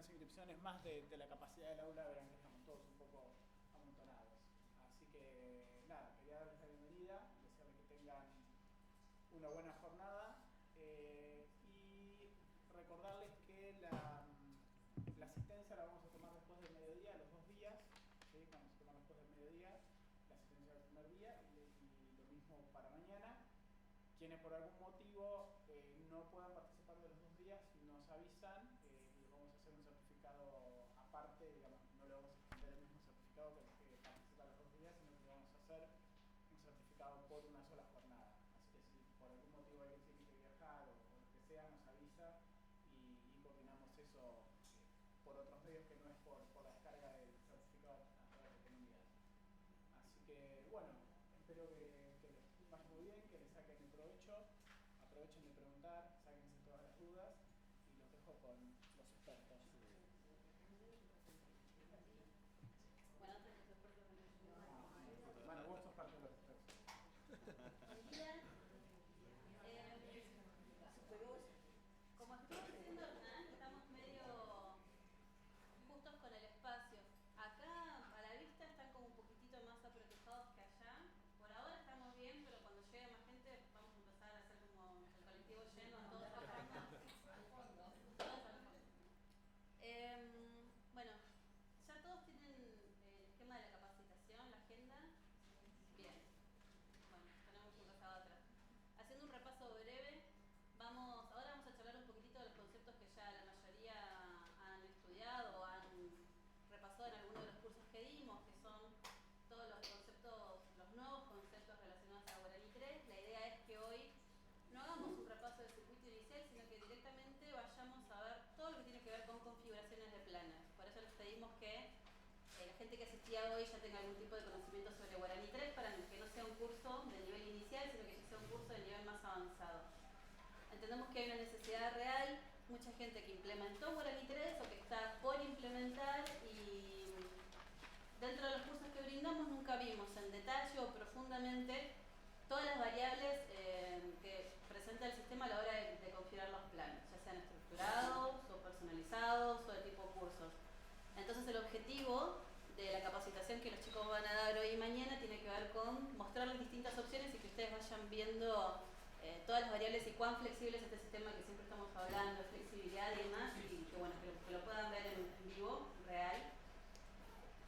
las inscripciones más de la capacidad del aula, verán que estamos todos un poco amontonados. Así que nada, quería darles la bienvenida, desearles que tengan una buena jornada y recordarles que la asistencia la vamos a tomar después del mediodía, los 2 días, ¿sí? Vamos a tomar después del mediodía la asistencia del primer día y lo mismo para mañana. Quienes por algún motivo no puedan participar de los 2 días, nos avisan y les vamos a hacer un certificado aparte, digamos, no le vamos a extender el mismo certificado que los que participan los 2 días, sino que vamos a hacer un certificado por una sola jornada. Así que si por algún motivo alguien tiene que viajar o lo que sea, nos avisa y coordinamos eso por otros medios que no es por la descarga del certificado a través de comunidad. Así que bueno, espero que les vaya muy bien, que les saquen el provecho, aprovechen de preguntar, sáquense todas las dudas y los dejo con los expertos. Bueno, vos sos parte de los expertos. Como estuvo diciendo Hernán, estamos medio justos con el espacio. Acá a la vista están como un poquitito más aprotejados que allá. Por ahora estamos bien, pero cuando llegue más gente vamos a empezar a hacer como el colectivo lleno, todos bajando al fondo. Todos al fondo. Bueno, ya todos tienen el esquema de la capacitación, la agenda. Bien. Bueno, tenemos un pasado atrás. Haciendo un repaso breve, ahora vamos a charlar un poquitito de los conceptos que ya la mayoría han estudiado o han repasado en alguno de los cursos que dimos, que son todos los conceptos, los nuevos conceptos relacionados a Guaraní 3. La idea es que hoy no hagamos un repaso del circuito inicial, sino que directamente vayamos a ver todo lo que tiene que ver con configuraciones de planners. Por eso les pedimos que la gente que asistía hoy ya tenga algún tipo de conocimiento sobre Guaraní 3 para que no sea un curso de nivel inicial, sino que ya sea un curso de nivel más avanzado. Entendemos que hay una necesidad real, mucha gente que implementó Guaraní 3 o que está por implementar y dentro de los cursos que brindamos nunca vimos en detalle o profundamente todas las variables que presenta el sistema a la hora de configurar los planes, ya sean estructurados o personalizados o de tipo cursos. Entonces el objetivo de la capacitación que los chicos van a dar hoy y mañana tiene que ver con mostrarles distintas opciones y que ustedes vayan viendo todas las variables y cuán flexible es este sistema que siempre estamos hablando, de flexibilidad y demás, y que, bueno, que lo puedan ver en vivo, real.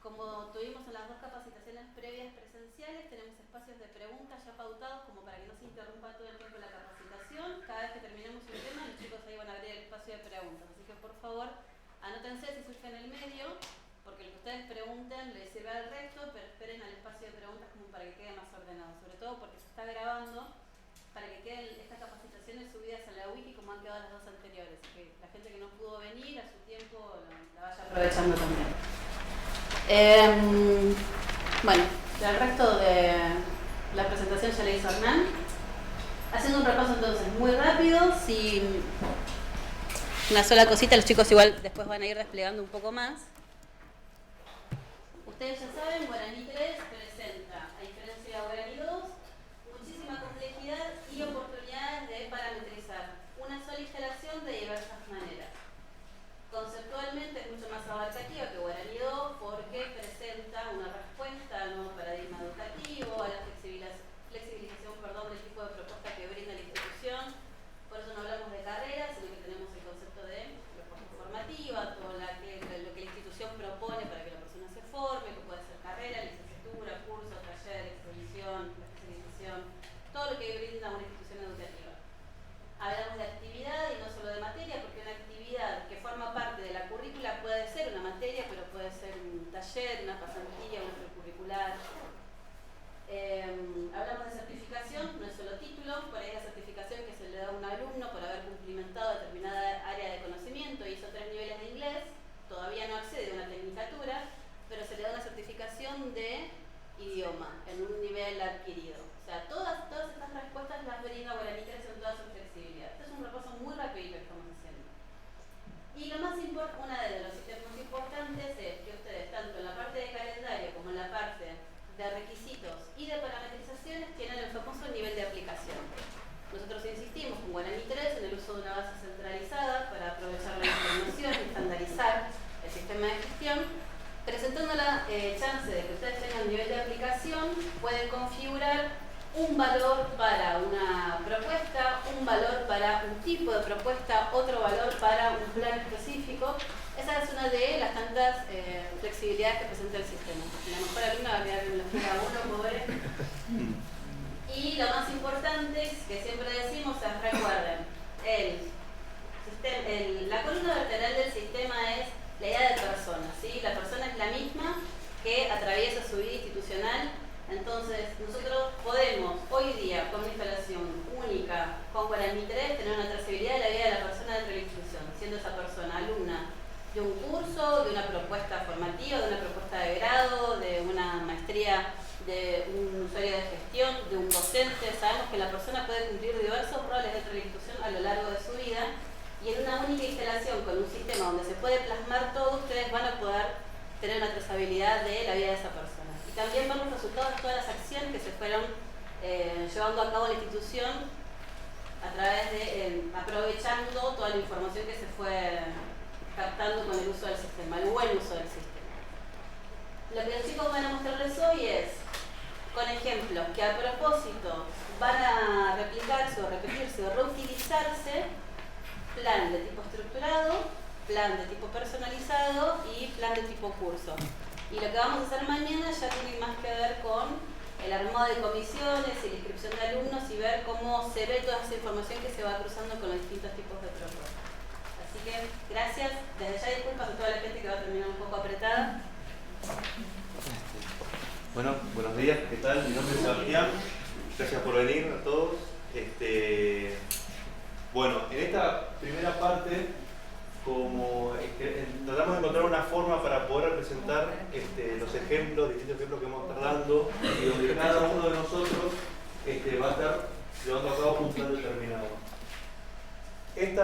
Como tuvimos en las 2 capacitaciones previas presenciales, tenemos espacios de preguntas ya pautados como para que no se interrumpa todo el tiempo la capacitación. Cada vez que terminemos un tema, los chicos ahí van a abrir el espacio de preguntas. Así que por favor, anótense si surge en el medio, porque lo que ustedes pregunten les sirve al resto, pero esperen al espacio de preguntas como para que quede más ordenado. Sobre todo porque se está grabando, para que queden estas capacitaciones subidas en la wiki como han quedado las 2 anteriores. Y que la gente que no pudo venir a su tiempo la vaya aprovechando también. Bueno, el resto de la presentación ya le hizo Hernán. Haciendo un repaso entonces muy rápido, una sola cosita, los chicos igual después van a ir desplegando un poco más. Ustedes ya saben, Guaraní 3 presenta, a diferencia de Guaraní 2, muchísima complejidad y oportunidades de parametrizar una sola instalación de diversas maneras. Conceptualmente es mucho más abarcativa que Guaraní 2 porque presenta una respuesta al nuevo paradigma educativo, a la flexibilización del tipo de propuesta que brinda la institución. Por eso no hablamos de carreras, sino que tenemos el concepto de propuesta formativa, todo lo que la institución propone para que la persona se forme, que puede ser carrera, licenciatura, curso, taller, extensión, especialización, todo lo que brinda una institución sistema de gestión, presentando la chance de que ustedes tengan un nivel de aplicación, pueden configurar un valor para una propuesta, un valor para un tipo de propuesta, otro valor para un plan específico. Esa es una de las tantas flexibilidades que presenta el sistema. La mejor alumna va a quedar en la fila 1, pobre. Y lo más importante, que siempre decimos, es recuerden, la columna vertebral del sistema es la idea de persona, ¿sí? La persona es la misma que atraviesa su vida institucional. Entonces, nosotros podemos hoy día, con una instalación única, con 43, tener una trazabilidad de la vida de la persona dentro de la institución, siendo esa persona alumna de un curso, de una propuesta formativa, de una propuesta de grado, de una maestría, de un usuario de gestión, de un docente. Sabemos que la persona puede cumplir diversos roles dentro de la institución a lo largo de su vida, y en una única instalación con un sistema donde se puede plasmar todo, ustedes van a poder tener una trazabilidad de la vida de esa persona. Y también ver los resultados de todas las acciones que se fueron llevando a cabo en la institución a través de aprovechando toda la información que se fue captando con el uso del sistema, el buen uso del sistema. Lo que los chicos van a mostrarles hoy es, con ejemplos que a propósito van a replicarse o repetirse o reutilizarse, plan de tipo estructurado, plan de tipo personalizado y plan de tipo curso. Y lo que vamos a hacer mañana ya tiene más que ver con el armado de comisiones y la inscripción de alumnos y ver cómo se ve toda esa información que se va cruzando con los distintos tipos de propuestas. Así que gracias, desde ya disculpas a toda la gente que va a terminar un poco apretada. Bueno, buenos días, ¿qué tal? Mi nombre es Sebastián, gracias por venir a todos. Bueno, en esta primera parte, como tratamos de encontrar una forma para poder representar los ejemplos, distintos ejemplos que vamos a estar dando, y donde cada uno de nosotros va a estar llevando a cabo un plan determinado. El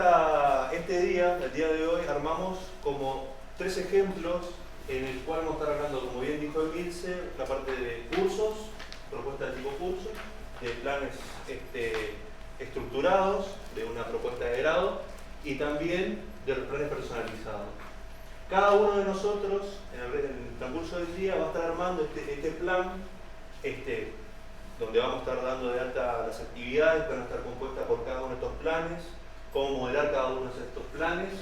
día de hoy, armamos como 3 ejemplos en el cual vamos a estar hablando, como bien dijo Emilce, la parte de cursos, propuesta de tipo curso, de planes estructurados, de una propuesta de grado, y también de los planes personalizados. Cada uno de nosotros, en el transcurso del día, va a estar armando este plan, donde vamos a estar dando de alta las actividades que van a estar compuestas por cada uno de estos planes, cómo modelar cada uno de estos planes,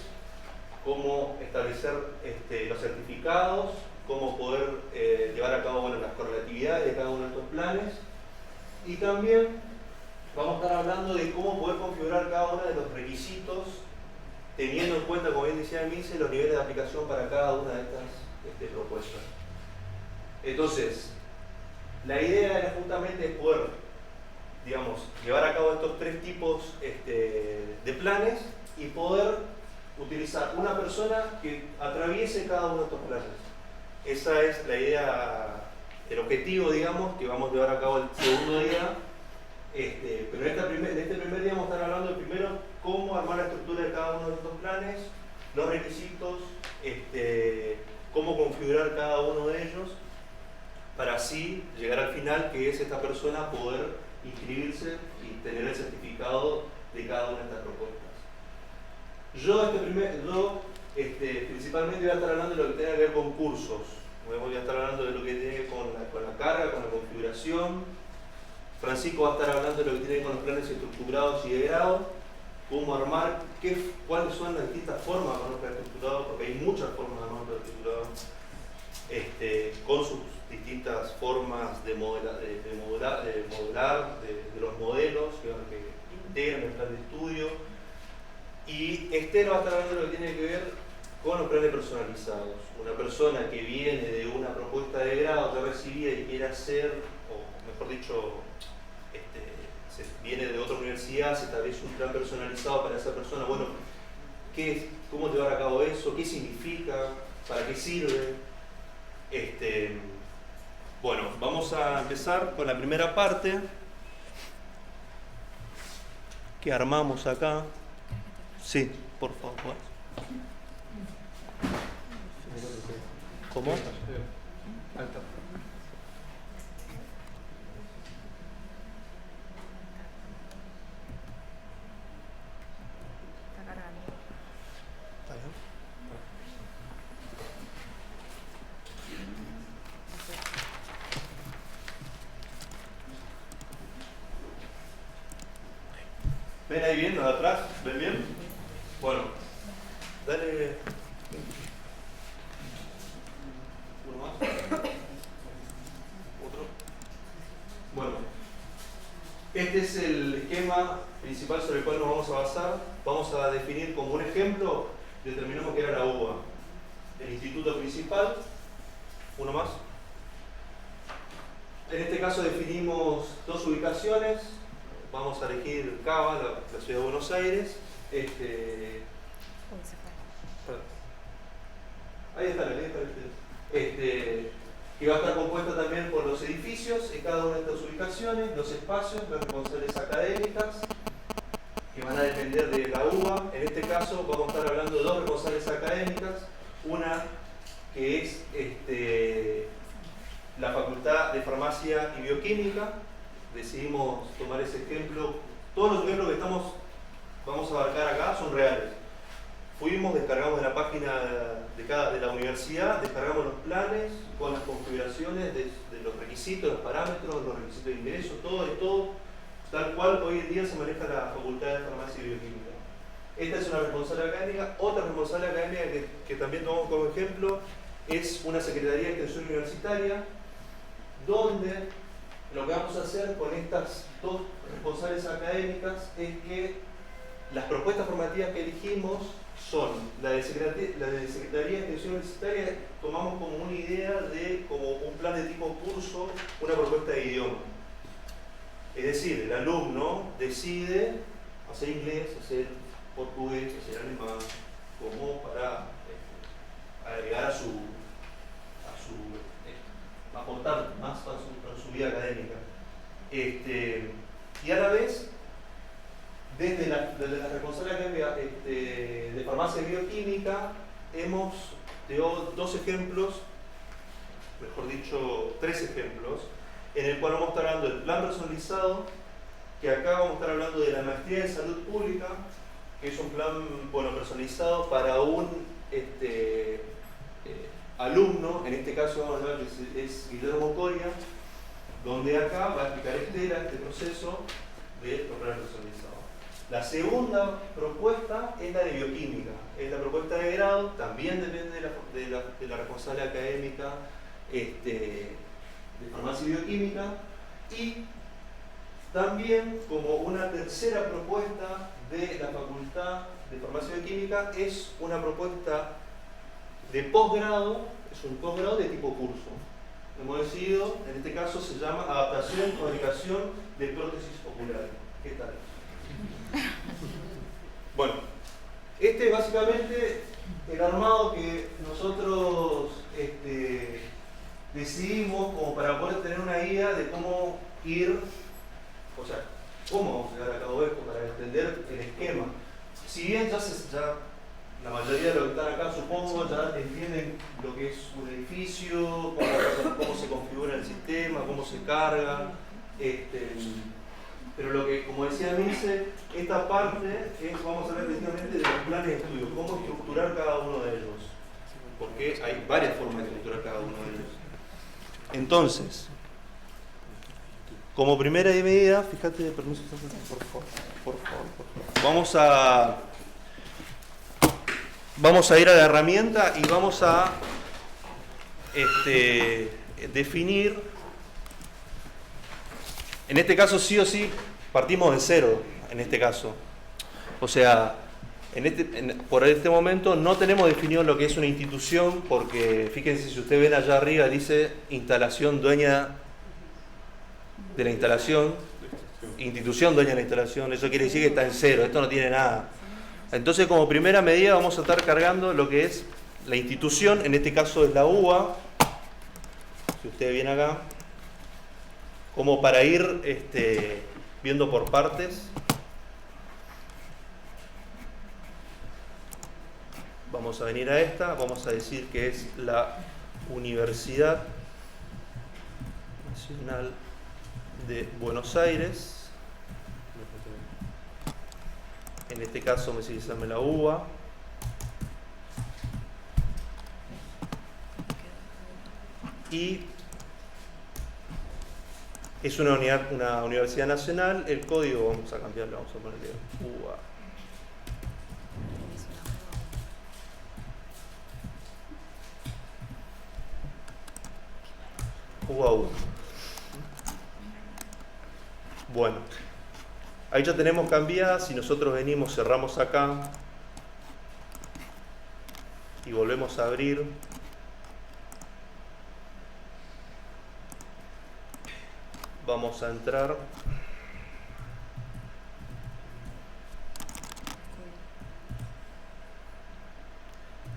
cómo establecer los certificados, cómo poder llevar a cabo las correlatividades de cada uno de estos planes, y también vamos a estar hablando de cómo poder configurar cada uno de los requisitos, teniendo en cuenta, como bien decía Emilce, los niveles de aplicación para cada una de estas propuestas. Entonces, la idea era justamente poder, digamos, llevar a cabo estos 3 tipos de planes y poder utilizar una persona que atraviese cada uno de estos planes. Esa es la idea, el objetivo, digamos, que vamos a llevar a cabo el segundo día. Pero en este primer día vamos a estar hablando de primero cómo armar la estructura de cada uno de estos planes, los requisitos, cómo configurar cada uno de ellos, para así llegar al final, que es esta persona poder inscribirse y tener el certificado de cada una de estas propuestas. Yo principalmente voy a estar hablando de lo que tenga que ver con cursos. Voy a estar hablando de lo que tiene que ver con la carga, con la configuración. Francisco va a estar hablando de lo que tiene que ver con los planes estructurados y de grado, cómo armar, cuáles son las distintas formas de armar un plan estructurado, porque hay muchas formas de armar un plan estructurado, con sus distintas formas de modelar, de los modelos que integran el plan de estudio. Y Esther va a estar hablando de lo que tiene que ver con los planes personalizados. Una persona que viene de una propuesta de grado, que recibida y quiere hacer, o mejor dicho, viene de otra universidad, se establece un plan personalizado para esa persona. Bueno, ¿cómo llevar a cabo eso? ¿Qué significa? ¿Para qué sirve? Bueno, vamos a empezar con la primera parte que armamos acá. Sí, por favor. ¿Cómo? ¿Ven ahí bien, los de atrás? ¿Ven bien? Bueno, dale uno más. Otro. Bueno, este es el esquema principal sobre el cual nos vamos a basar. Vamos a definir como un ejemplo, determinamos que era la UBA. El instituto principal, uno más. En este caso definimos dos ubicaciones. Vamos a elegir Cava, la ciudad de Buenos Aires. Ahí está, que va a estar compuesta también por los edificios en cada una de estas ubicaciones, los espacios, las responsables académicas, que van a depender de la UBA. En este caso vamos a estar hablando de dos responsables académicas, una que es la Facultad de Farmacia y Bioquímica. Decidimos tomar ese ejemplo. Todos los ejemplos que vamos a abarcar acá son reales. Fuimos, descargamos de la página de la universidad, descargamos los planes con las configuraciones de los requisitos, los parámetros, los requisitos de ingreso, todo tal cual hoy en día se maneja la Facultad de Farmacia y Bioquímica. Esta es una responsable académica. Otra responsable académica que también tomamos como ejemplo es una Secretaría de Extensión Universitaria, donde lo que vamos a hacer con estas dos responsables académicas es que las propuestas formativas que elegimos son la de Secretaría de Extensión Universitaria. Tomamos como una idea de como un plan de tipo curso, una propuesta de idioma. Es decir, el alumno decide hacer inglés, hacer portugués, hacer alemán, como para agregar aportar más a su vida académica. Y a la vez, desde la responsable académica de farmacia y bioquímica, hemos dado dos ejemplos, mejor dicho, tres ejemplos, en el cual vamos a estar hablando del plan personalizado, que acá vamos a estar hablando de la maestría en salud pública, que es un plan personalizado para un alumno, en este caso vamos a ver que es Guillermo Coria, donde acá va a explicar este proceso de los planes personalizados. La segunda propuesta es la de bioquímica, es la propuesta de grado, también depende de la responsable académica de farmacia y bioquímica, y también como una tercera propuesta de la Facultad de Farmacia y Bioquímica es una propuesta de posgrado, es un posgrado de tipo curso. Hemos decidido, en este caso se llama Adaptación y Fabricación de Prótesis Oculares. ¿Qué tal? Bueno, este es básicamente el armado que nosotros decidimos como para poder tener una guía de cómo ir, o sea, cómo vamos a llevar a cabo esto, para entender el esquema. Si bien ya la mayoría de los que están acá, supongo, ya entienden lo que es un edificio, cómo se configura el sistema, cómo se carga, pero lo que, como decía Milce, esta parte es, vamos a ver precisamente de los planes de estudio, cómo estructurar cada uno de ellos, porque hay varias formas de estructurar cada uno de ellos. Entonces, como primera medida, fíjate, permiso, por favor. Vamos a ir a la herramienta y vamos a definir, en este caso sí o sí, partimos de cero, en este caso. O sea, por este momento no tenemos definido lo que es una institución, porque fíjense, si ustedes ven allá arriba, dice instalación dueña de la instalación, institución dueña de la instalación, eso quiere decir que está en cero, esto no tiene nada. Entonces, como primera medida vamos a estar cargando lo que es la institución, en este caso es la UBA, si ustedes vienen acá, como para ir viendo por partes. Vamos a venir a esta, vamos a decir que es la Universidad Nacional de Buenos Aires. En este caso me sigue la UBA. Y Es una universidad nacional. El código, vamos a cambiarlo, vamos a ponerle UBA. UBA1. Bueno, ahí ya tenemos cambiada. Si nosotros venimos, cerramos acá y volvemos a abrir, vamos a entrar.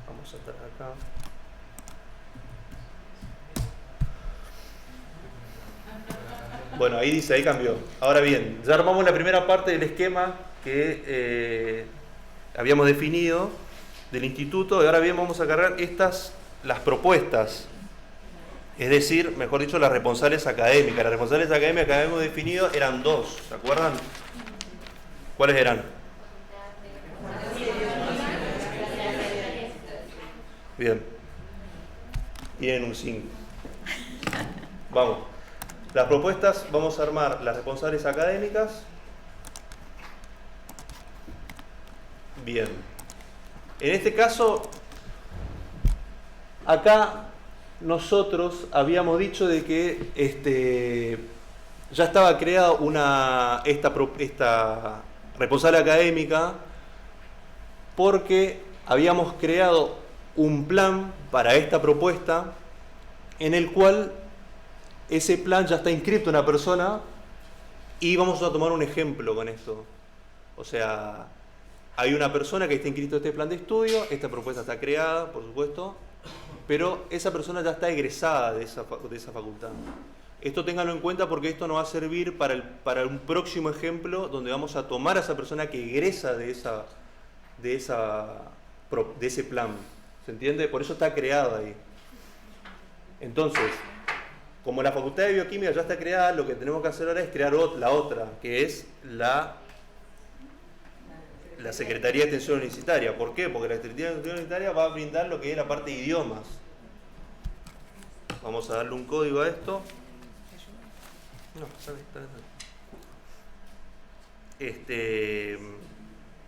Vamos a entrar acá. Bueno, ahí dice, ahí cambió. Ahora bien, ya armamos la primera parte del esquema que habíamos definido del instituto, y ahora bien vamos a cargar las propuestas. Es decir, mejor dicho, las responsables académicas. Las responsables académicas que habíamos definido eran dos, ¿se acuerdan? ¿Cuáles eran? Bien. Tienen un 5. Vamos. Las propuestas, vamos a armar las responsables académicas. Bien. En este caso, acá nosotros habíamos dicho de que ya estaba creada esta responsable académica, porque habíamos creado un plan para esta propuesta en el cual ese plan ya está inscrito en una persona, y vamos a tomar un ejemplo con esto. O sea, hay una persona que está inscrito en este plan de estudio, esta propuesta está creada, por supuesto, pero esa persona ya está egresada de esa facultad. Esto ténganlo en cuenta, porque esto nos va a servir para un próximo ejemplo donde vamos a tomar a esa persona que egresa de ese plan. ¿Se entiende? Por eso está creada ahí. Entonces, como la Facultad de Bioquímica ya está creada, lo que tenemos que hacer ahora es crear la otra, que es la Secretaría de Extensión Universitaria. ¿Por qué? Porque la Secretaría de Extensión Universitaria va a brindar lo que es la parte de idiomas. Vamos a darle un código a esto. No,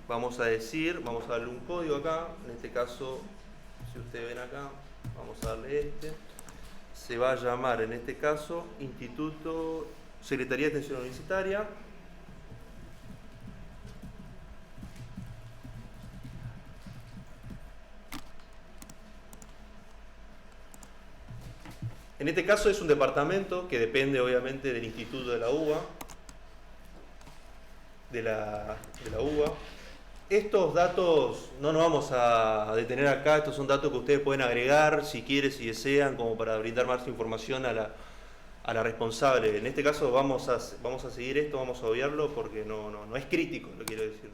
vamos a darle un código acá. En este caso, si ustedes ven acá, vamos a darle se va a llamar en este caso Instituto Secretaría de Extensión Universitaria. En este caso es un departamento que depende obviamente del Instituto de la UBA. De la UBA. Estos datos no nos vamos a detener acá, estos son datos que ustedes pueden agregar si quieren, si desean, como para brindar más información a la responsable. En este caso vamos a seguir esto, vamos a obviarlo porque no es crítico, lo quiero decir.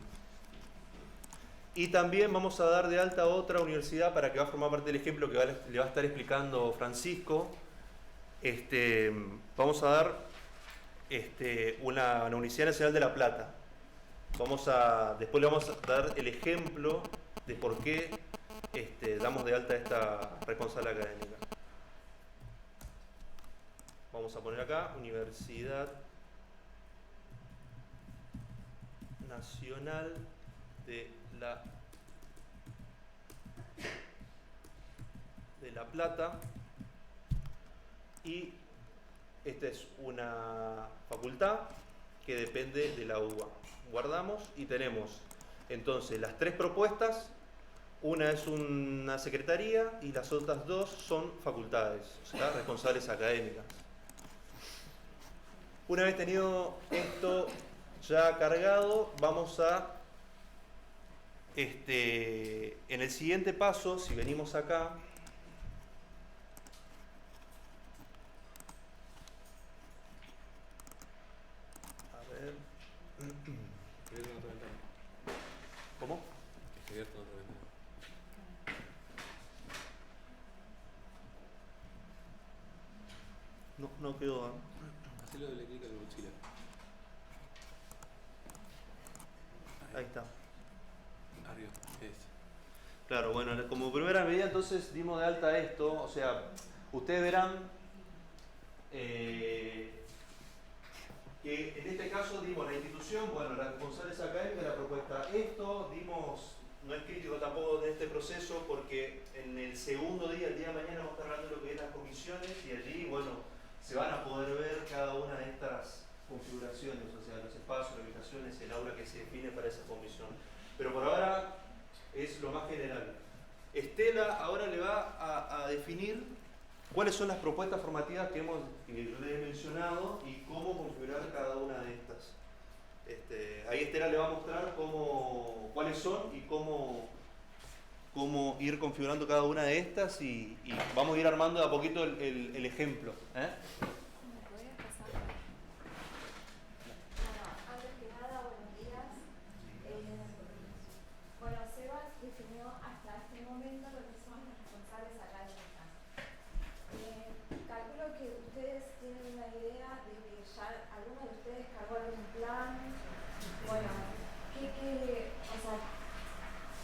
Y también vamos a dar de alta a otra universidad para que va a formar parte del ejemplo que le va a estar explicando Francisco. Vamos a dar una Universidad Nacional de La Plata. Después le vamos a dar el ejemplo de por qué damos de alta a esta responsable académica. Vamos a poner acá Universidad Nacional de La Plata, y esta es una facultad que depende de la UBA. Guardamos y tenemos entonces las tres propuestas. Una es una secretaría y las otras dos son facultades, o sea, responsables académicas. Una vez tenido esto ya cargado, vamos a en el siguiente paso, si venimos acá, ¿cómo? No quedó. Hacelo doble clic al mochila. Ahí está. Arriba, es. Claro, bueno, como primera medida entonces dimos de alta esto, o sea, ustedes verán que en este caso dimos la institución, bueno, las responsables académicas, la propuesta esto, dimos, no es crítico tampoco de este proceso porque en el segundo día, el día de mañana, vamos a estar hablando de lo que es las comisiones y allí, bueno, se van a poder ver cada una de estas configuraciones, o sea, los espacios, las habitaciones, el aula que se define para esa comisión. Pero por ahora es lo más general. Estela ahora le va a definir cuáles son las propuestas formativas que le he mencionado y cómo configurar cada una de estas. Ahí Estela le va a mostrar cuáles son y cómo ir configurando cada una de estas y vamos a ir armando de a poquito el ejemplo.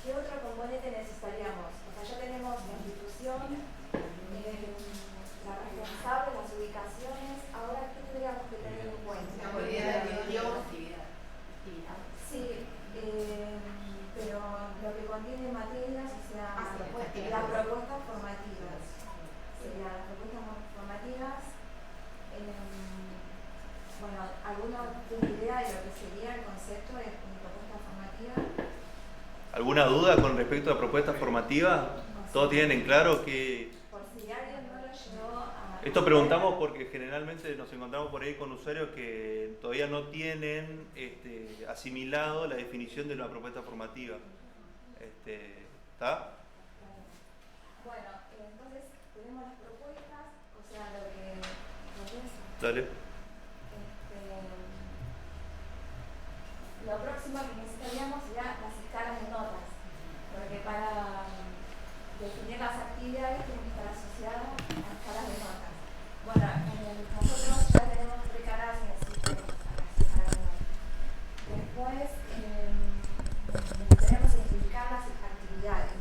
¿Qué otro componente necesitaríamos? O sea, ya tenemos la institución, la responsable, las ubicaciones. Ahora, ¿qué tendríamos que tener en cuenta? La modalidad de actividad. Sí, pero lo que contiene materias, o sea, las propuestas formativas. Serían las propuestas formativas. Bueno, ¿alguna tiene idea de lo que sería el concepto de propuesta formativa? ¿Alguna duda con respecto a propuesta formativa? ¿Todos tienen en claro que...? Por si alguien no lo llegó a... Esto preguntamos porque generalmente nos encontramos por ahí con usuarios que todavía no tienen asimilado la definición de una propuesta formativa. ¿Está? Bueno, entonces tenemos las propuestas, o sea, lo que... Dale. Lo próximo que necesitaríamos sería las escalas de notas, porque para definir las actividades tienen que estar asociadas a escalas de notas. Bueno, nosotros ya tenemos preparadas en el sistema las escalas de notas. Después necesitaremos identificar las actividades,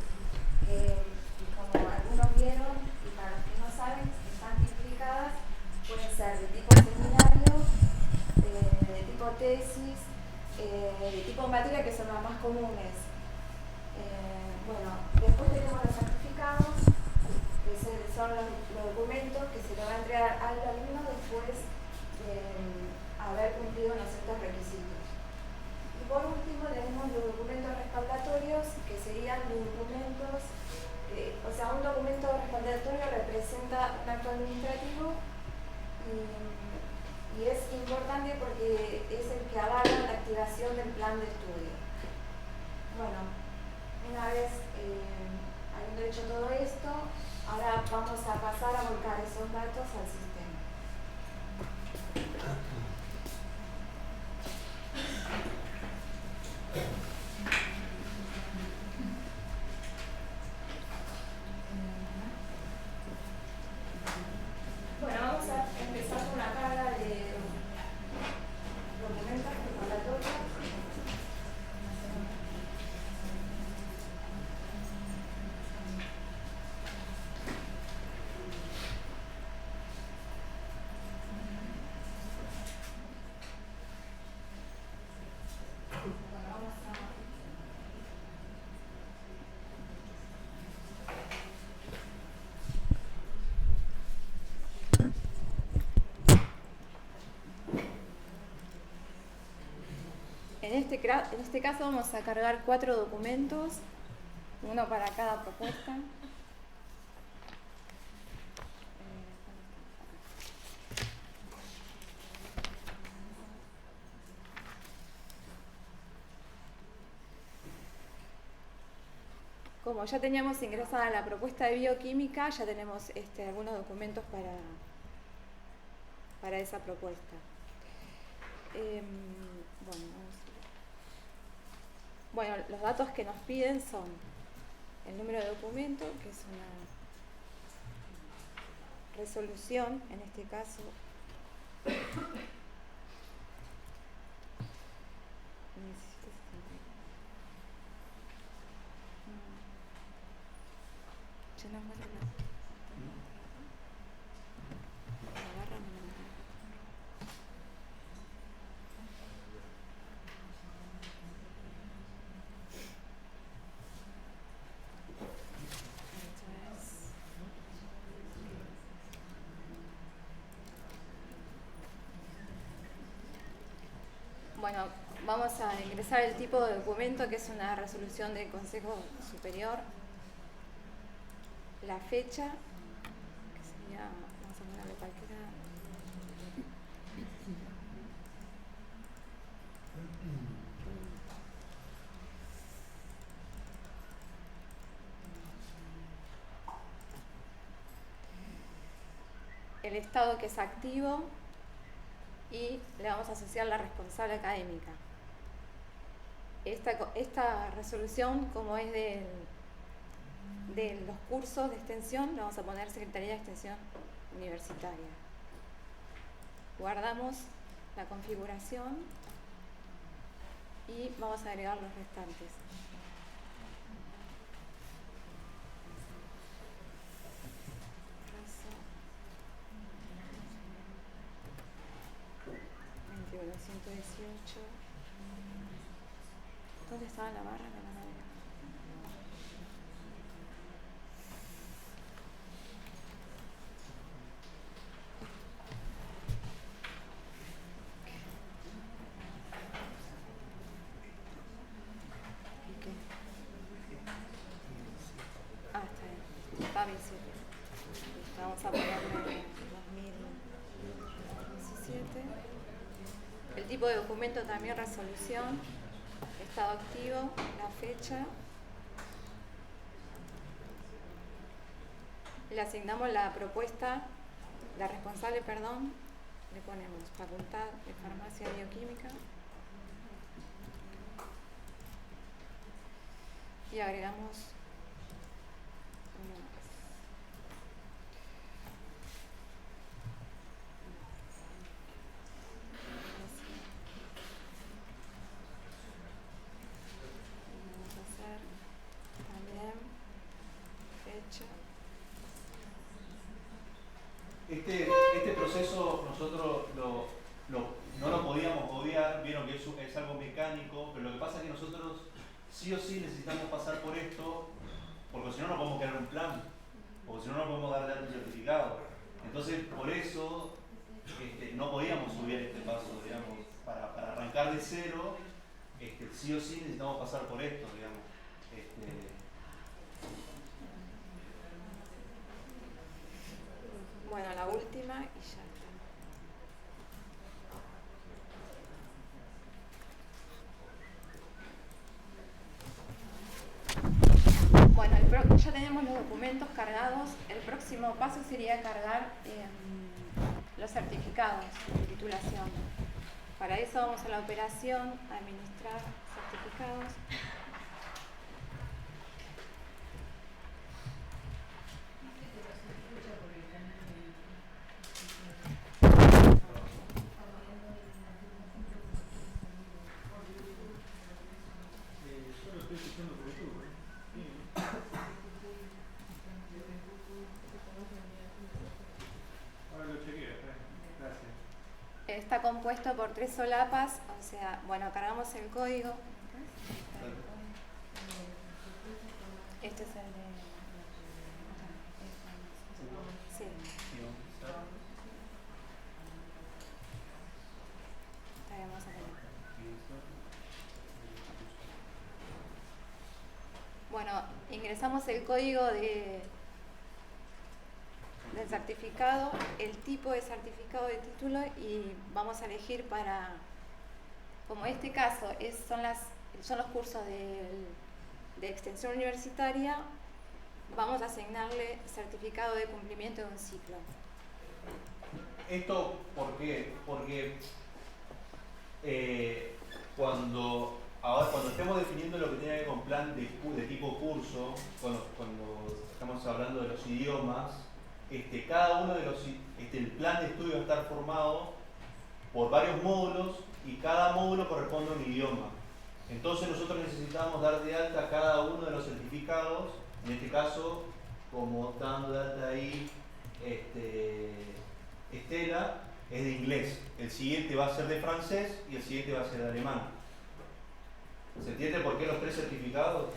que como algunos vieron, y para los que no saben, están tipificadas, pueden ser de tipo seminario, de tipo tesis, de tipo materia, que son las más comunes. Bueno, después tenemos los certificados, que son los documentos que se le va a entregar al alumno después de haber cumplido unos ciertos requisitos. Y por último tenemos los documentos respaldatorios, que serían los documentos, o sea, un documento respaldatorio representa un acto administrativo y es importante porque es el que avala la activación del plan de estudio. Bueno, una vez habiendo hecho todo esto, ahora vamos a pasar a volcar esos datos al sistema. Bueno, vamos a empezar con la carga de documentos respaldatorios. En este caso vamos a cargar 4 documentos, uno para cada propuesta. Como ya teníamos ingresada la propuesta de bioquímica, ya tenemos algunos documentos para esa propuesta. Bueno, los datos que nos piden son el número de documento, que es una resolución, en este caso. Bueno, vamos a ingresar el tipo de documento, que es una resolución del Consejo Superior. La fecha, que sería, vamos a ponerle cualquiera. El estado que es activo y le vamos a asociar la responsable académica. Esta resolución, como es de los cursos de extensión, le vamos a poner Secretaría de Extensión Universitaria. Guardamos la configuración y vamos a agregar los restantes. Caso 21.118. ¿Dónde estaba la barra? Que no la veo. ¿Y qué? Ah, está bien. Está bien, sí. Listo, vamos a ponerle 2017. El tipo de documento también resolución. Estado activo, la fecha. Le asignamos la propuesta, la responsable, perdón. Le ponemos Facultad de Farmacia Bioquímica. Y agregamos uno más. Vamos a hacer también fecha. Este proceso nosotros no lo podíamos obviar, vieron que es algo mecánico, pero lo que pasa es que nosotros sí o sí necesitamos pasar por esto, porque si no, no podemos crear un plan, porque si no, no podemos dar de alta un certificado. Entonces, por eso no podíamos subir este paso, digamos, para arrancar de cero, sí o sí necesitamos pasar por esto, digamos. Bueno, la última y ya está. Bueno, ya tenemos los documentos cargados. El próximo paso sería cargar los certificados de titulación. Para eso vamos a la operación, administrar certificados. Yo lo estoy escuchando por YouTube, ¿eh? Sí. Ahora lo chequeo, gracias. Está compuesto por 3 solapas, o sea, bueno, cargamos el código. Este es el de... Sí. Ahí vamos a poner. Bueno, ingresamos el código del certificado, el tipo de certificado de título y vamos a elegir para, como en este caso son los cursos de extensión universitaria, vamos a asignarle certificado de cumplimiento de un ciclo. ¿Esto por qué? Porque cuando estemos definiendo lo que tiene que ver con plan de tipo curso, cuando estamos hablando de los idiomas, cada uno de el plan de estudio va a estar formado por varios módulos y cada módulo corresponde a un idioma. Entonces nosotros necesitamos dar de alta cada uno de los certificados, en este caso, como dando de alta ahí Estela, es de inglés. El siguiente va a ser de francés y el siguiente va a ser de alemán. ¿Se entiende por qué los 3 certificados?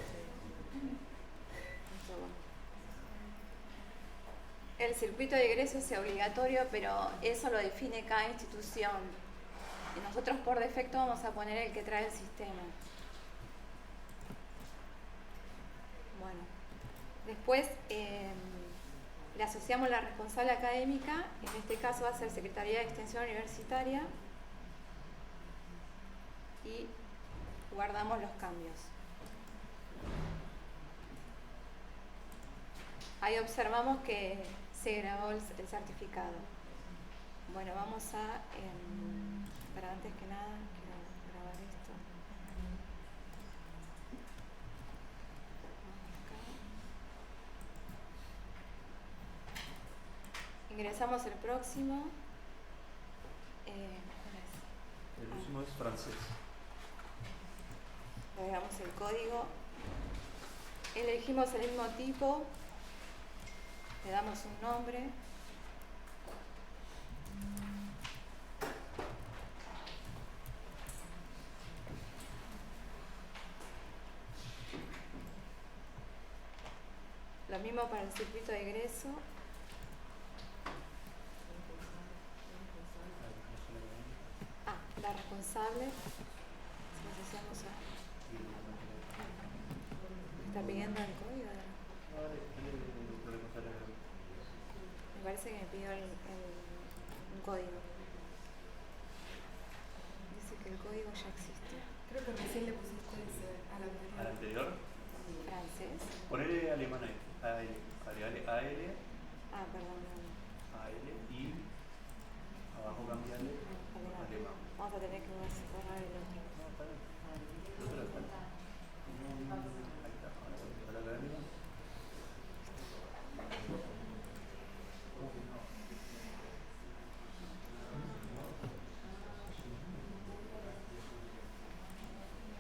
El circuito de egreso es obligatorio, pero eso lo define cada institución. Y nosotros por defecto vamos a poner el que trae el sistema. Bueno, después le asociamos la responsable académica, en este caso va a ser Secretaría de Extensión Universitaria, y guardamos los cambios. Ahí observamos que se grabó el certificado. Bueno, vamos a, para antes que nada, quiero grabar esto. Acá. Ingresamos el próximo. El próximo es francés. Agregamos el código. Elegimos el mismo tipo. Le damos un nombre. Lo mismo para el circuito de egreso. La responsable. Si lo asociamos a... ¿Está pidiendo el código? Me parece que me pidió un código. Dice que el código ya existe. Creo que recién le pusiste ese a la anterior. ¿Al anterior? Francés. Ponele alemán ahí. AL. Ah, perdón. AL y abajo cambiarle alemán. Vamos a tener que borrar el otro. No, está bien. El otro está bien. Ahí está. Ahora voy a empezar la academia.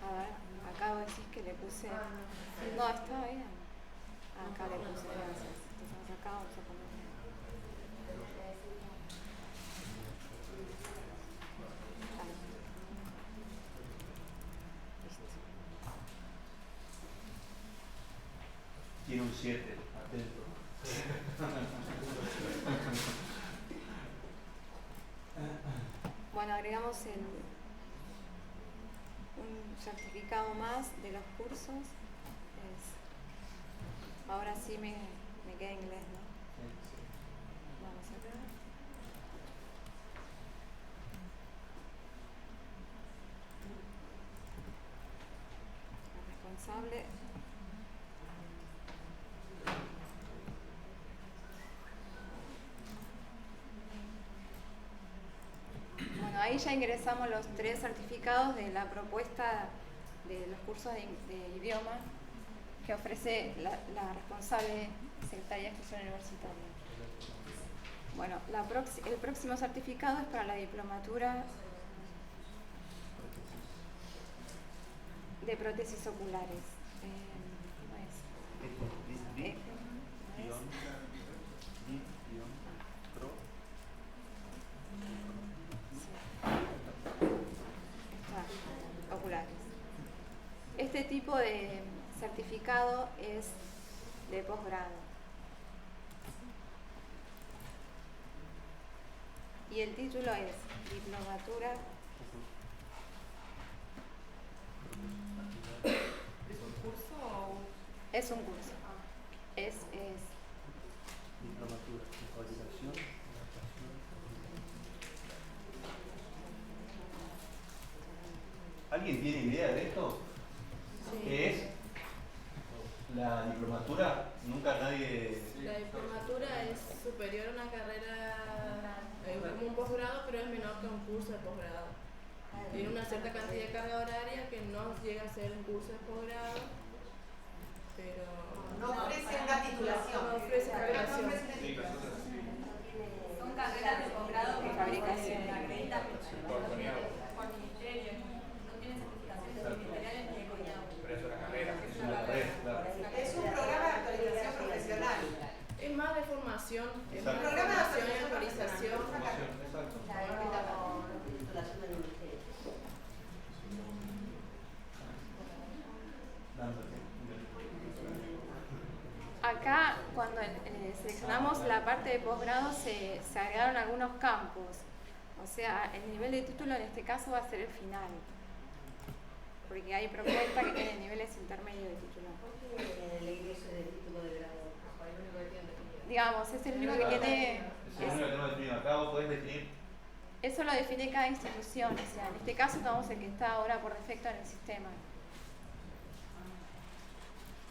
A ver, acá vos decís que le puse... No, está bien. Acá le puse francés. Entonces acá vamos a poner... Tiene un 7, atento. Bueno, agregamos un certificado más de los cursos. Ahora sí me queda inglés, ¿no? Vamos acá. La responsable. Bueno, ahí ya ingresamos los 3 certificados de la propuesta de los cursos de idioma que ofrece la responsable Secretaría de Extensión Universitaria. Bueno, el próximo certificado es para la diplomatura de prótesis oculares. Oculares. Este tipo de certificado es de posgrado. Y el título es Diplomatura. ¿Es un curso o...? Es un curso. Es Diplomatura, fabricación, ¿alguien tiene idea de esto? Sí. ¿Qué es? La diplomatura, nunca nadie... La diplomatura es superior a una carrera, como un posgrado, pero es menor que un curso de posgrado. Tiene una cierta cantidad de carga horaria que no llega a ser un curso de posgrado, pero... No ofrece una titulación. No ofrece titulación. Son carreras de posgrado que fabricación. acreditan por ministerio, no tienen certificaciones ministeriales ni de COINAU. Pero es una carrera. Es una carrera, claro. Es un programa de actualización profesional. Es más de formación, es más Exacto. de formación y actualización. Exacto. Acá, cuando seleccionamos la parte de posgrado, se agregaron algunos campos. O sea, el nivel de título en este caso va a ser el final. Porque hay propuestas que tienen niveles intermedios de título. ¿Por qué el ingreso del título de grado? Para el único que tiene definido. Digamos, es el único que tiene... Es el único que tenemos definido. Acá vos podés definir. Eso lo define cada institución. O sea, en este caso tomamos el que está ahora por defecto en el sistema.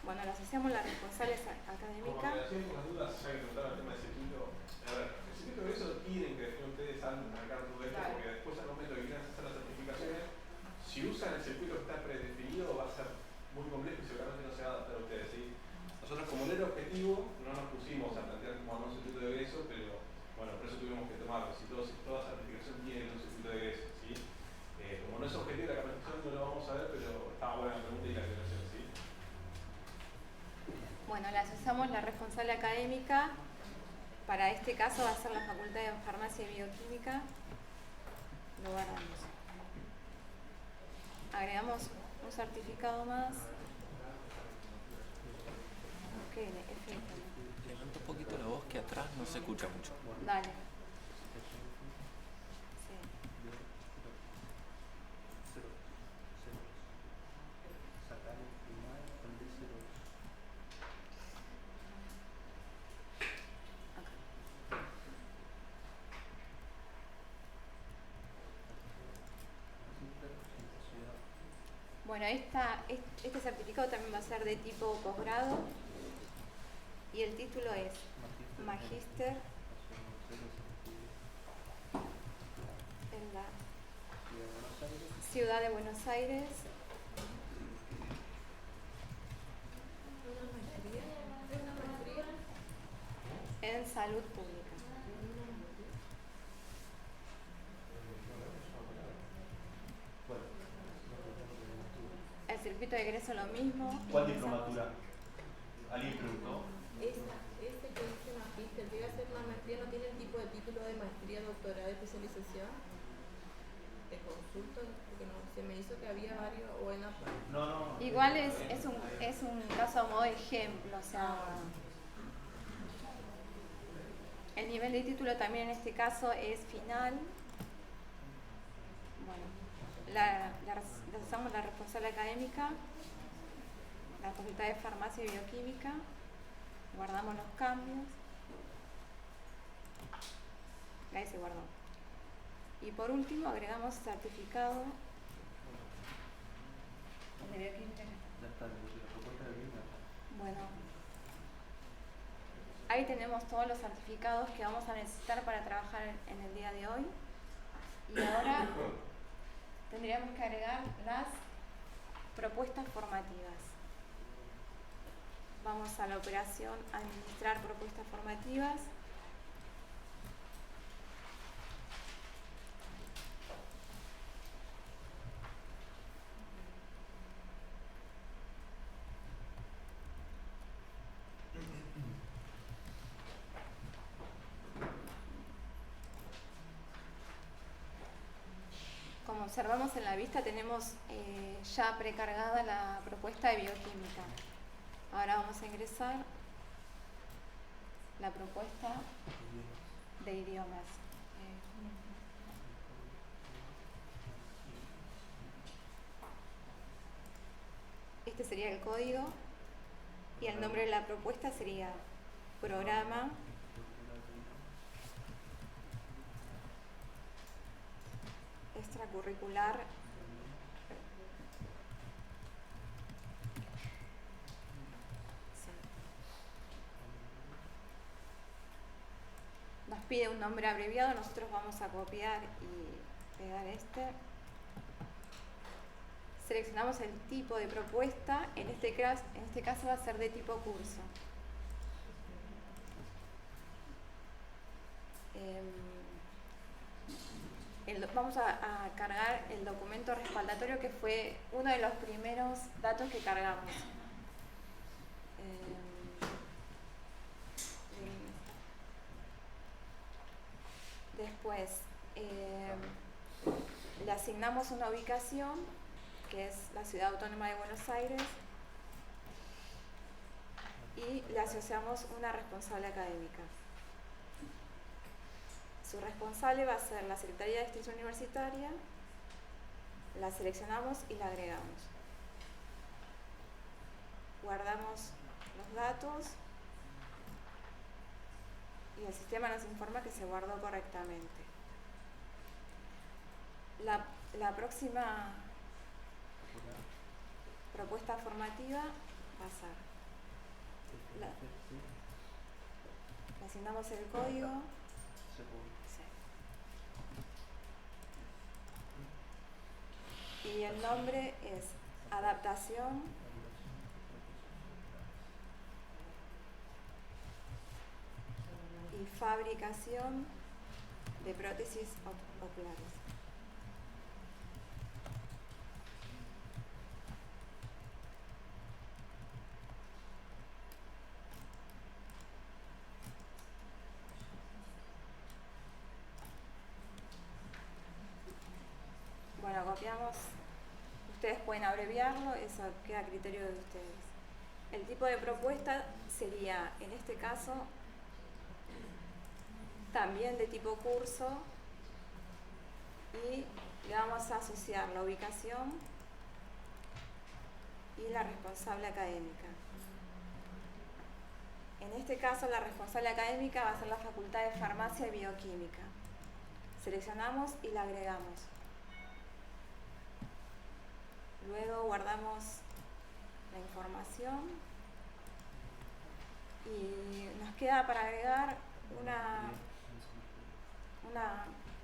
Bueno, le asociamos las responsables Como académicas. relación con las dudas, ya que preguntaron el tema del circuito, a ver, el circuito de eso tienen que definir ustedes antes de arrancar todo esto, porque después al momento que quieran hacer las certificaciones, si usan el circuito que está predefinido va a ser muy complejo y seguramente no se va a adaptar a ustedes, ¿sí? Nosotros como no era objetivo, no nos pusimos a plantear como un circuito de egreso, pero bueno, por eso tuvimos que tomarlo. Si toda certificación tiene un circuito de egreso, ¿sí? Como no es objetivo, la capacitación no lo vamos a ver, pero estaba buena la pregunta y la aclaración, ¿sí? Bueno, le asociamos la responsable académica. Para este caso va a ser la Facultad de Farmacia y Bioquímica. Lo guardamos. Agregamos un certificado más. Ok, efecto. Levanta un poquito la voz que atrás no se escucha mucho. Dale. Sí. Bueno, este certificado también va a ser de tipo posgrado y el título es Magíster en la Ciudad de Buenos Aires. ¿Una maestría? ¿Es una maestría? En salud pública. El circuito de egreso lo mismo. ¿Cuál diplomatura? ¿Alguien preguntó? Este que dice magíster, llega a ser una maestría, ¿no tiene el tipo de título de maestría, doctorado, especialización? De consulta, porque no, se me hizo que había varios, o en la... No. Igual es un caso a modo de ejemplo, o sea, el nivel de título también en este caso es final. Bueno, le usamos la responsable académica, la Facultad de Farmacia y Bioquímica, guardamos los cambios, ahí se guardó. Y por último agregamos certificado. ¿El de bioquímica? Ya está, la propuesta de bioquímica. Bueno, ahí tenemos todos los certificados que vamos a necesitar para trabajar en el día de hoy. Y ahora tendríamos que agregar las propuestas formativas. Vamos a la operación administrar propuestas formativas. Como observamos en la vista, tenemos ya precargada la propuesta de bioquímica. Ahora vamos a ingresar la propuesta de idiomas. Este sería el código y el nombre de la propuesta sería programa extracurricular nos pide un nombre abreviado, nosotros vamos a copiar y pegar este. Seleccionamos el tipo de propuesta, en este caso va a ser de tipo curso. Vamos a cargar el documento respaldatorio, que fue uno de los primeros datos que cargamos. Después le asignamos una ubicación, que es la Ciudad Autónoma de Buenos Aires, y le asociamos una responsable académica. Su responsable va a ser la Secretaría de Extensión Universitaria, la seleccionamos y la agregamos. Guardamos los datos y el sistema nos informa que se guardó correctamente. La próxima propuesta formativa va a ser, le asignamos el código. Sí. Y el nombre es adaptación y fabricación de prótesis oculares. Bueno, copiamos, ustedes pueden abreviarlo, eso queda a criterio de ustedes. El tipo de propuesta sería, en este caso, también de tipo curso, y le vamos a asociar la ubicación y la responsable académica. En este caso, la responsable académica va a ser la Facultad de Farmacia y Bioquímica. Seleccionamos y la agregamos. Luego guardamos la información y nos queda para agregar una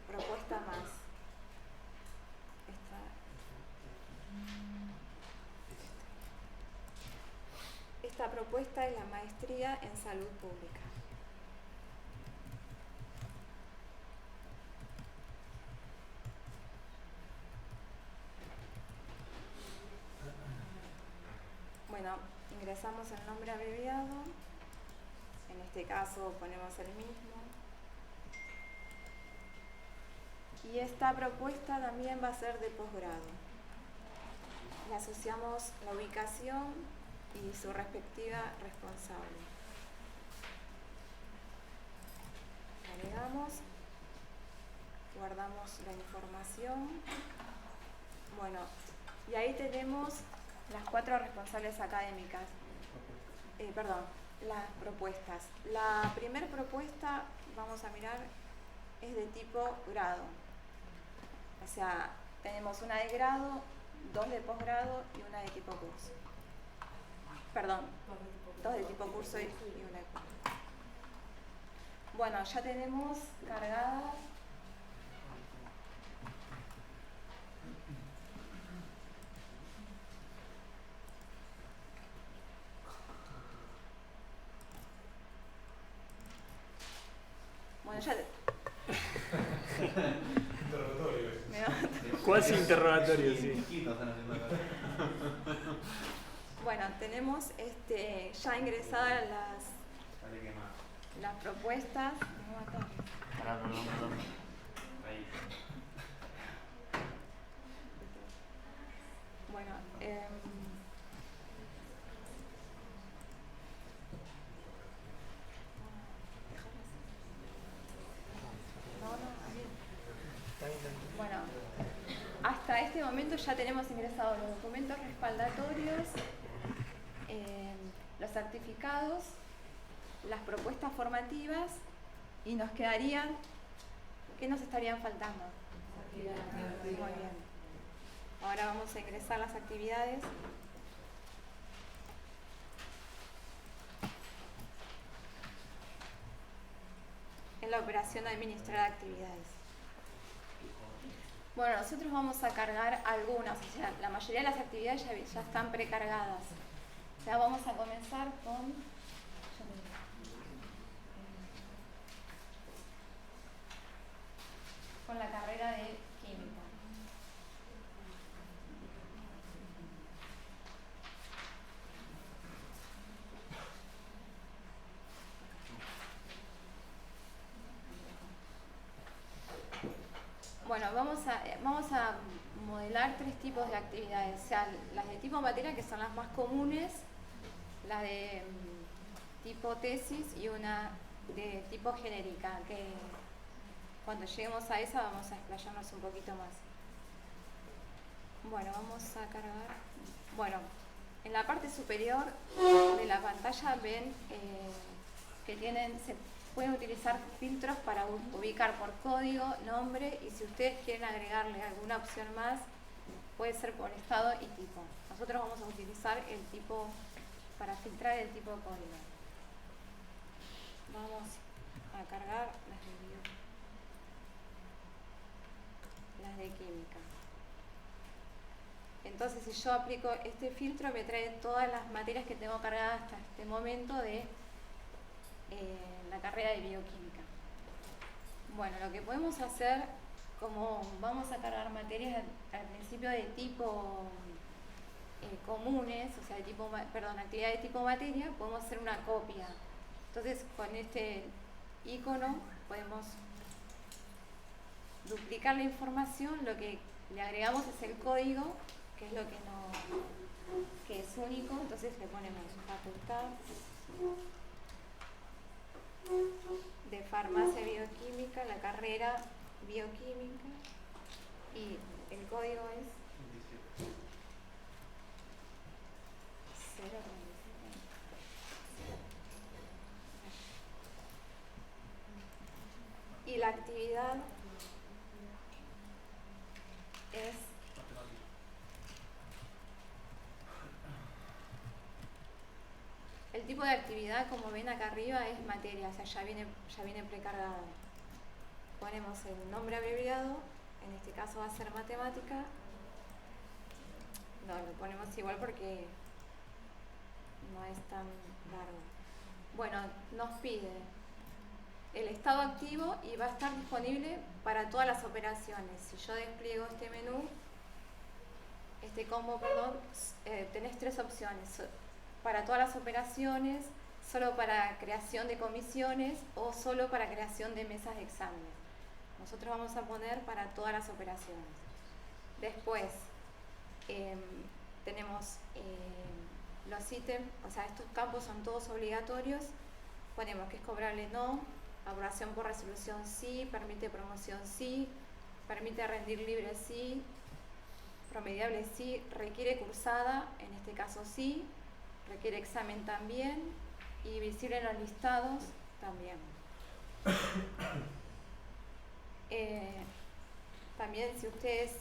propuesta más. Esta propuesta es la maestría en salud pública. Bueno, ingresamos el nombre abreviado, en este caso ponemos el mismo. Y esta propuesta también va a ser de posgrado. Le asociamos la ubicación y su respectiva responsable. Agregamos, guardamos la información. Bueno, y ahí tenemos las 4 responsables académicas. Las propuestas. La primera propuesta, vamos a mirar, es de tipo grado. O sea, tenemos una de grado, 2 de posgrado y una de tipo curso. Perdón, 2 de tipo curso y una de posgrado. Bueno, ya tenemos cargadas Interrogatorio. Cuasi interrogatorio, sí. Bueno, tenemos ya ingresadas las propuestas. Bueno, bueno, hasta este momento ya tenemos ingresados los documentos respaldatorios, los certificados, las propuestas formativas y nos quedarían, ¿qué nos estarían faltando? Muy bien. Ahora vamos a ingresar las actividades. En la operación de administrar actividades. Bueno, nosotros vamos a cargar algunas, o sea, la mayoría de las actividades ya están precargadas. O sea, vamos a comenzar con la carrera de química. Bueno, vamos a modelar 3 tipos de actividades, o sea, las de tipo materia, que son las más comunes, la de tipo tesis y una de tipo genérica, que cuando lleguemos a esa vamos a explayarnos un poquito más. Bueno, vamos a cargar. Bueno, en la parte superior de la pantalla ven que se pueden utilizar filtros para ubicar por código, nombre, y si ustedes quieren agregarle alguna opción más, puede ser por estado y tipo. Nosotros vamos a utilizar el tipo para filtrar el tipo de código. Vamos a cargar las de química. Entonces, si yo aplico este filtro, me trae todas las materias que tengo cargadas hasta este momento de la carrera de bioquímica. Bueno, lo que podemos hacer, como vamos a cargar materias al principio de tipo comunes, o sea, actividad de tipo materia, podemos hacer una copia. Entonces, con este icono podemos duplicar la información, lo que le agregamos es el código, que es lo que es único, entonces le ponemos facultad de farmacia bioquímica, la carrera bioquímica, y el código es 037. Y la actividad es el tipo de actividad, como ven acá arriba, es materia, o sea, ya viene precargada. Ponemos el nombre abreviado, en este caso va a ser matemática. No, lo ponemos igual porque no es tan largo. Bueno, nos pide el estado activo y va a estar disponible para todas las operaciones. Si yo despliego este menú, este combo, tenés tres opciones: para todas las operaciones, solo para creación de comisiones o solo para creación de mesas de exámenes. Nosotros vamos a poner para todas las operaciones. Después tenemos los ítems, o sea, estos campos son todos obligatorios. Ponemos que es cobrable no, aprobación por resolución sí, permite promoción sí, permite rendir libre sí, promediable sí, requiere cursada, en este caso sí, requiere examen también, y visible en los listados también. También, si ustedes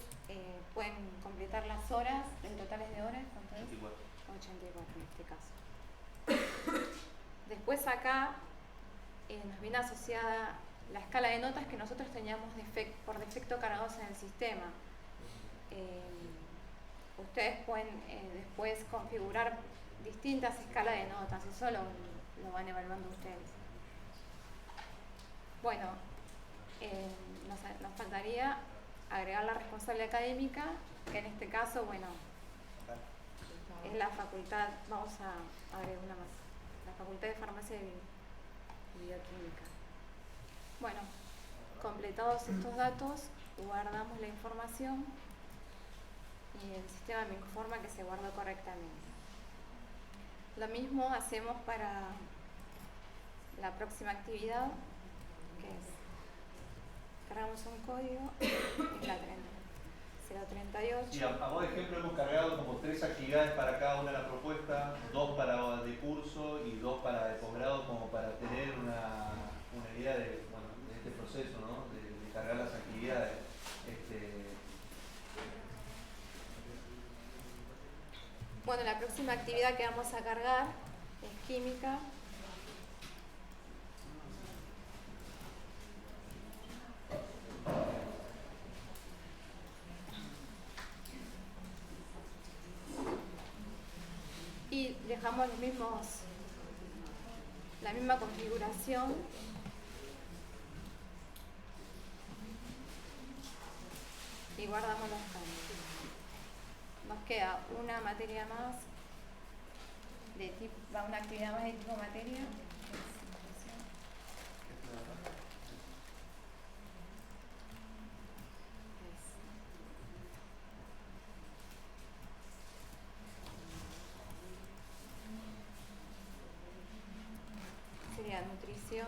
pueden completar las horas, el total es de horas, ¿cuánto es? 84. 84 en este caso. Después acá nos viene asociada la escala de notas que nosotros teníamos por defecto cargados en el sistema. Ustedes pueden después configurar distintas escalas de notas, eso lo van evaluando ustedes. Bueno, nos faltaría agregar la responsable académica, que en este caso, bueno, es la facultad, vamos a agregar una más, la Facultad de Farmacia y Bioquímica. Bueno, completados estos datos, guardamos la información y el sistema me informa que se guardó correctamente. Lo mismo hacemos para la próxima actividad, que es, cargamos un código, es la 038. Sí, a modo de ejemplo hemos cargado como 3 actividades para cada una de las propuestas, 2 para de curso y 2 para de posgrado, como para tener una idea de este proceso, ¿no? de cargar las actividades. Bueno, la próxima actividad que vamos a cargar es química. Y dejamos la misma configuración. Y guardamos los cambios. Nos queda una materia más, una actividad más de tipo materia. Sería nutrición.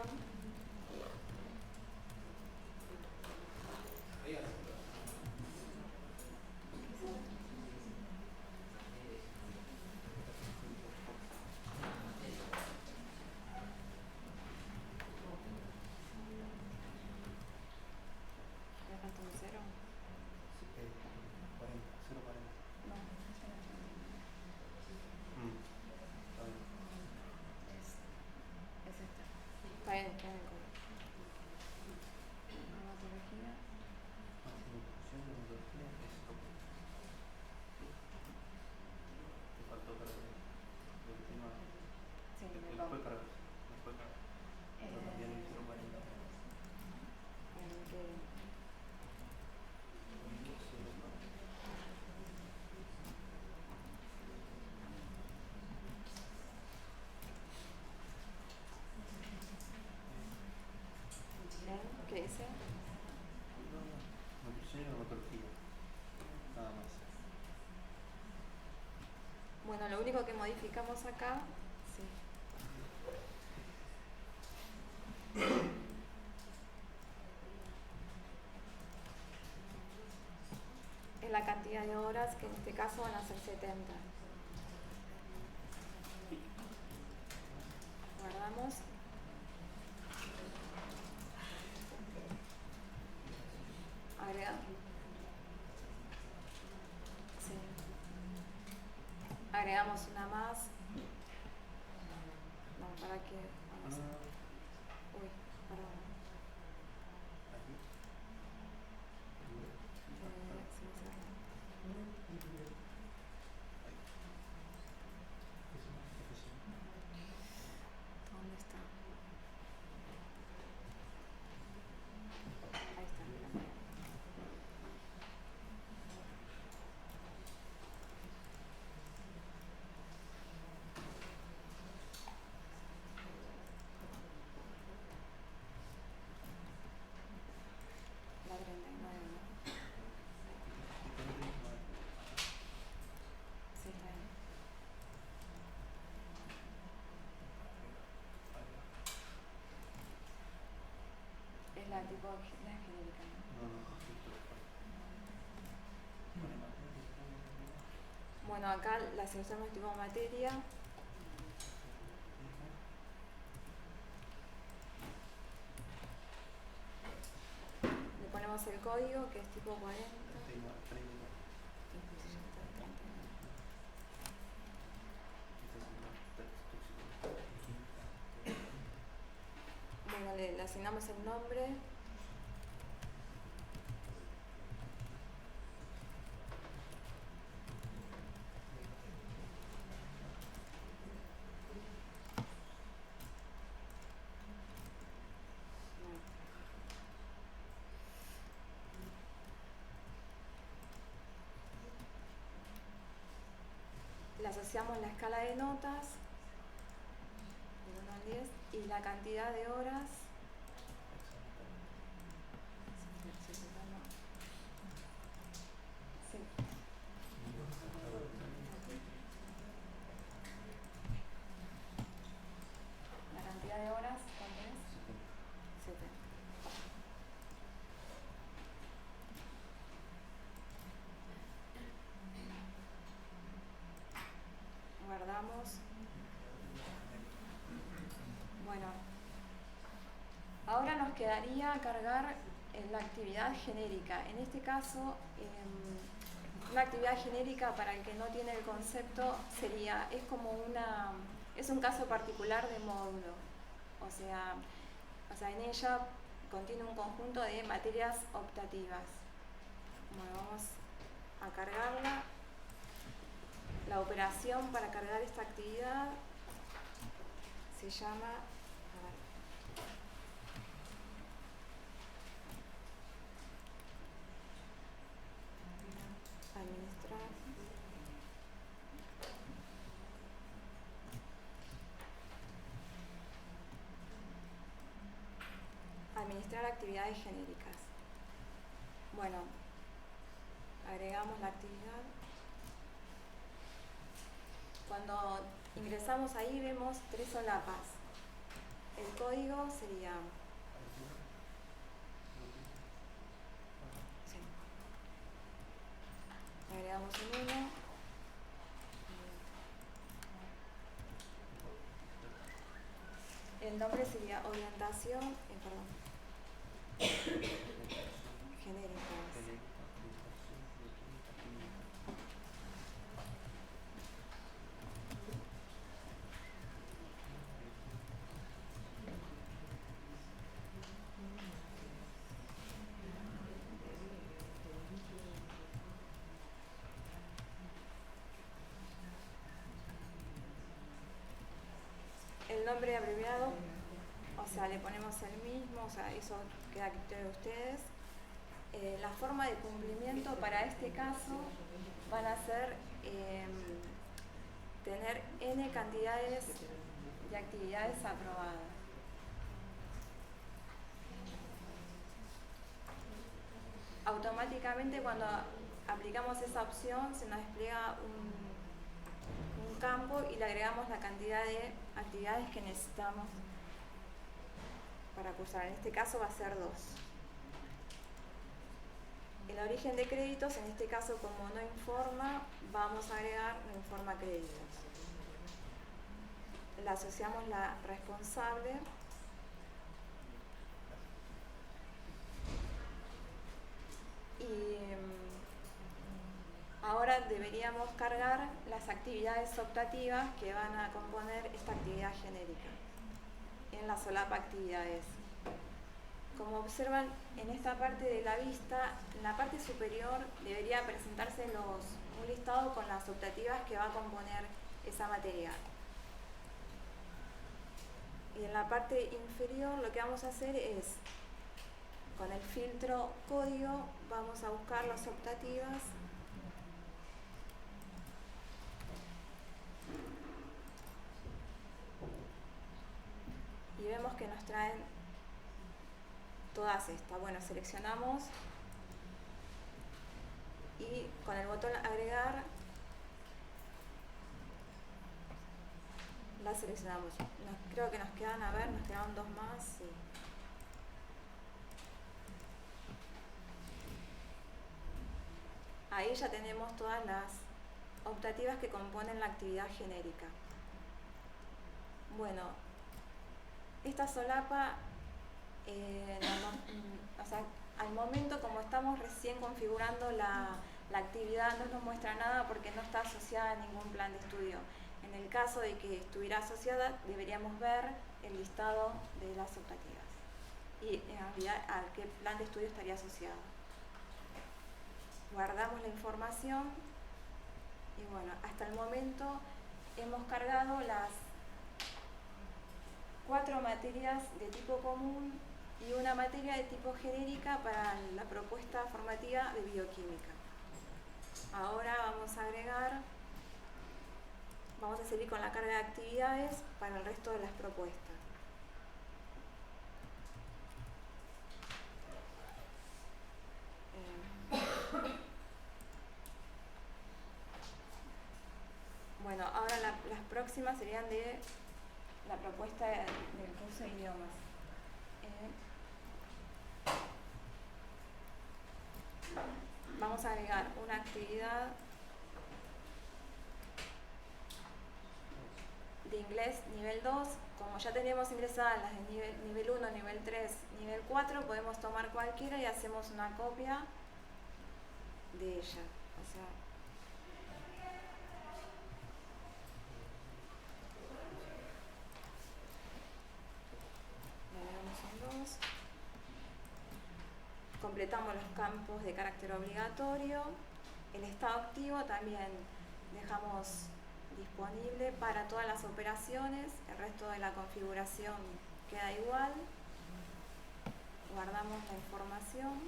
único que modificamos acá, sí. Es la cantidad de horas, que en este caso van a ser 70. Guardamos. Agrega. Sí. Agregamos una más. No, ¿para qué? Vamos a... Uy, perdón. Se me cerró. ¿Dónde está? Ahí está, mira. La 39, ¿no? Sí, está bien. Es la tipo, la genérica, ¿no? Bueno, acá la seleccionamos tipo materia. Le ponemos el código, que es tipo 40. Bueno, le asignamos el nombre. Le asociamos la escala de notas del 1 al 10 y la cantidad de horas. Sí. La cantidad de horas, ¿cuánto es? 70. Guardamos. Bueno, ahora nos quedaría cargar la actividad genérica. En este caso, una actividad genérica, para el que no tiene el concepto, es un caso particular de módulo. O sea, en ella contiene un conjunto de materias optativas. Bueno, vamos a cargarla. La operación para cargar esta actividad se llama, administrar. Administrar actividades genéricas. Bueno, agregamos la actividad. Cuando ingresamos ahí vemos 3 solapas. El código sería... Sí. Agregamos un 1. El nombre sería orientación, genéricas. El nombre abreviado, o sea, le ponemos el mismo, o sea, eso queda a criterio de ustedes. La forma de cumplimiento para este caso van a ser tener n cantidades de actividades aprobadas. Automáticamente, cuando aplicamos esa opción, se nos despliega un campo y le agregamos la cantidad de actividades que necesitamos para cursar. En este caso va a ser 2. El origen de créditos, en este caso como no informa, vamos a agregar no informa créditos. Le asociamos la responsable. Y ahora deberíamos cargar las actividades optativas que van a componer esta actividad genérica en la solapa actividades. Como observan en esta parte de la vista, en la parte superior debería presentarse un listado con las optativas que va a componer esa materia. Y en la parte inferior lo que vamos a hacer es, con el filtro código, vamos a buscar las optativas y vemos que nos traen todas estas. Bueno, seleccionamos y con el botón agregar la seleccionamos. Creo que nos quedan, a ver, nos quedan 2 más. Sí. Ahí ya tenemos todas las optativas que componen la actividad genérica. Bueno, esta solapa, o sea, al momento como estamos recién configurando la actividad no nos muestra nada porque no está asociada a ningún plan de estudio. En el caso de que estuviera asociada, deberíamos ver el listado de las optativas y en realidad a qué plan de estudio estaría asociado. Guardamos la información y bueno, hasta el momento hemos cargado las 4 materias de tipo común y una materia de tipo genérica para la propuesta formativa de bioquímica. Ahora vamos a seguir con la carga de actividades para el resto de las propuestas. Bueno, ahora las próximas serían de la propuesta del curso de idiomas. Vamos a agregar una actividad de inglés nivel 2. Como ya tenemos ingresadas las de nivel 1, nivel 3, nivel 4, podemos tomar cualquiera y hacemos una copia de ella. O sea, completamos los campos de carácter obligatorio. El estado activo también dejamos disponible para todas las operaciones. El resto de la configuración queda igual. Guardamos la información.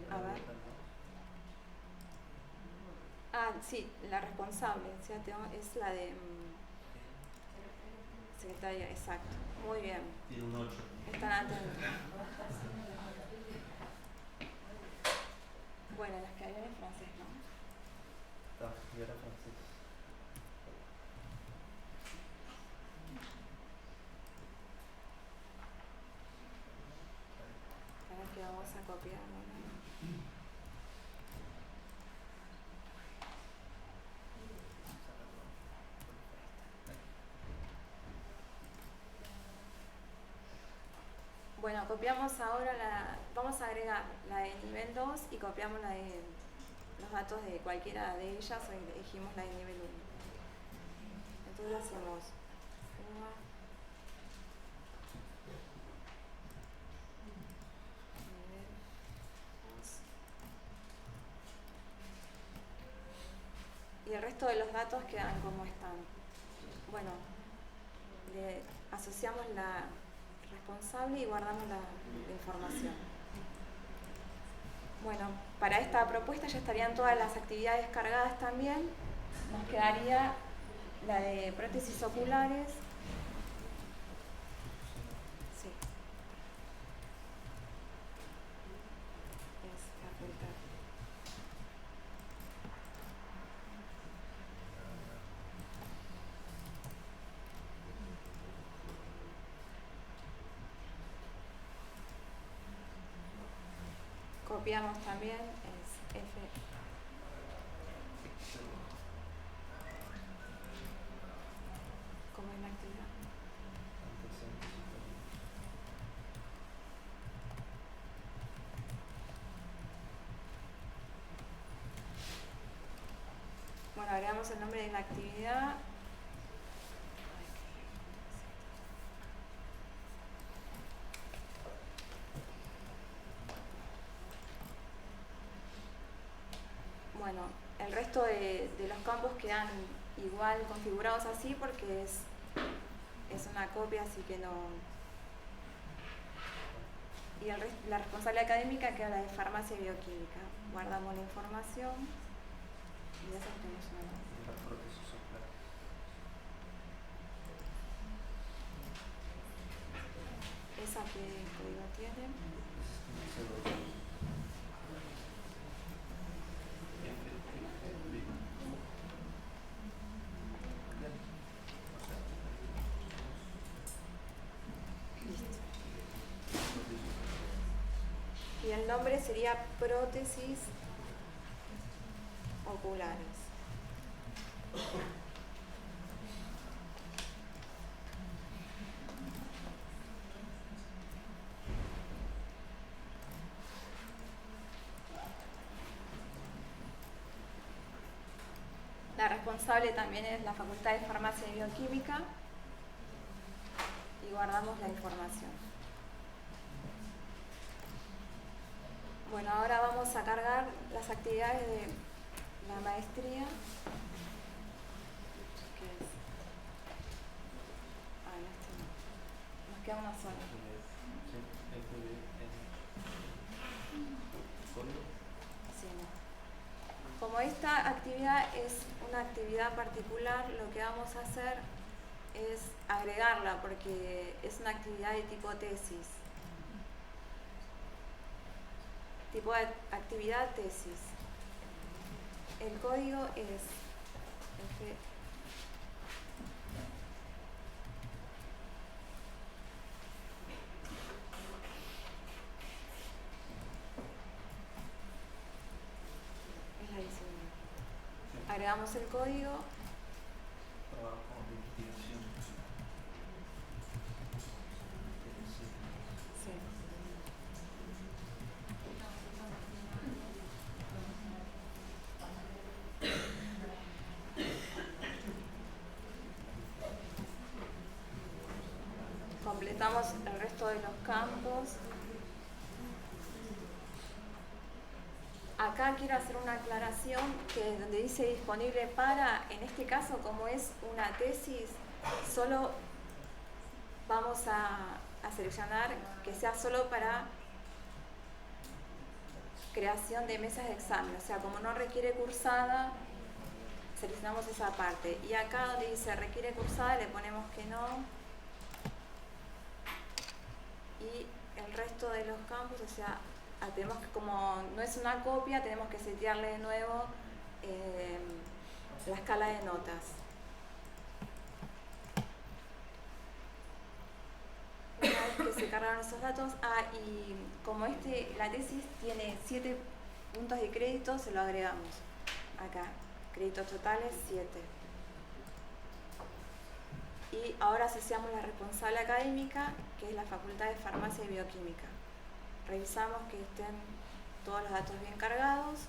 A ver. Ah, sí, la responsable, o sea, es la de secretaria, exacto. Muy bien. Tiene un 8. Están atentos. Bueno, las que habían en francés, ¿no? Y ahora francés. Ahora que vamos a copiar, ¿no? Bueno, copiamos ahora vamos a agregar la de nivel 2 y copiamos la de los datos de cualquiera de ellas o elegimos la de nivel 1. Entonces hacemos una, nivel 2 y el resto de los datos quedan como están. Bueno, le asociamos la responsable y guardamos la información. Bueno, para esta propuesta ya estarían todas las actividades cargadas también. Nos quedaría la de prótesis oculares. Sí. Es facultad. copiamos también es F. Como en la actividad. Bueno, agregamos el nombre de la actividad. Bueno, el resto de los campos quedan igual configurados así porque es una copia, así que no... Y la responsable académica queda la de farmacia y bioquímica. Guardamos la información y ya tenemos una. ¿Esa qué código tiene? Y el nombre sería prótesis oculares. La responsable también es la Facultad de Farmacia y Bioquímica y guardamos la información. Bueno, ahora vamos a cargar las actividades de la maestría. ¿Qué es? Ah, no, este no. Nos queda una sola. Sí, no. Como esta actividad es una actividad particular, lo que vamos a hacer es agregarla porque es una actividad de tipo tesis. Tipo de actividad tesis. El código es F. Es la 19. Agregamos el código. Completamos el resto de los campos. Acá quiero hacer una aclaración que donde dice disponible para, en este caso como es una tesis, solo vamos a seleccionar que sea solo para creación de mesas de examen, o sea, como no requiere cursada, seleccionamos esa parte. Y acá donde dice requiere cursada le ponemos que no. Y el resto de los campos, o sea, tenemos que, como no es una copia, tenemos que setearle de nuevo la escala de notas. Una vez que se cargaron esos datos, y como la tesis tiene 7 puntos de crédito, se lo agregamos acá. Créditos totales 7. Y ahora asociamos la responsable académica, que es la Facultad de Farmacia y Bioquímica. Revisamos que estén todos los datos bien cargados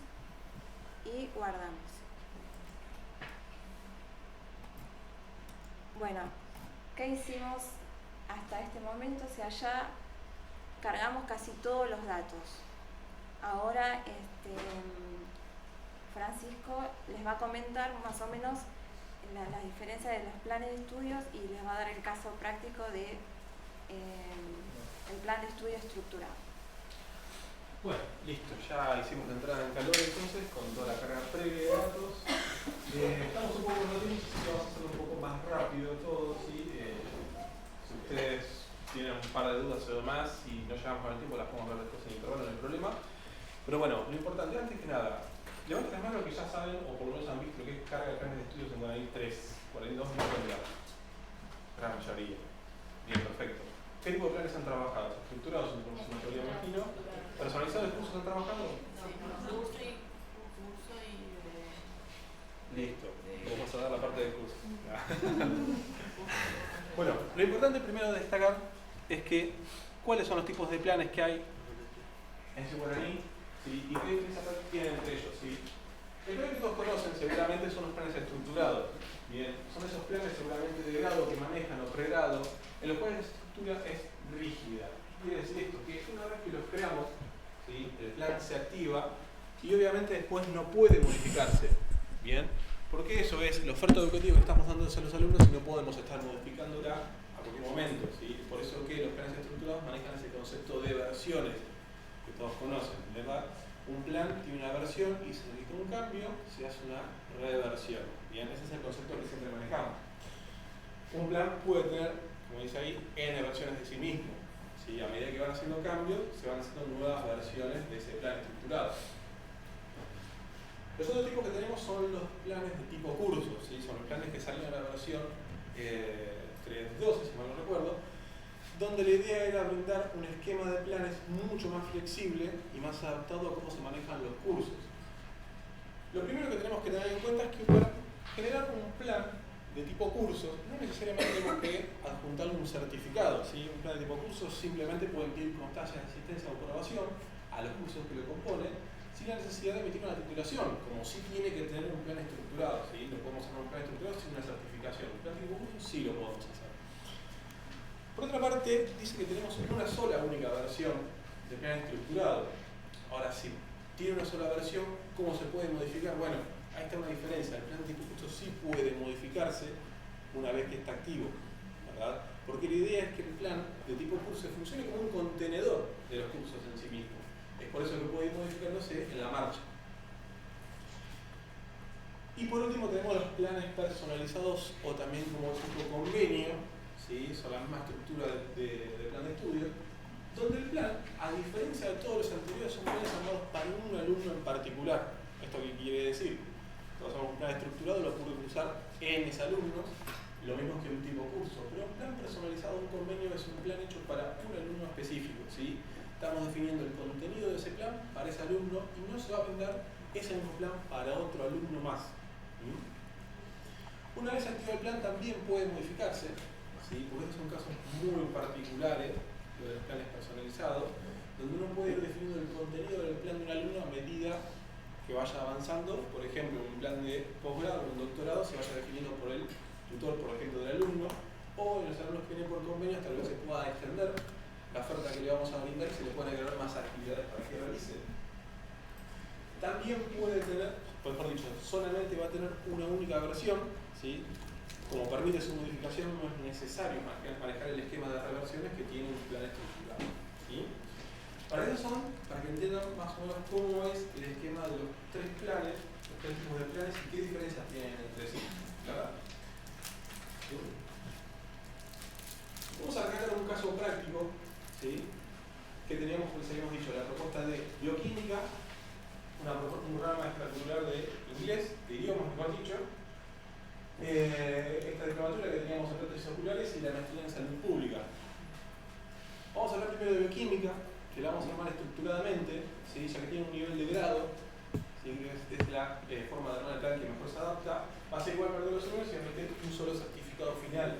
y guardamos. Bueno, ¿qué hicimos hasta este momento? O sea, ya cargamos casi todos los datos. Ahora Francisco les va a comentar más o menos las diferencias de los planes de estudios y les va a dar el caso práctico de el plan de estudio estructurado. Bueno, listo, ya hicimos la entrada en calor entonces con toda la carga previa de datos. Estamos un poco en lo mismo, así que vamos a hacerlo un poco más rápido todo. ¿Sí? Si ustedes tienen un par de dudas o más y no llegamos con el tiempo, las podemos ver después en intervalo, no hay problema. Pero bueno, lo importante, antes que nada, levanten las manos que ya saben, o por lo menos han visto lo que es carga de planes de estudios en Guaraní 3, 42 mil candidatos. Gran mayoría. Bien, perfecto. ¿Qué tipo de planes han trabajado? Estructurados en su mayoría, imagino. ¿Personalizados de cursos están trabajando? Curso y Listo, vamos a dar la parte del curso. Bueno, lo importante primero de destacar es que cuáles son los tipos de planes que hay en ese guaraní, ¿sí? Y qué diferencia tienen entre ellos. ¿Sí? El plan que todos conocen seguramente son los planes estructurados. Bien, son esos planes seguramente de grado que manejan o pregrado, en los cuales la estructura es rígida. Quiere decir esto, que una vez que los creamos, ¿sí? El plan se activa y obviamente después no puede modificarse. Bien, porque eso es la oferta educativa que estamos dando a los alumnos y no podemos estar modificándola a cualquier momento. ¿Sí? Por eso que los planes estructurados manejan ese concepto de versiones que todos conocen, ¿verdad? Un plan tiene una versión y si necesita un cambio, se hace una reversión. Bien, ese es el concepto que siempre manejamos. Un plan puede tener, como dice ahí, n versiones de sí mismo. ¿Sí? A medida que van haciendo cambios, se van haciendo nuevas versiones de ese plan estructurado. Los otros tipos que tenemos son los planes de tipo curso, ¿sí? Son los planes que salen a la versión 3.12, si mal no recuerdo, donde la idea era brindar un esquema de planes mucho más flexible y más adaptado a cómo se manejan los cursos. Lo primero que tenemos que tener en cuenta es que para generar un plan de tipo curso no necesariamente tenemos que adjuntarle un certificado. ¿Sí? Un plan de tipo curso simplemente puede incluir constancias de asistencia o aprobación a los cursos que lo componen, sin la necesidad de emitir una titulación, como sí tiene que tener un plan estructurado. ¿Sí? No podemos hacer un plan estructurado sin una certificación. Un plan de tipo curso sí lo podemos hacer. Por otra parte, dice que tenemos una sola única versión de plan estructurado. Ahora, si tiene una sola versión, ¿cómo se puede modificar? Bueno, ahí está una diferencia. El plan de tipo curso sí puede modificarse una vez que está activo, ¿verdad? Porque la idea es que el plan de tipo curso funcione como un contenedor de los cursos en sí mismo. Es por eso que puede ir modificándose en la marcha. Y por último tenemos los planes personalizados o también como tipo convenio, ¿sí? Son la misma estructura de plan de estudio, donde el plan, a diferencia de todos los anteriores, son planes armados para un alumno en particular. ¿Esto qué quiere decir? Todos somos un plan estructurado, lo pueden usar N alumnos, lo mismo que un tipo curso, pero un plan personalizado, un convenio, es un plan hecho para un alumno específico, ¿sí? Estamos definiendo el contenido de ese plan para ese alumno y no se va a brindar ese mismo plan para otro alumno más. ¿Sí? Una vez activado el plan también puede modificarse, ¿sí? Porque estos son casos muy particulares de los planes personalizados, donde uno puede ir definiendo el contenido del plan de un alumno a medida que vaya avanzando. Por ejemplo, un plan de posgrado o un doctorado se vaya definiendo por el tutor, por ejemplo, del alumno, o en los alumnos que vienen por convenios tal vez se pueda extender la oferta que le vamos a brindar y se le pueden agregar más actividades para que realice. También puede tener, mejor dicho, solamente va a tener una única versión, ¿sí? Como permite su modificación, no es necesario manejar el esquema de reversiones que tiene un plan estructurado. ¿Sí? Para eso son, para que entiendan más o menos cómo es el esquema de los tres planes, los tres tipos de planes y qué diferencias tienen entre sí. ¿Verdad? ¿Sí? Vamos a arrancar un caso práctico, ¿sí? Que teníamos, pues habíamos dicho, la propuesta de bioquímica, un programa extracurricular de inglés, de idiomas, mejor dicho, esta diplomatura que teníamos en prótesis oculares y la maestría en salud pública. Vamos a hablar primero de bioquímica, que la vamos a armar estructuradamente, ¿sí? Ya que tiene un nivel de grado, ¿sí? Es la forma de armar el plan que mejor se adapta, va a ser igual para todos los alumnos y va a meter un solo certificado final.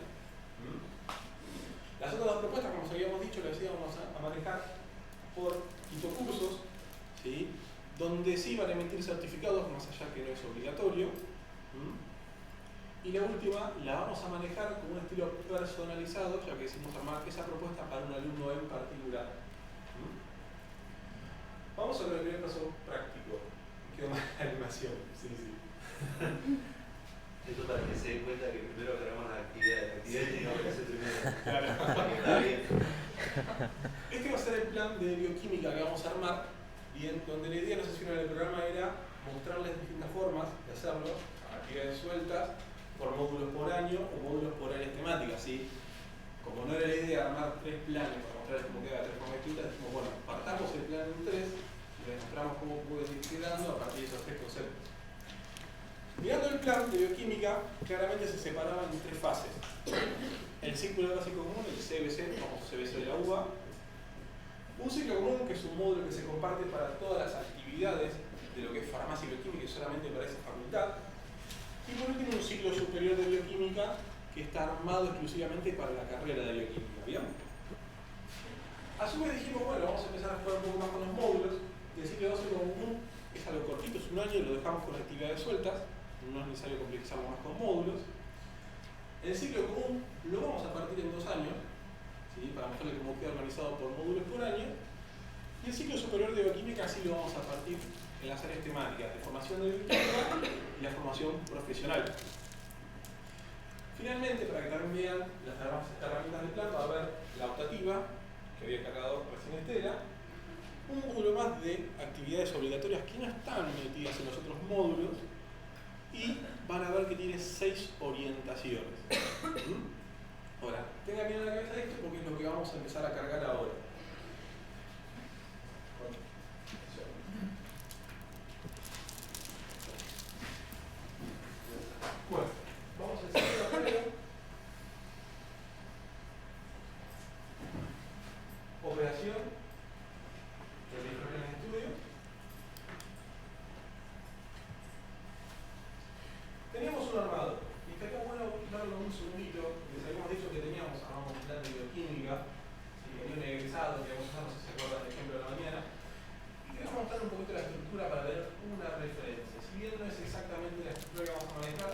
Las otras dos propuestas, como os habíamos dicho, las íbamos a manejar por tipo cursos, ¿sí? Donde sí van a emitir certificados, más allá que no es obligatorio. Y la última la vamos a manejar con un estilo personalizado, ya que decidimos armar esa propuesta para un alumno en particular. Vamos a ver el primer caso práctico. Quedó mal la animación. Sí, sí. Esto para que se den cuenta que primero grabamos las actividades y no que hacer primero. Claro. Está bien. Este va a ser el plan de bioquímica que vamos a armar, bien, donde la idea, no sé si en el programa era mostrarles distintas formas de hacerlo, actividades sueltas, por módulos por año o módulos por áreas temáticas, ¿sí? Como no era la idea armar tres planes para mostrarles cómo queda tres formas distintas, dijimos, bueno, partamos el plan en tres y les mostramos cómo puede ir quedando a partir de esos tres conceptos. Mirando el plan de bioquímica, claramente se separaban en tres fases. El círculo básico común, el CBC, famoso CBC de la UBA, Un ciclo común, que es un módulo que se comparte para todas las actividades de lo que es farmacia y bioquímica y solamente para esa facultad. Y por último, un ciclo superior de bioquímica que está armado exclusivamente para la carrera de bioquímica, ¿bien? A su vez dijimos, bueno, vamos a empezar a jugar un poco más con los módulos. Y el ciclo 12 común es algo cortito, es un año, lo dejamos con actividades sueltas, no es necesario complejizarlo más con módulos. El ciclo común lo vamos a partir en 2 años, ¿sí? Para mostrarle cómo queda organizado por módulos por año. Y el ciclo superior de bioquímica sí lo vamos a partir en las áreas temáticas de formación de bioquímica y la formación profesional. Finalmente, para que también vean las herramientas del plan, va a haber la optativa, que había cargado recién Estela, un módulo más de actividades obligatorias que no están metidas en los otros módulos y van a ver que tiene 6 orientaciones. Ahora, tengan bien en la cabeza esto porque es lo que vamos a empezar a cargar ahora. Bueno, vamos a enseñar la prueba. Operación de diferentes estudios. Teníamos un armado, y estaría bueno verlo un segundito. Les habíamos dicho que teníamos un plan de bioquímica, y que tenía un egresado, que vamos a usar, no sé si se acuerdan del ejemplo de la mañana. Y queremos mostrar un poquito la estructura para ver una referencia. Si bien no es exactamente la estructura que vamos a manejar,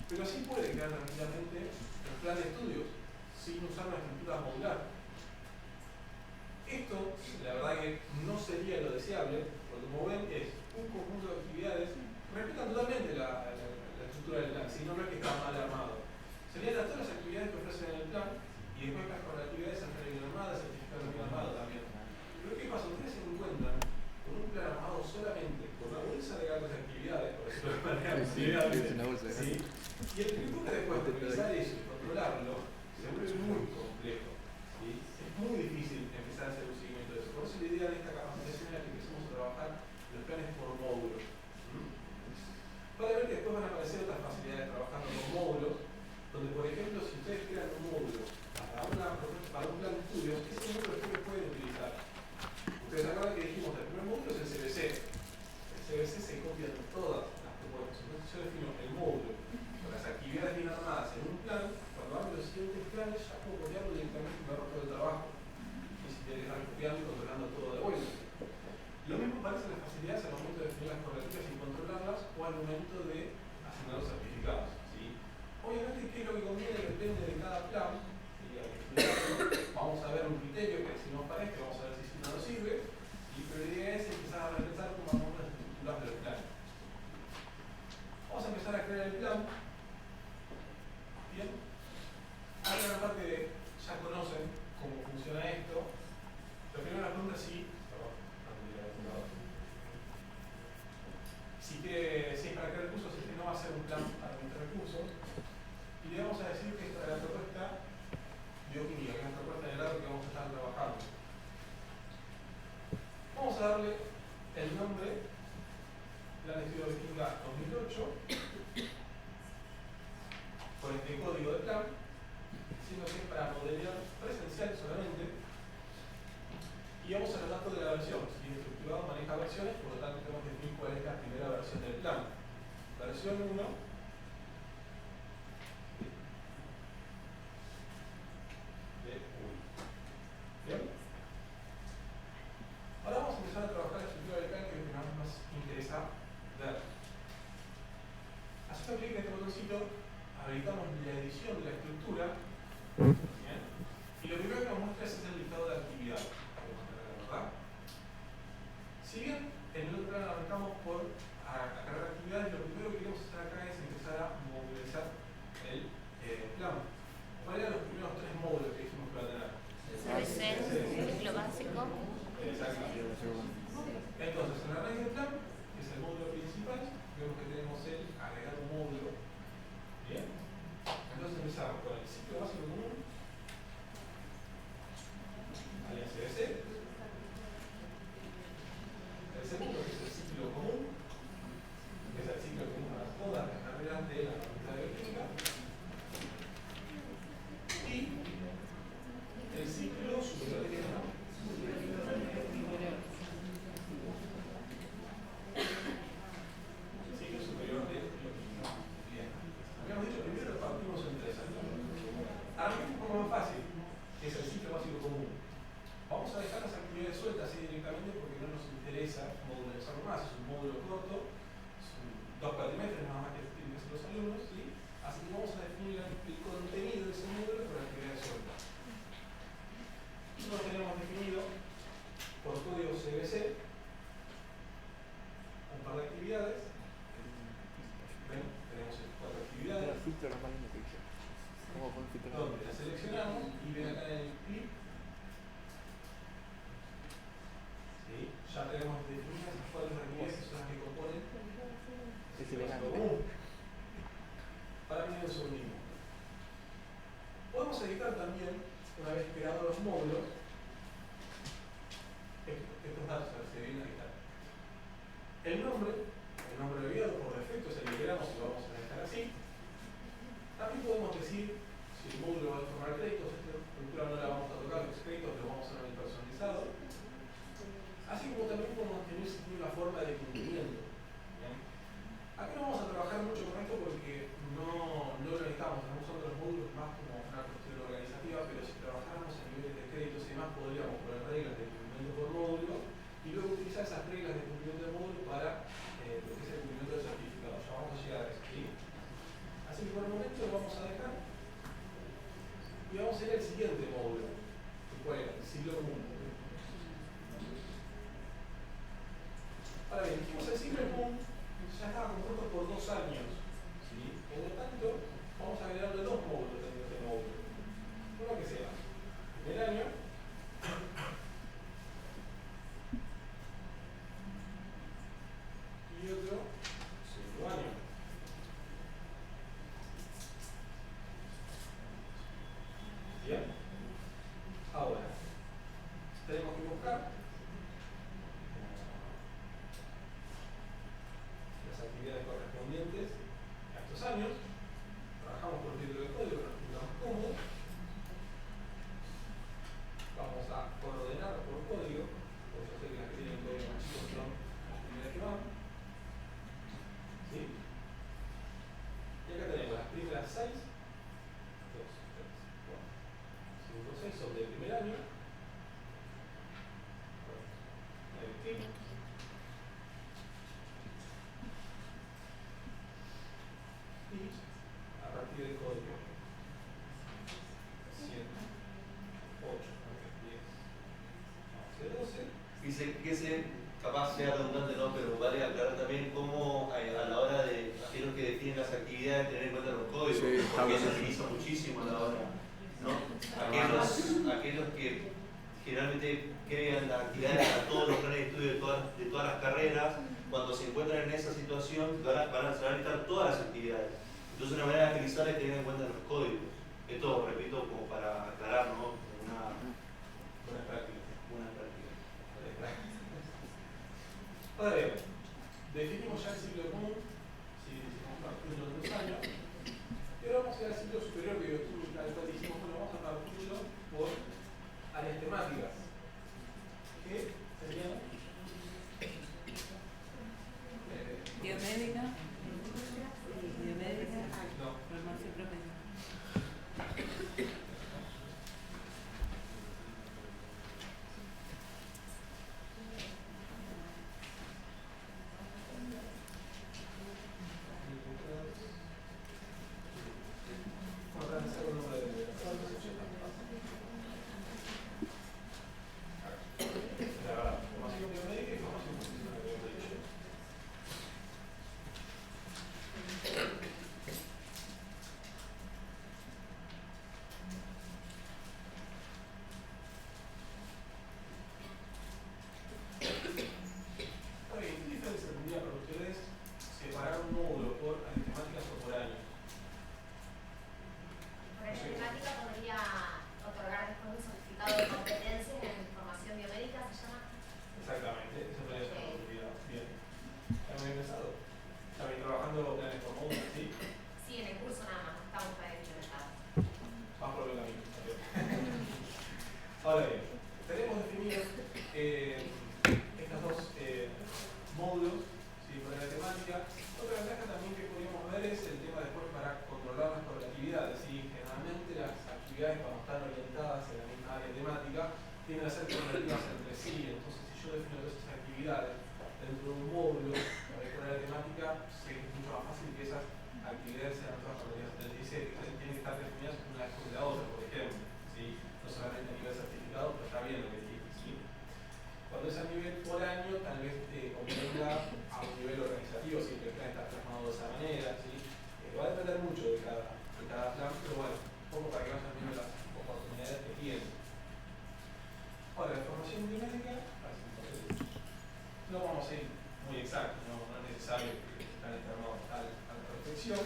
pero sí puede quedar tranquilamente el plan de estudios, sin usar una estructura modular. Esto, la verdad que no sería lo deseable, porque como ven es un conjunto de actividades, respetan totalmente la estructura del plan, si no es que está mal armado. Serían todas las actividades que ofrecen en el plan, y después las actividades están bien armadas, certificadas bien armado también. Pero ¿qué pasa? Ustedes se encuentran con un plan armado solamente con la bolsa de grandes actividades, por decirlo de manera actividades, ¿sí? Y el que toca después de utilizar eso y controlarlo, se vuelve muy complejo. ¿Sí? Es muy difícil empezar a hacer un seguimiento de eso. Por eso la idea de esta capacitación era que empecemos a trabajar los planes por módulos. Van a ver que después van a aparecer otras facilidades trabajando con módulos, donde por ejemplo si ustedes crean un módulo para un plan de estudios, ese módulo después lo pueden utilizar. Ustedes se acuerdan que dijimos que el primer módulo es el CBC. El CBC se copia de todas las propuestas. Entonces yo defino el módulo con las actividades bien armadas en un plan. Cuando hago los siguientes planes ya puedo copiarlo directamente y me ahorro todo el trabajo. Y si tienes que estar copiando y controlando todo de vuelta. Lo mismo parece las facilidades al momento de definir las correctivas y controlarlas o al momento de asignar los certificados. ¿Sí? Obviamente, ¿qué es lo que conviene? Depende de cada plan. Vamos a ver un criterio que si nos parece, vamos a ver si no nos sirve. Pero la idea es empezar a repensar cómo vamos a estructurar los planes. Vamos a empezar a crear el plan. Bien. Hay una parte de, ya conocen cómo funciona esto. La primera pregunta es si es para crear recursos, si no va a ser un plan para administrar recursos. Y le vamos a decir que esta es la propuesta bioquímica, que es la propuesta de grado que vamos a estar trabajando. Vamos a darle el nombre, Plan de Estudio de Bioquímica 2008, con este código de plan, siendo que es para modelado presencial solamente. Y vamos a los datos de la versión. Si el estructurado maneja versiones, por lo tanto tenemos que definir cuál es la primera versión del plan. Versión 1. Bien. Ahora vamos a empezar a trabajar la estructura del plan, que es lo que nos interesa ver. Haciendo clic en este botoncito, habilitamos la edición de la estructura. Bien. Y lo primero que nos muestra es el listado de actividades. ¿Verdad? Si bien en el otro plan arrancamos por cargar actividades, lo primero que queremos hacer acá es ESA, módulo de desarrollo más, es un módulo corto, son 2 cuatrimestres nada más que tienen que hacer los alumnos, ¿sí? Así que vamos a definir el contenido de ese módulo con actividades sueltas. Nosotros tenemos definido por código CBC un par de actividades. ¿Ven? Tenemos 4 actividades. Donde las seleccionamos y ven acá en el clip. ¿Sí? Ya tenemos definidas las 4 actividades que son las que componen el común. Ahora miren un segundito. Podemos editar también, una vez creados los módulos, estos datos, a ver si vienen a editar. El nombre abreviado por defecto es el que queramos y lo vamos a dejar así. También podemos decir, si el módulo va a formar créditos, esta estructura no la vamos a tocar, los créditos lo vamos a hacer en el personalizado. Así como también podemos tener la forma de cumplimiento. ¿Bien? Aquí no vamos a trabajar mucho con esto porque no lo necesitamos, estamos usando los módulos más como una cuestión organizativa, pero si trabajáramos a niveles de créditos y demás, podríamos poner reglas de cumplimiento por módulo y luego utilizar esas reglas de cumplimiento de módulo para lo que es el cumplimiento del certificado. Ya vamos a llegar a eso, ¿sí? Así que por el momento lo vamos a dejar y vamos a ir al siguiente módulo, ¿cuál era? El ciclo común. Ahora bien, dijimos el ciclo común ya estaba compuesto por 2 años, ¿sí? Por lo tanto, vamos a agregarle 2 módulos dentro de este módulo. Uno que sea primer año y otro segundo año. Bien. Ahora, tenemos que buscar las actividades correspondientes a estos años. Trabajamos por título de código, nos pintamos cómodo. Vamos a ordenar por código, porque yo sé que las que tienen código más chicos son las primeras que van. ¿Sí? Y acá tenemos las primeras 6, 2, 3, 4, 5, 6 son del primer año. Y a partir del código 7, 8, 10, 11, 12. Fíjense, capaz sea redundante, ¿no? Pero vale aclarar también cómo a la hora de aquellos que definen las actividades tener en cuenta los códigos, Sí, porque se utiliza muchísimo a la hora, ¿no? Aquellos que generalmente crean las actividades para todos los planes de estudio de todas las carreras, cuando se encuentran en esa situación se van a necesitar todas las actividades. Entonces una manera de agilizar es tener en cuenta los códigos. Esto, repito, como para aclarar, ¿no? Buenas prácticas. Buenas prácticas. Ahora bien, definimos ya el ciclo común, si hicimos partirlo en 2 años, y ahora vamos a ir al ciclo superior que al cual dijimos, bueno, vamos a partirlo por áreas temáticas, que serían biomédica, no, farmacia promedio. Ahora bien, tenemos definidos estos 2 módulos, ¿sí? Para la temática. Otra ventaja también que podríamos ver es el tema después para controlar las correlatividades. ¿Sí? Generalmente las actividades, cuando están orientadas en la misma área temática, tienden a ser correlativas entre sí. Entonces, si yo defino todas esas actividades dentro de un módulo para mejorar la temática, sé que es mucho más fácil que esas actividades sean todas correlativas entre sí. Dice que tienen que estar definidas una después de la otra, por ejemplo. ¿Sí? No solamente a nivel certificado, pero está bien lo que dije. ¿Sí? Cuando es a nivel por año, tal vez te convenga a un nivel organizativo, si el plan está plasmado de esa manera. ¿Sí? Va a depender mucho de cada plan, pero bueno, un poco para que vayan viendo las oportunidades que tienen. Ahora, la formación biomédica, no vamos a ir muy exacto, no es necesario que estén armados a la perfección.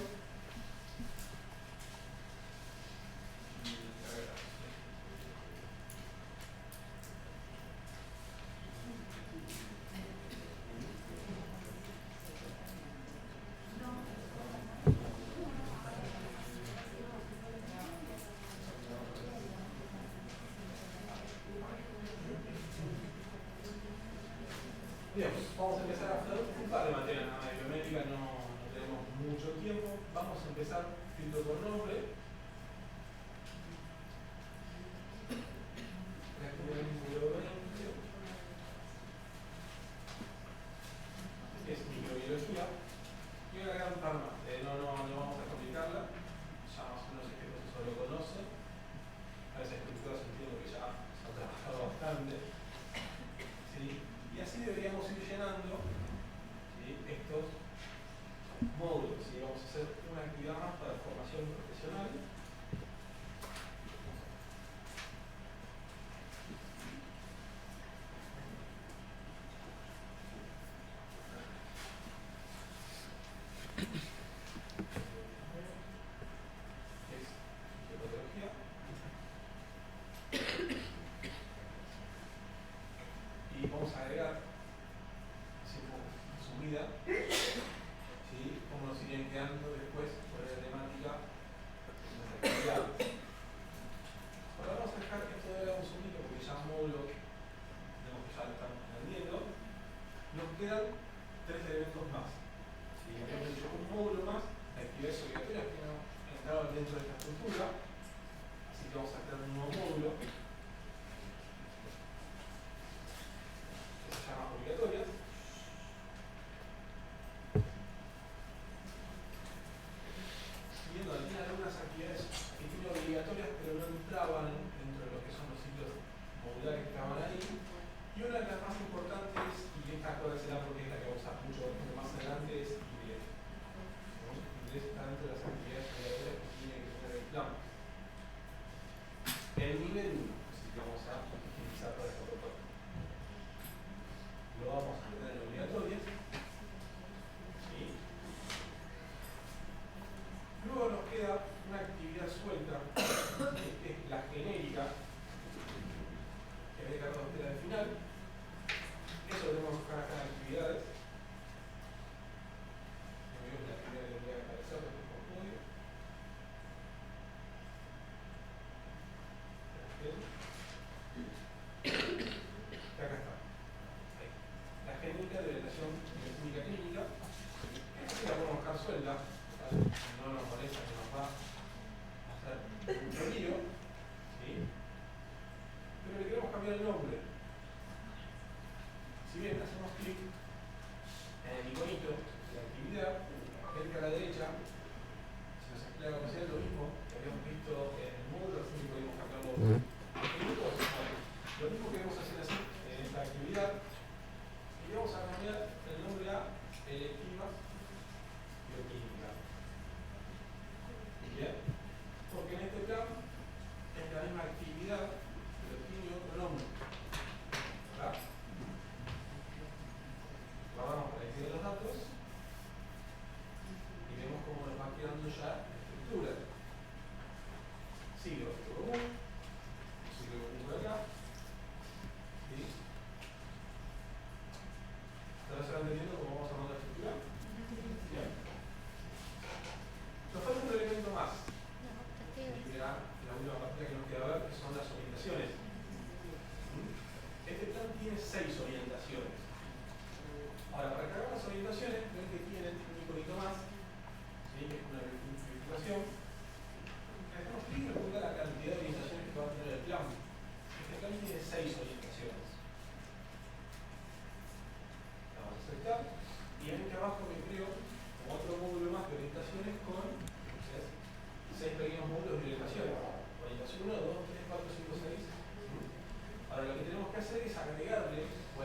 Bien, vamos a empezar a hacer un par de materias nada más de biométrica, no tenemos mucho tiempo. Vamos a empezar filtro por nombre. La actividad número 20 es microbiología. Y voy a agregar un par más, no vamos a complicarla, ya más o menos este profesor lo conoce. A veces estructuras entiendo que ya se ha trabajado bastante. ¿Sí? Y así deberíamos ir llenando, ¿sí?, estos módulos. ¿Sí? Vamos a hacer una actividad más para formación profesional. Es fisiopatología. Y vamos a agregar, así como resumida, ¿sí?, cómo nos irían quedando después por la temática de las actividades. Ahora vamos a dejar esto de un segundito porque ya módulo, vemos que ya lo estamos aprendiendo. Nos quedan 3 elementos más. ¿Sí? Hemos hecho un módulo más de actividades obligatorias que no entraban dentro de esta estructura. Así que vamos a crear un nuevo módulo que se llama obligatorias. Viendo aquí algunas actividades que tienen obligatorias pero no entraban dentro de lo que son los ciclos modulares que estaban ahí. Y una de las más importantes, y esta acuérdense porque es la que vamos a usar mucho más adelante, es inglés. ¿No? Inglés está dentro de las actividades obligatorias que tiene que tener el plan. El nivel 1, así que vamos a utilizar para esta propuesta. Lo vamos a tener en obligatorias. ¿Sí? Luego nos queda una actividad suelta, que es la genérica, que me he cargado al final. Eso lo tenemos que buscar acá en actividades. Es la actividad que voy a aparecer después por código.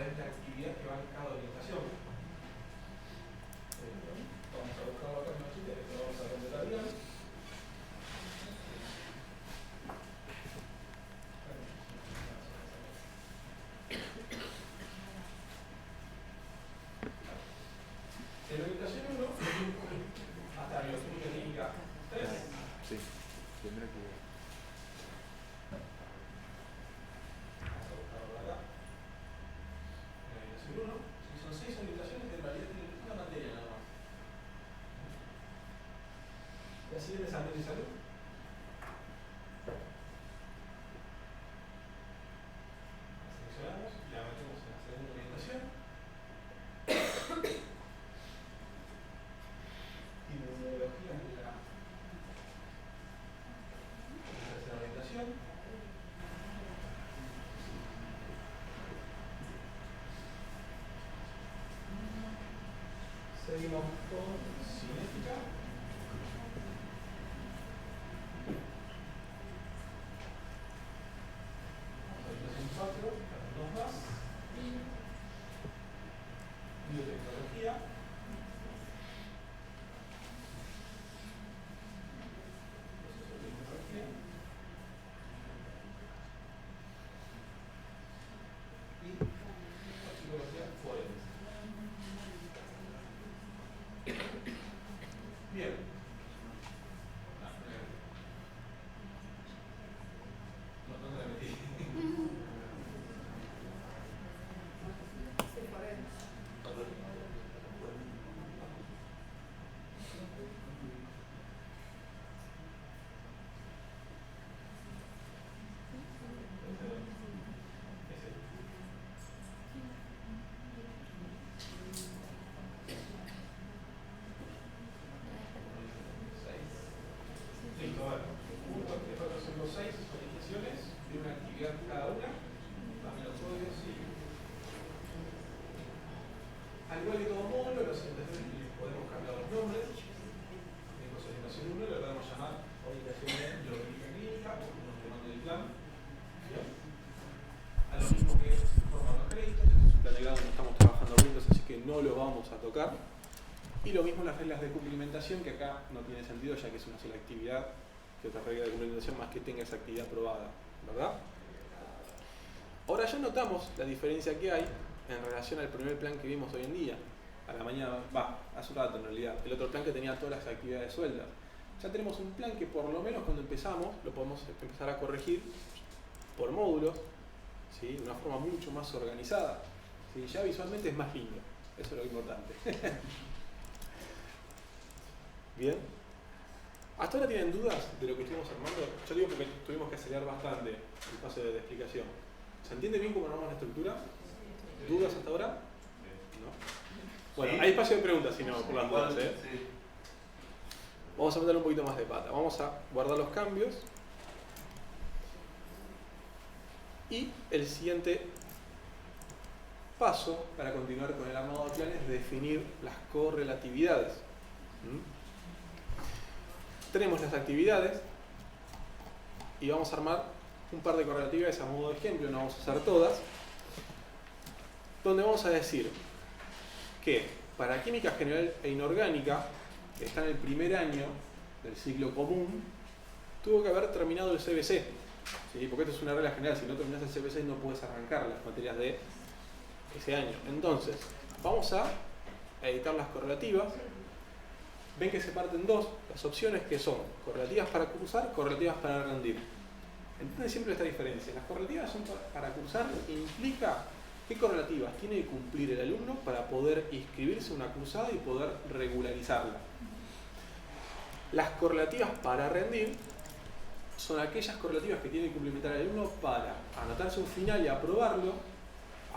es la actividad que va en cada orientación. Vamos a buscarlo acá en la chile, lo vamos a completar bien. En orientación 1, hasta bioquímica clínica 3. Sí, primero que. Vamos a buscarlo por acá. En orientación 1, si son 6 orientaciones, en realidad tienen una materia nada más. La siguiente es ambiente y salud. La seleccionamos y la metemos en la segunda orientación. Inmunología en la tercera orientación. Seguimos con cinética. Orientación 4, dos más. Biotecnología. Y toxicología forense. Bien. No la metí. Listo, a ver. 1, 2, 3, 4, 5, 6 orientaciones de una actividad cada una. También los códigos y. Al igual que todo módulo, los orientaciones podemos cambiar los nombres. En orientación 1 le podemos llamar orientación de bioquímica clínica, porque nos demanda el plan. ¿Bien? A lo mismo que forman los créditos, este es un plan de grado donde estamos trabajando juntos, así que no lo vamos a tocar. Y lo mismo las reglas de cumplimentación, que acá no tiene sentido ya que es una sola actividad, que otra regla de cumplimentación más que tenga esa actividad aprobada, ¿verdad? Ahora ya notamos la diferencia que hay en relación al primer plan que vimos hoy en día. A la mañana, hace un rato en realidad, el otro plan que tenía todas las actividades sueltas. Ya tenemos un plan que por lo menos cuando empezamos lo podemos empezar a corregir por módulos, ¿sí? De una forma mucho más organizada. ¿Sí? Ya visualmente es más lindo, eso es lo importante. Bien. ¿Hasta ahora tienen dudas de lo que estuvimos armando? Yo digo porque tuvimos que acelerar bastante el paso de explicación. ¿Se entiende bien cómo armamos la estructura? ¿Dudas hasta ahora? ¿No? Bueno, sí. Hay espacio de preguntas si no, por las dudas, ¿eh? Sí. Vamos a meterle un poquito más de pata. Vamos a guardar los cambios. Y el siguiente paso para continuar con el armado de planes es definir las correlatividades. Tenemos las actividades y vamos a armar un par de correlatividades a modo de ejemplo, no vamos a usar todas, donde vamos a decir que para química general e inorgánica, que está en el primer año del ciclo común, tuvo que haber terminado el CBC, ¿sí? Porque esto es una regla general, si no terminas el CBC no puedes arrancar las materias de ese año. Entonces, vamos a editar las correlativas. Ven que se parten dos, las opciones que son correlativas para cursar, correlativas para rendir. Entienden siempre esta diferencia. Las correlativas son para cursar, implica qué correlativas tiene que cumplir el alumno para poder inscribirse en una cursada y poder regularizarla. Las correlativas para rendir son aquellas correlativas que tiene que cumplimentar el alumno para anotarse un final y aprobarlo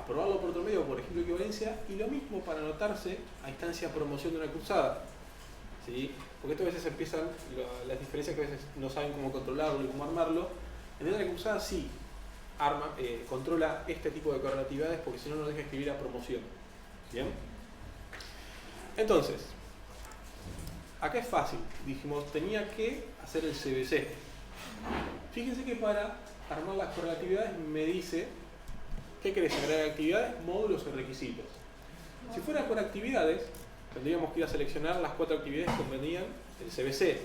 por otro medio, por ejemplo equivalencia, y lo mismo para anotarse a instancia de promoción de una cursada. ¿Sí? Porque esto a veces empiezan las diferencias que a veces no saben cómo controlarlo y cómo armarlo. En la cursada sí controla este tipo de correlatividades porque si no, no deja escribir a promoción. ¿Bien? Entonces, acá es fácil. Dijimos, tenía que hacer el CBC. Fíjense que para armar las correlatividades me dice ¿qué querés? ¿Agregar actividades, módulos o requisitos? Si fuera por actividades, tendríamos que ir a seleccionar las 4 actividades que convenían el CBC.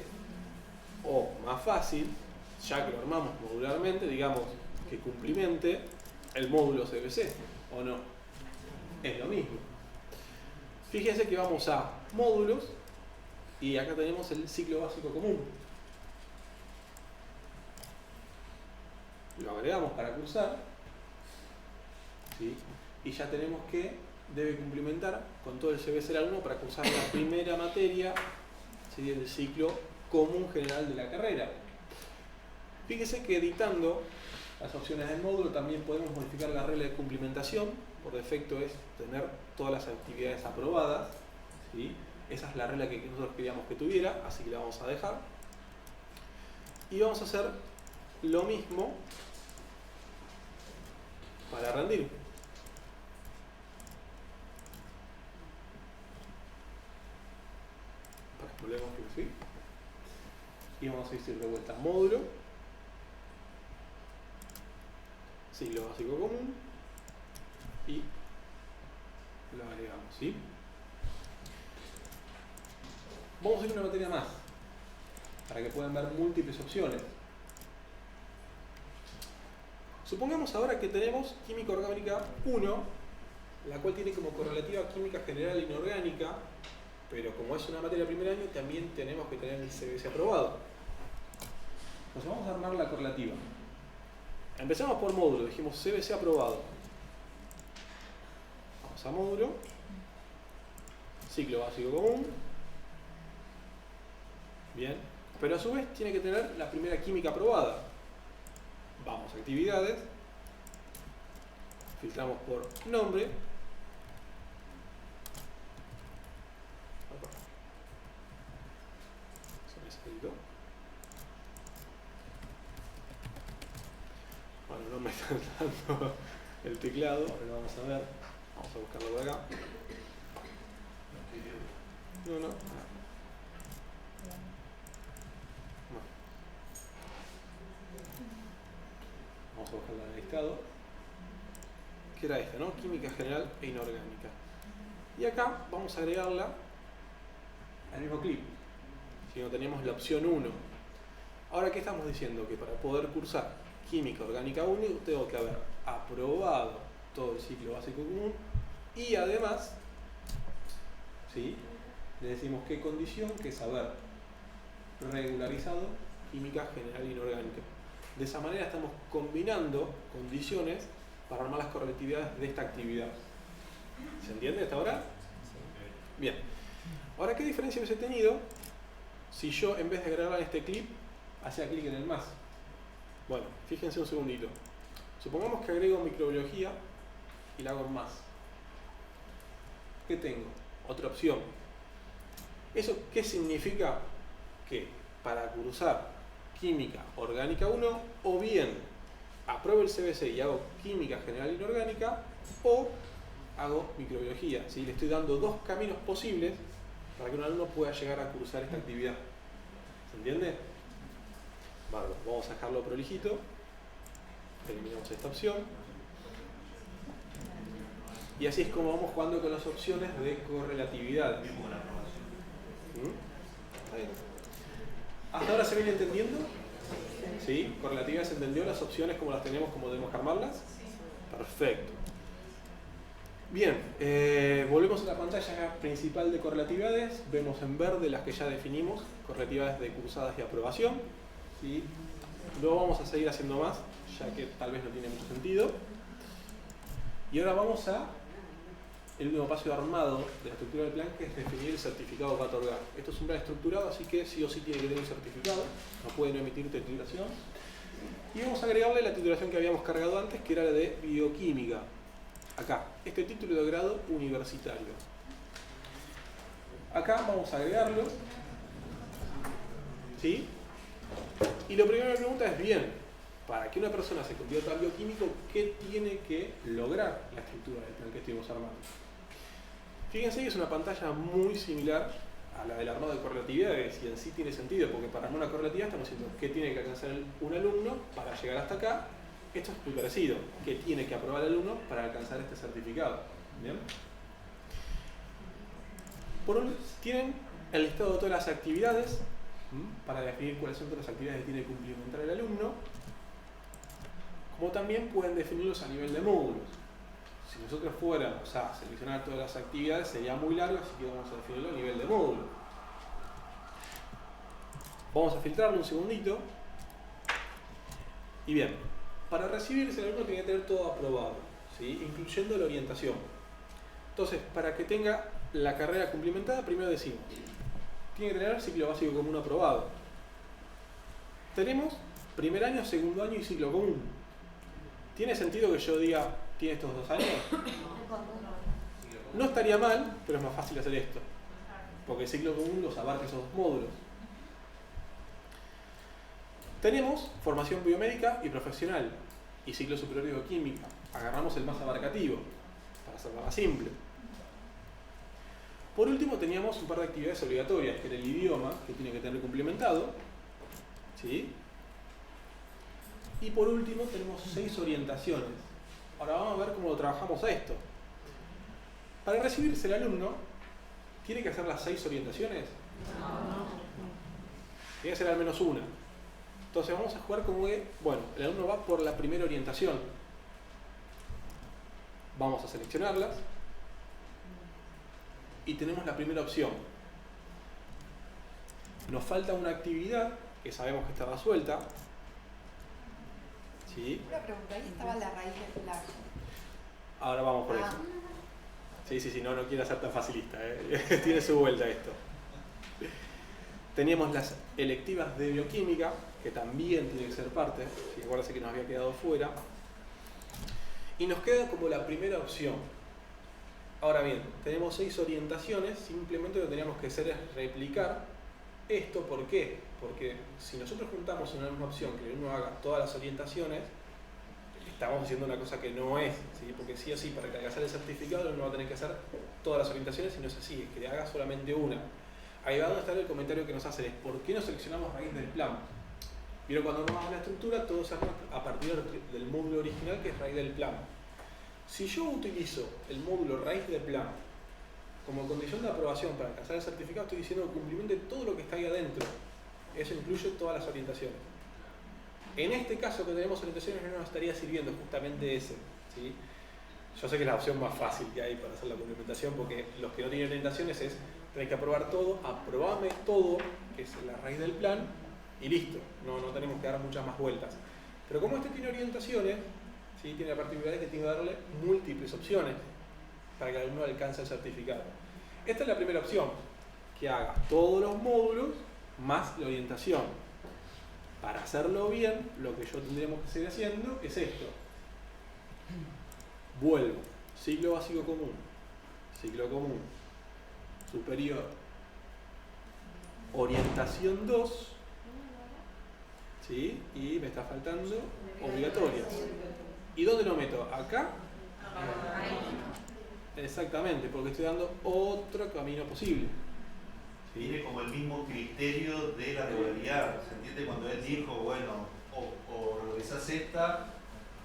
O, más fácil, ya que lo armamos modularmente, digamos que cumplimente el módulo CBC, ¿o no? Es lo mismo. Fíjense que vamos a módulos y acá tenemos el ciclo básico común. Lo agregamos para cursar, ¿sí? Y ya tenemos que debe cumplimentar con todo el CBC del alumno para cursar la primera materia, ¿sí?, del ciclo común general de la carrera. Fíjese que editando las opciones del módulo también podemos modificar la regla de cumplimentación. Por defecto es tener todas las actividades aprobadas, ¿sí? Esa es la regla que nosotros queríamos que tuviera, así que la vamos a dejar. Y vamos a hacer lo mismo para rendir. Volvemos que sí. Y vamos a decir de vuelta módulo, ciclo básico común y lo agregamos, ¿sí? Vamos a ir a una materia más para que puedan ver múltiples opciones. Supongamos ahora que tenemos química orgánica 1, la cual tiene como correlativa química general e inorgánica, pero como es una materia de primer año, también tenemos que tener el CBC aprobado. Entonces vamos a armar la correlativa. Empezamos por módulo, dijimos CBC aprobado. Vamos a módulo, ciclo básico común. Bien, pero a su vez tiene que tener la primera química aprobada. Vamos a actividades, filtramos por nombre. Bueno, no me está dando el teclado, ahora lo vamos a ver. Vamos a buscarlo por acá. No. Vamos a buscarla en el listado. Que era esta, ¿no? Química general e inorgánica. Y acá vamos a agregarla al mismo clip. Si no teníamos la opción 1. Ahora, ¿qué estamos diciendo? Que para poder cursar química orgánica 1 tengo que haber aprobado todo el ciclo básico común y además, ¿sí?, le decimos qué condición, que es haber regularizado química general e inorgánica. De esa manera estamos combinando condiciones para armar las correlatividades de esta actividad. ¿Se entiende hasta ahora? Bien. Ahora, ¿qué diferencia hubiese tenido si yo, en vez de agregarla en este clip, hacía clic en el más? Bueno, fíjense un segundito. Supongamos que agrego microbiología y la hago en más. ¿Qué tengo? Otra opción. ¿Eso qué significa? Que para cursar química orgánica 1, o bien apruebo el CBC y hago química general e inorgánica, o hago microbiología. ¿Sí? Le estoy dando dos caminos posibles para que un alumno pueda llegar a cursar esta actividad. ¿Se entiende? Bárbaro. Vamos a dejarlo prolijito. Eliminamos esta opción. Y así es como vamos jugando con las opciones de correlatividad. ¿Está bien? ¿Hasta ahora se viene entendiendo? ¿Sí? ¿Correlatividad se entendió? ¿Las opciones como las tenemos, como debemos armarlas? Perfecto. Bien, volvemos a la pantalla principal de correlatividades. Vemos en verde las que ya definimos, correlatividades de cursadas y aprobación. ¿Sí? Luego vamos a seguir haciendo más, ya que tal vez no tiene mucho sentido. Y ahora vamos a el último paso de armado de la estructura del plan, que es definir el certificado que va a otorgar. Esto es un plan estructurado, así que sí o sí tiene que tener un certificado, no puede no emitir titulación. Y vamos a agregarle la titulación que habíamos cargado antes, que era la de bioquímica. Acá, este título de grado universitario. Acá vamos a agregarlo. ¿Sí? Y lo primero que me pregunta es, bien, para que una persona se convierta a bioquímico, ¿qué tiene que lograr la estructura del plan que estuvimos armando? Fíjense que es una pantalla muy similar a la del armado de correlatividades, y en sí tiene sentido, porque para armar una correlatividad estamos diciendo qué tiene que alcanzar un alumno para llegar hasta acá, esto es muy parecido, que tiene que aprobar el alumno para alcanzar este certificado. ¿Bien? Tienen el listado de todas las actividades, para definir cuáles son todas las actividades que tiene que cumplimentar el alumno, como también pueden definirlos a nivel de módulos. Si nosotros fuéramos a seleccionar todas las actividades sería muy largo, así que vamos a definirlo a nivel de módulo. Vamos a filtrarlo un segundito. Y bien, para recibirse el alumno tiene que tener todo aprobado, ¿sí? Incluyendo la orientación. Entonces, para que tenga la carrera cumplimentada, primero decimos, tiene que tener ciclo básico común aprobado. Tenemos primer año, segundo año y ciclo común. ¿Tiene sentido que yo diga, tiene estos 2 años? No estaría mal, pero es más fácil hacer esto, porque el ciclo común los abarca esos 2 módulos. Tenemos formación biomédica y profesional y ciclo superior de bioquímica. Agarramos el más abarcativo, para hacerlo más simple. Por último teníamos un par de actividades obligatorias, que era el idioma, que tiene que tener cumplimentado, ¿sí? Y por último tenemos 6 orientaciones. Ahora vamos a ver cómo lo trabajamos a esto. Para recibirse el alumno, ¿tiene que hacer las 6 orientaciones? No. Tiene que hacer al menos una. Entonces vamos a jugar como que, bueno, el alumno va por la primera orientación. Vamos a seleccionarlas. Y tenemos la primera opción. Nos falta una actividad que sabemos que estaba suelta. ¿Sí? Una pregunta, ahí estaba la raíz del plan. Ahora vamos por eso. Sí, no quiero ser tan facilista, ¿eh? Tiene su vuelta esto. Teníamos las electivas de bioquímica, que también tiene que ser parte. Si acuérdense que nos había quedado fuera. Y nos queda como la primera opción. Ahora bien, tenemos 6 orientaciones, simplemente lo que teníamos que hacer es replicar esto. ¿Por qué? Porque si nosotros juntamos una misma opción que uno haga todas las orientaciones, estamos haciendo una cosa que no es, ¿sí? Porque sí o sí, para que alcanzar el certificado uno va a tener que hacer todas las orientaciones y no es así, es que haga solamente una. Ahí va donde está el comentario que nos hacen, es ¿por qué no seleccionamos raíz del plan? Vieron cuando nos vamos a la estructura, todo se arma a partir del módulo original que es raíz del plan. Si yo utilizo el módulo raíz del plan como condición de aprobación para alcanzar el certificado, estoy diciendo que cumplimente todo lo que está ahí adentro. Eso incluye todas las orientaciones. En este caso que tenemos orientaciones no nos estaría sirviendo justamente ese, ¿sí? Yo sé que es la opción más fácil que hay para hacer la complementación, porque los que no tienen orientaciones es, tenés que aprobar todo, aprobame todo, que es la raíz del plan, y listo. No tenemos que dar muchas más vueltas. Pero como este tiene orientaciones, ¿sí? Tiene la particularidad que tiene que darle múltiples opciones para que el alumno alcance el certificado. Esta es la primera opción, que haga todos los módulos más la orientación. Para hacerlo bien, lo que yo tendríamos que seguir haciendo es esto. Vuelvo, ciclo básico común, superior, orientación 2, ¿sí? Y me está faltando obligatorias. ¿Y dónde lo meto? ¿Acá? Exactamente, porque estoy dando otro camino posible. ¿Sí? Tiene como el mismo criterio de la regularidad. ¿Se entiende? Cuando él dijo, bueno, o regularizás esta,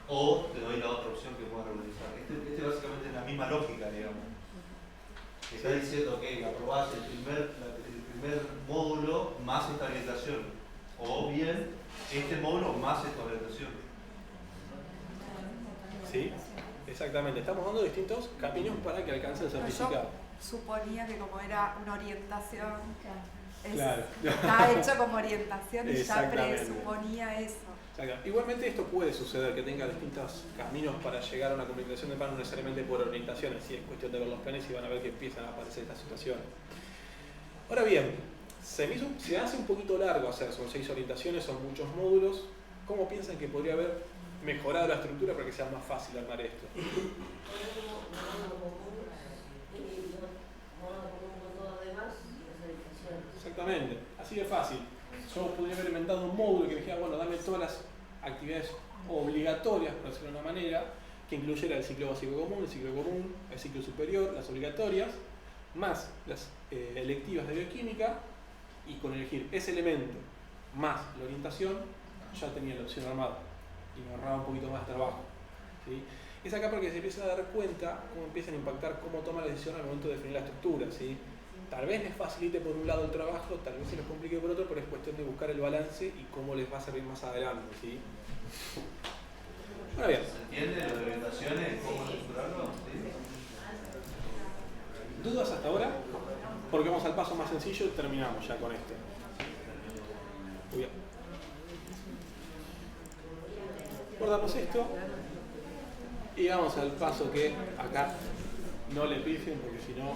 o te doy la otra opción que puedas regularizar. Este básicamente es la misma lógica, digamos. Está diciendo que aprobás el primer módulo más esta orientación, o bien este módulo más esta orientación. ¿Sí? Exactamente. Estamos dando distintos caminos para que alcance el certificado. Suponía que como era una orientación, Claro. está hecho como orientación y ya presuponía eso. Igualmente esto puede suceder, que tenga distintos caminos para llegar a una complementación de plan, no necesariamente por orientaciones, sí, es cuestión de ver los planes y van a ver que empiezan a aparecer estas situaciones. Ahora bien, se hace un poquito largo hacer, son 6 orientaciones, son muchos módulos. ¿Cómo piensan que podría haber mejorado la estructura para que sea más fácil armar esto? Exactamente, así de fácil. Yo podría haber inventado un módulo que me dijera, bueno, dame todas las actividades obligatorias, por decirlo de una manera, que incluyera el ciclo básico común, el ciclo superior, las obligatorias, más las electivas de bioquímica, y con elegir ese elemento más la orientación, ya tenía la opción armada. y me ahorraba un poquito más de trabajo, ¿sí? Es acá porque se empieza a dar cuenta cómo empiezan a impactar cómo toma la decisión al momento de definir la estructura, ¿sí? Tal vez les facilite por un lado el trabajo, tal vez se les complique por otro, pero es cuestión de buscar el balance y cómo les va a servir más adelante, ¿sí? Ahora bien. ¿Se entiende lo de orientaciones? ¿Cómo estructurarlo? ¿Sí? ¿Dudas hasta ahora? Porque vamos al paso más sencillo y terminamos ya con este. Muy bien. Guardamos esto y vamos al paso que acá no le pisen porque si no...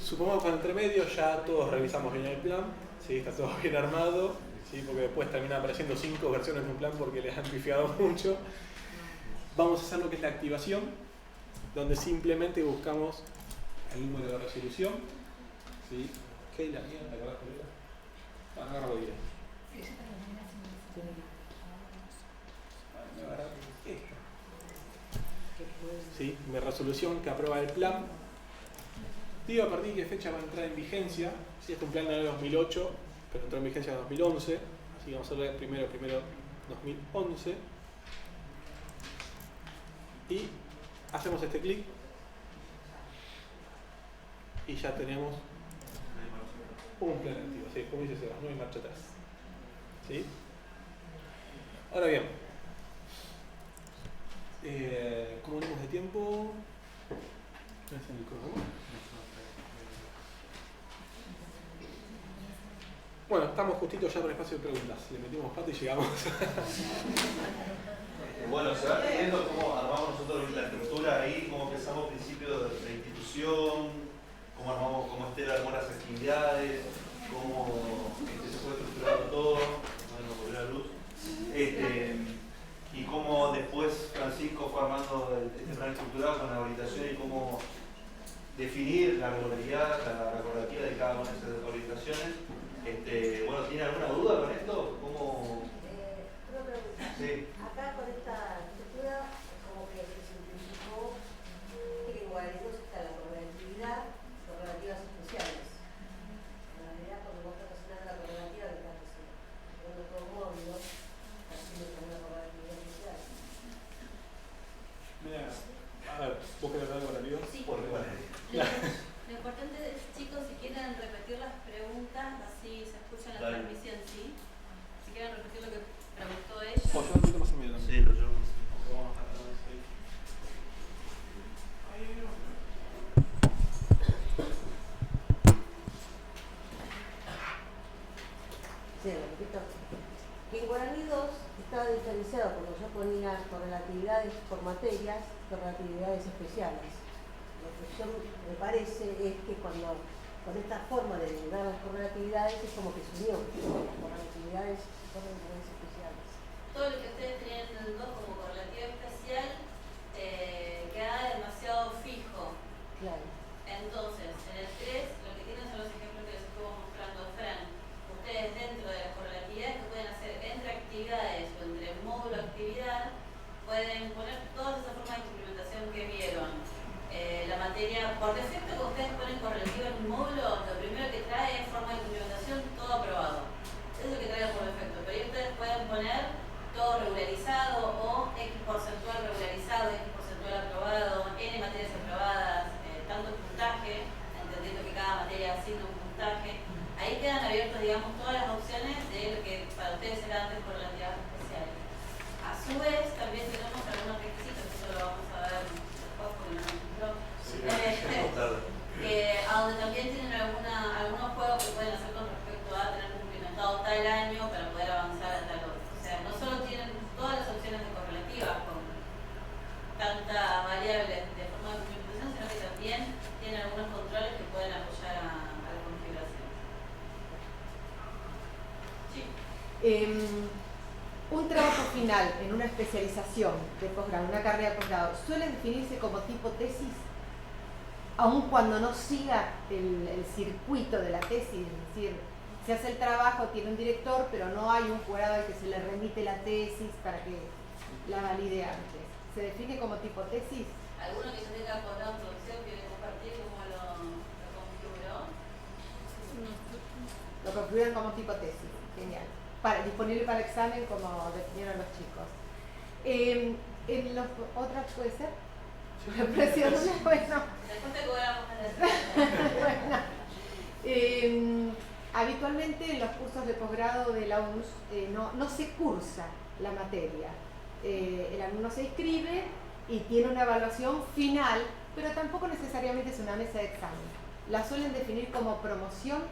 Supongamos que entre medio ya todos revisamos bien el plan, ¿sí? Está todo bien armado, ¿sí? Porque después terminan apareciendo 5 versiones de un plan porque les han pifiado mucho. Vamos a hacer lo que es la activación, donde simplemente buscamos el número de resolución, ¿sí? ¿Qué es la mierda? ¿Te acordás, Julieta? Bueno, agarro bien. ¿Sí? Mi resolución que aprueba el plan. Digo a partir de qué fecha va a entrar en vigencia. Si este es un plan de 2008, pero entró en vigencia en 2011, así que vamos a ver primero 2011. Y hacemos este clic y ya tenemos un plan activo, ¿sí? Como dice Sebas, no hay marcha atrás, ¿sí? Ahora bien, ¿cómo venimos de tiempo? ¿Qué es el cronómetro? Bueno, estamos justitos ya por el espacio de preguntas. Le metimos pata y llegamos. Bueno, se va viendo cómo armamos nosotros la estructura ahí, cómo empezamos al principio de la institución, cómo armamos, cómo Estela armó las actividades, cómo se fue estructurando todo, bueno, volvió la luz. Y cómo después Francisco fue armando este plan estructurado con la orientación y cómo definir la regularidad, la correlativa de cada una de esas orientaciones. Bueno, ¿tiene alguna duda con esto? ¿Cómo? Una pregunta. Sí. Acá con esta estructura, como que se simplificó, que igual está la correlatividad, correlativas especiales. En realidad, cuando vos estás haciendo la correlativa, que estás haciendo todo módulo, estás haciendo con una correlatividad especial. Mira, a ver, ¿vos querés hablar con la vida? Sí. Porque bueno. Lo importante es, chicos, si quieren repetir las preguntas, así se escucha en la Dale. transmisión, ¿sí? Si quieren repetir lo que preguntó ella. O yo un poquito más en medio también. Sí, lo llevamos. Vamos a tratar de seguir. Sí, lo repito. Que en Guaraní 2 estaba diferenciado porque yo ponía correlatividades por materias, correlatividades especiales. Lo que yo me parece es que cuando con esta forma de dar las correlatividades es como que se unió las correlatividades especiales. Todo lo que ustedes tenían en el 2 como correlativa especial queda demasiado fijo. Claro. Entonces, en el 3 lo que tienen son los ejemplos que les estuvo mostrando Fran. Ustedes dentro de las correlatividades que pueden hacer entre actividades o entre módulo actividad, pueden poner todas esas formas de implementación que vieron. La materia, por defecto, cuando ustedes ponen correlativa en un módulo, lo primero que trae es forma de implementación todo aprobado. Eso es lo que trae por defecto. Pero ahí ustedes pueden poner todo regularizado o X porcentual regularizado, X porcentual aprobado, N materias aprobadas, tanto puntaje, entendiendo que cada materia asigna un puntaje. Ahí quedan abiertos, digamos, todas las opciones de lo que para ustedes era antes correlativas especiales. A su vez, también tenemos algunos requisitos, que eso lo vamos a ver después porque no nos entró. A donde también tienen algunos juegos que pueden hacer con respecto a tener cumplimentado tal año para poder avanzar a tal otro. O sea, no solo tienen todas las opciones de correlativas con tantas variables de forma de cumplimentación, sino que también tienen algunos controles que pueden apoyar a la configuración. Sí. Un trabajo final en una especialización de posgrado, una carrera de posgrado, ¿suele definirse como tipo tesis? Aun cuando no siga el circuito de la tesis, es decir, se hace el trabajo, tiene un director, pero no hay un jurado al que se le remite la tesis para que la valide antes. ¿Se define como tipo tesis? ¿Alguno que ya tenga posgrado en producción quiere compartir cómo lo configuró? Lo configuran como tipo tesis, genial. disponible para examen como definieron los chicos. En los otras puede ser. La presión, bueno. Después te cobramos bueno. Habitualmente en los cursos de posgrado de la UNS no se cursa la materia. El alumno se inscribe y tiene una evaluación final, pero tampoco necesariamente es una mesa de examen. La suelen definir como promoción.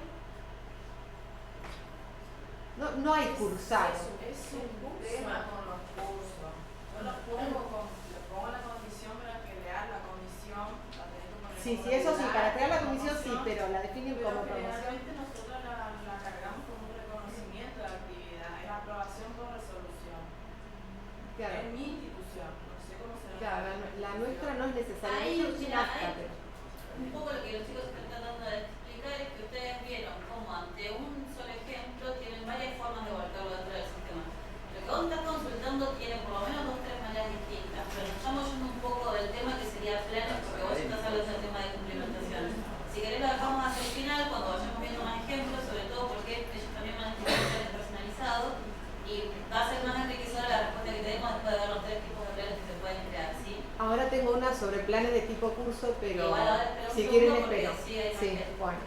No hay cursado. Es un tema con los cursos. Yo lo pongo la condición para crear la comisión. Sí, eso sí, para crear la comisión sí, pero la definen como promoción. Realmente nosotros la cargamos como un reconocimiento de la actividad, es aprobación por resolución. Claro. Es mi institución, no sé cómo será. Claro, la nuestra no es necesariamente un acta, pero... Un poco lo que los chicos están tratando de explicar es que ustedes vieron cómo ante un solo ejemplo tienen varias formas de volcarlo dentro del sistema. Lo que vos estás consultando tiene por lo menos 2 o 3 maneras distintas, pero nos estamos yendo un poco del tema que sería planes, porque vos estás hablando del tema de complementación. Si querés lo dejamos hacia el final, cuando vayamos viendo más ejemplos, sobre todo porque ellos también van a estar planes personalizados y va a ser más enriquecedora la respuesta que tenemos después de ver los 3 tipos de planes que se pueden crear, ¿sí? Ahora tengo una sobre planes de tipo curso, pero si un quieren segundo espero. porque Sí, bueno.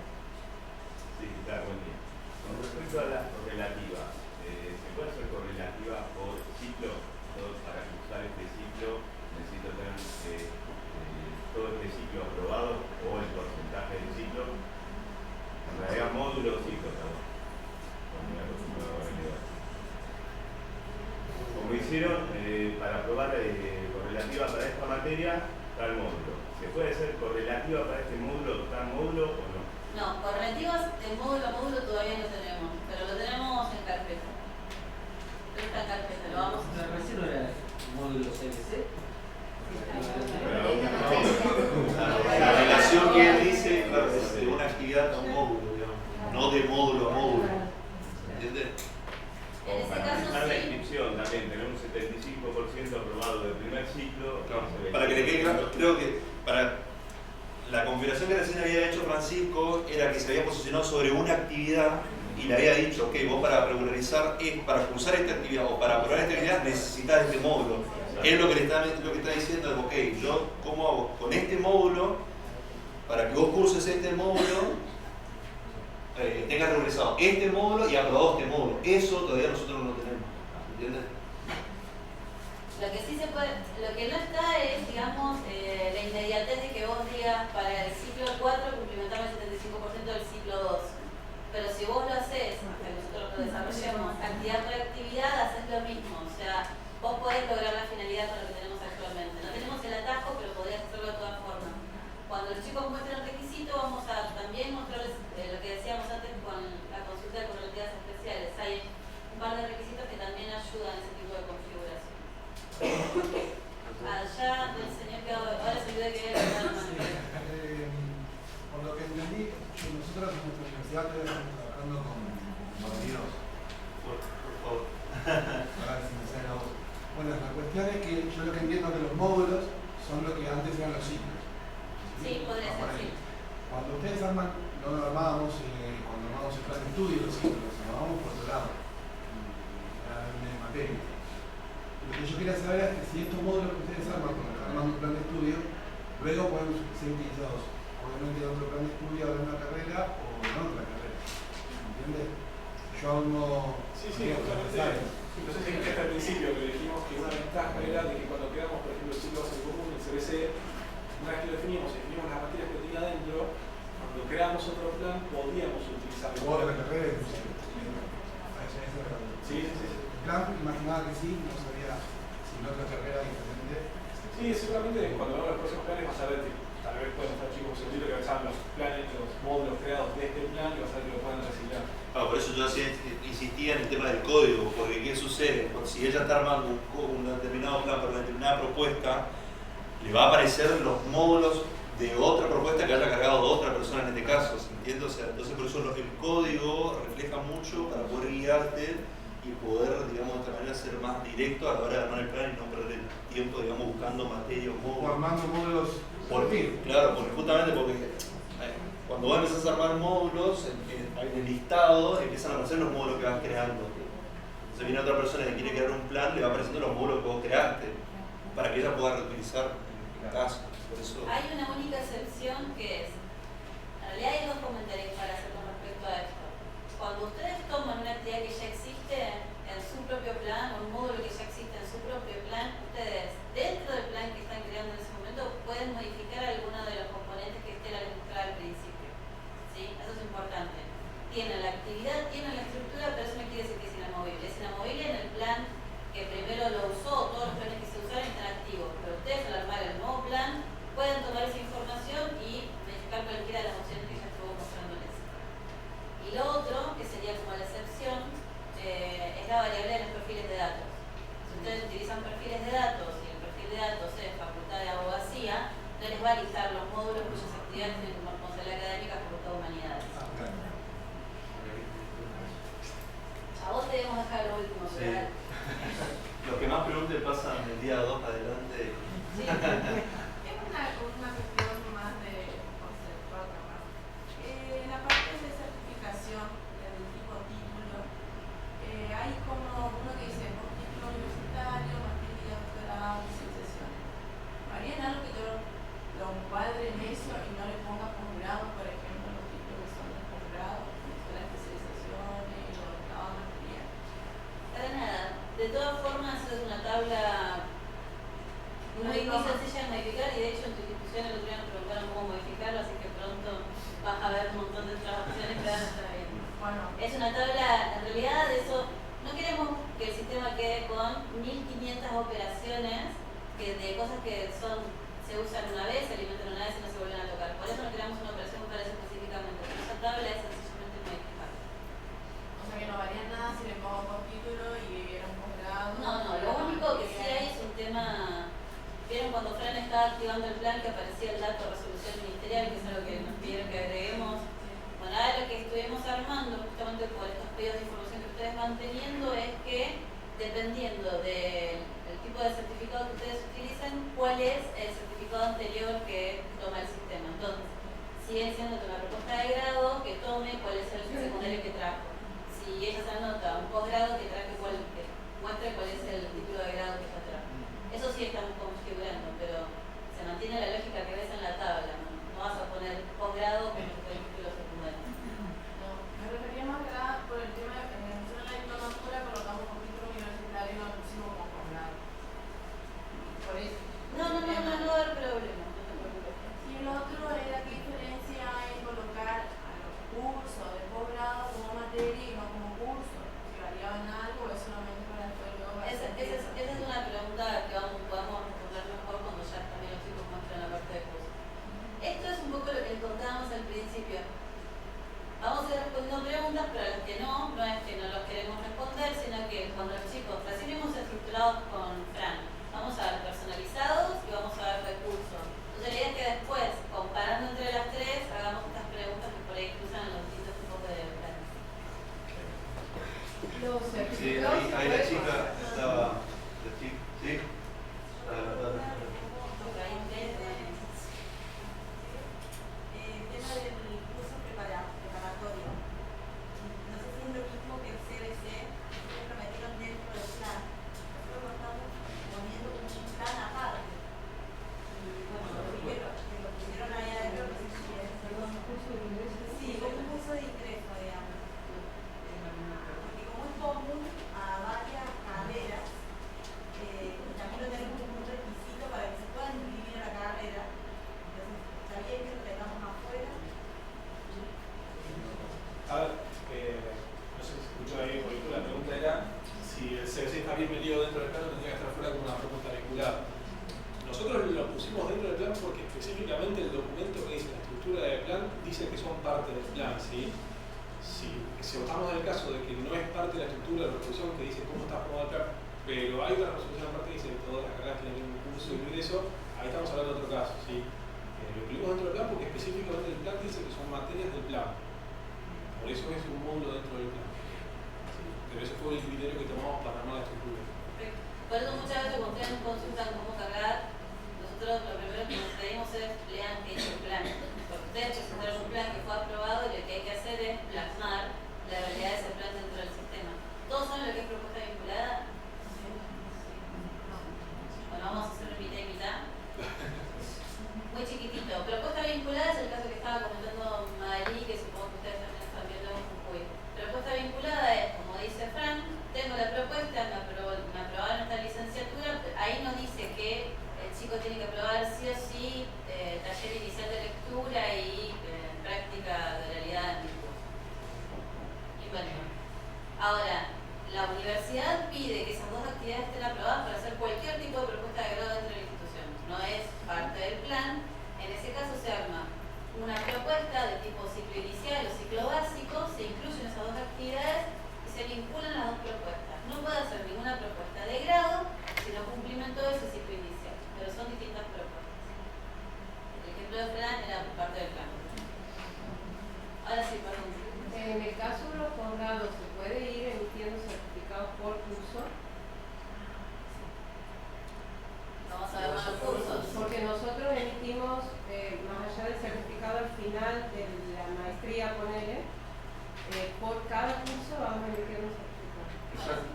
Sí, claro, buen día. Con respecto a la correlativa, ¿se puede hacer correlativa por ciclo? Para cursar este ciclo necesito tener todo este ciclo aprobado o el porcentaje del ciclo. En realidad módulo o ciclo, ¿no? Como hicieron, para aprobar correlativa para esta materia, tal módulo. ¿Se puede hacer correlativa para este módulo, tal módulo o no? No, correlativas de módulo a módulo todavía no tenemos, pero lo tenemos en carpeta. Esta carpeta, lo vamos a hacer. ¿Recién no era módulo CBC? La relación que él dice, claro, es de una actividad a un módulo, digamos, no de módulo a módulo. ¿Entiendes? O para manejar la inscripción también, tener un 75% aprobado del primer ciclo. Claro, para que le quede claro, creo que para la configuración que recién había hecho Francisco era que se había posicionado sobre una actividad y le había dicho, ok, vos para regularizar, para cursar esta actividad o para aprobar esta actividad necesitas este módulo. Él lo que está diciendo es, ok, yo cómo hago con este módulo, para que vos curses este módulo, tengas regularizado este módulo y aprobado este módulo. Eso todavía nosotros no lo tenemos, ¿entiendes? Lo que sí se puede, lo que no está es, digamos, la inmediatez de que vos digas para el ciclo 4 cumplimentamos el 75% del ciclo 2. Pero si vos lo haces, hasta que nosotros lo desarrollemos actividad por actividad, haces lo mismo. O sea, vos podés lograr la finalidad con lo que tenemos actualmente. No tenemos el atajo, pero podrías hacerlo de todas formas. Cuando los chicos muestren el requisito, vamos a también mostrarles lo que decíamos antes con la consulta de correlativas especiales. Hay un par de requisitos que también ayudan a ese tipo de configuración. Allá del señor que ahora se olvidó que era el por lo que entendí, nosotros en nuestra universidad estamos trabajando con modelos. Por favor. A ver si me sale la voz. Bueno, la cuestión es que yo lo que entiendo es que los módulos son lo que antes eran los ciclos. Sí, podría ser, sí. Cuando ustedes arman, no lo armábamos cuando armamos el plan de estudio, los ciclos, los armábamos por otro lado, en materia. Lo que yo quería saber es que si estos módulos que ustedes arman, cuando están armando un plan de estudio, luego pueden ser utilizados, obviamente en otro plan de estudio, en una carrera o en otra carrera. ¿Entiendes? Yo aún no... Sí, justamente. Entonces hasta al principio que dijimos que una ventaja era de que cuando creamos, por ejemplo, el ciclo básico común, el CBC, una vez que lo definimos las materias que tenía adentro, cuando creamos otro plan podíamos utilizarlo. O otra carrera, sí. El plan imaginaba que sí, no sabía si en otra carrera diferente. Sí, seguramente cuando hagamos los próximos planes vas a ver que tal vez pueden estar chicos segurito que revisaban los planes, los módulos creados de este plan y vas a ver que lo puedan reciclar. Claro, por eso yo insistía en el tema del código, porque ¿qué sucede? Si ella está armando un determinado plan para una determinada propuesta, le va a aparecer los módulos de otra propuesta que haya cargado de otra persona en este caso, ¿se entiende? O sea, entonces por eso el código refleja mucho para poder guiarte y poder, digamos, de esta manera ser más directo a la hora de armar el plan y no perder el tiempo, digamos, buscando materia o módulos. O armando módulos por ti. Claro, justamente porque cuando vos empezás a armar módulos, en el listado empiezan a aparecer los módulos que vas creando. Entonces viene otra persona que quiere crear un plan, le va apareciendo los módulos que vos creaste, para que ella pueda reutilizar en caso. Por eso... Hay una única excepción que es, en realidad hay dos comentarios para hacer con respecto a esto. Cuando ustedes toman una actividad que ya existe en su propio plan, o un módulo que ya existe en su propio plan, ustedes dentro del plan que están creando en ese momento pueden modificar alguno de los componentes que esté la mostraba al principio. ¿Sí? Eso es importante. Tienen la actividad, tienen la estructura, pero eso no quiere decir que es inamovible. Es inamovible en el plan que primero lo usó, todos los planes que se usaron están activos, pero ustedes al armar el nuevo plan pueden tomar esa información y modificar cualquiera de las opciones que ya estuvo mostrándoles. Y lo otro, que sería como la excepción, es la variable de los perfiles de datos. Si ustedes utilizan perfiles de datos y el perfil de datos es facultad de abogacía, no les va a listar los módulos cuyas actividades tienen como responsabilidad académica facultad de humanidades. A vos te debemos dejar lo último, Sí. ¿verdad? Los que más pregunten pasan del día 2 adelante. Sí. Es una cuestión más de conceptual, capaz. La parte de certificación del tipo título, hay como uno que dice título universitario, maestría, doctorado, especialización. Haría en algo que yo lo encuadre en eso y no le ponga posgrado, por ejemplo, los títulos que son de posgrado, las especializaciones y los doctorados, maestría. Para nada. De todas formas, es una tabla muy sencilla de modificar y de hecho en tu institución el otro día nos preguntaron cómo modificarlo, así que pronto vas a ver un montón de otras opciones que van a estar bien. Bueno. Es una tabla, en realidad de eso, no queremos que el sistema quede con 1500 operaciones de cosas que se usan una vez, se alimentan una vez y no se vuelven a tocar. Por eso no creamos una operación para eso específicamente, pero esa tabla es sencillamente modificar. O sea que no varía nada si le pongo por título y era un posgrado. No, lo único que sí hay es un tema. ¿Vieron cuando Fran estaba activando el plan que aparecía el dato de resolución ministerial, que es algo que nos pidieron que agreguemos? Bueno, ahora lo que estuvimos armando, justamente por estos pedidos de información que ustedes van teniendo, es que dependiendo del tipo de certificado que ustedes utilicen, cuál es el certificado anterior que toma el sistema. Entonces, sigue siendo una propuesta de grado que tome cuál es el secundario que trajo. Si ella se anota un posgrado, que muestre cuál es el título de grado que ella trajo. Eso sí estamos configurando, pero se mantiene la lógica que ves en la tabla. No vas a poner posgrado con el título secundario. No, me refería más que nada por el tema de en la diplomatura colocamos como título universitario y no lo pusimos como posgrado. Por eso. No va a haber problema. No te preocupes. Y lo otro era qué diferencia hay en colocar a los cursos de posgrado como materia y no como curso. Si variaban algo o es solamente para después luego para Esa es una pregunta que podemos responder mejor cuando ya también los chicos muestran la parte de curso. Esto es un poco lo que les contábamos al principio. Vamos a ir respondiendo preguntas, pero a las que no es que no los queremos responder, sino que cuando los chicos recién hemos estructurados con Fran, vamos a ver personalizados y vamos a ver recursos. Entonces la idea es que después, comparando entre las tres, hagamos estas preguntas que por ahí cruzan los distintos tipos de planes. Sí, ahí la chica estaba. ¿Sí? Tema del curso preparatorio. No sé si es lo mismo que el CBC, ustedes lo metieron dentro del plan. Nosotros lo estamos poniendo como un plan aparte. Y bueno, lo primero que lo pusieron ahí adentro, no sé si es. Sí, como un curso de ingreso, digamos. Porque como es común a varias carreras, y también lo tenemos como un requisito para que se puedan inscribir a la carrera. Entonces, está bien que lo tengamos afuera. A ver, no sé si se escuchó ahí, porque la pregunta era si el CBC está bien metido dentro del plan o tendría que estar fuera con una propuesta vinculada. Nosotros lo pusimos dentro del plan porque específicamente el documento que dice la estructura del plan dice que son parte del plan, ¿sí? Si estamos en el caso de que no es parte de la estructura de la resolución que dice cómo está formado el plan, pero hay una resolución aparte que dice que todas las carreras tienen un curso de ingreso, ahí estamos hablando de otro caso, ¿sí? Lo incluimos dentro del plan porque específicamente el plan dice que son materias del plan. Por eso es un módulo dentro del plan. ¿Sí? Pero ese fue el criterio que tomamos para armar la estructura. Perfecto. Por eso muchas veces cuando ustedes nos consultan cómo cargar, nosotros lo primero que nos pedimos es lean qué es el plan. Porque ustedes presentaron un plan que fue aprobado y lo que hay que hacer es plasmar la realidad de ese plan dentro del sistema. Todos saben lo que es propuesta de actividades estén aprobadas para hacer cualquier tipo de propuesta de grado dentro de la institución. No es parte del plan. En ese caso se arma una propuesta de tipo ciclo inicial o ciclo básico, se incluyen esas dos actividades y se vinculan las dos propuestas. No puede hacer ninguna propuesta de grado si no cumplimento de ese ciclo inicial, pero son distintas propuestas. El ejemplo de Fran era parte del plan. Ahora sí, perdón. En el caso de los posgrados, ¿se puede ir emitiendo certificados por curso? Vamos a ver más los cursos. Porque nosotros emitimos, más allá del certificado al final de la maestría, ponele, por cada curso vamos a emitir un certificado. Exacto.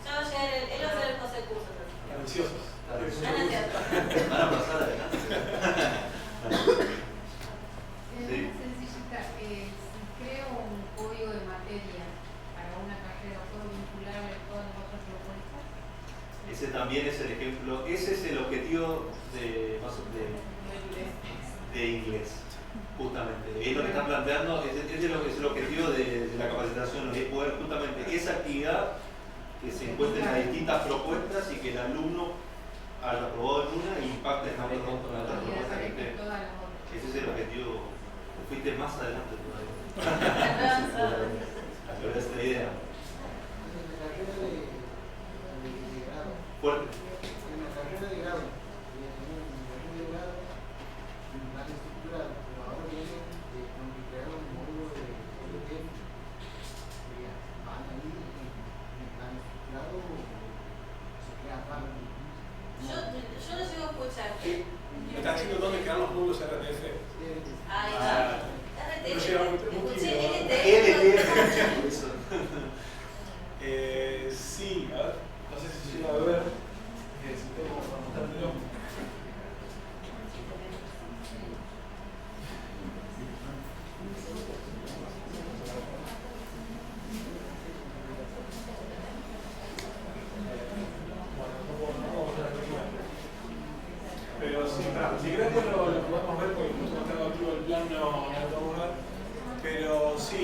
Ya va a llegar él va a hacer el José curso. Ansiosos. Van a pasar adelante. Sí. Una sencillita, si creo un código de materia para una carrera, ¿puedo vincular todas las otras propuestas? Ese también es el ejemplo, ese es el objetivo de inglés, justamente. Es lo que están planteando, es el objetivo de la capacitación, es poder justamente esa actividad que se encuentre en las distintas propuestas y que el alumno haya aprobado en una y impacte en otras propuestas que esté. Ese es el objetivo. Fuiste más adelante todavía. Pero esa es la idea. Fuerte. En la carrera de grado, plan estructural, pero ahora viene con que crearon un módulo de OLTF. ¿Van ahí en el plan estructurado o se crea aparte? Yo no llego a escuchar. Me están diciendo dónde quedan los módulos RTF. Ahí va. RTF. Escuché LTF. Sí, a ver, no sé si llega a ver. Si tengo para mostrártelo. Pero sí, si querés lo podemos ver porque incluso no tengo activo el plan, no lo podemos ver. Pero sí,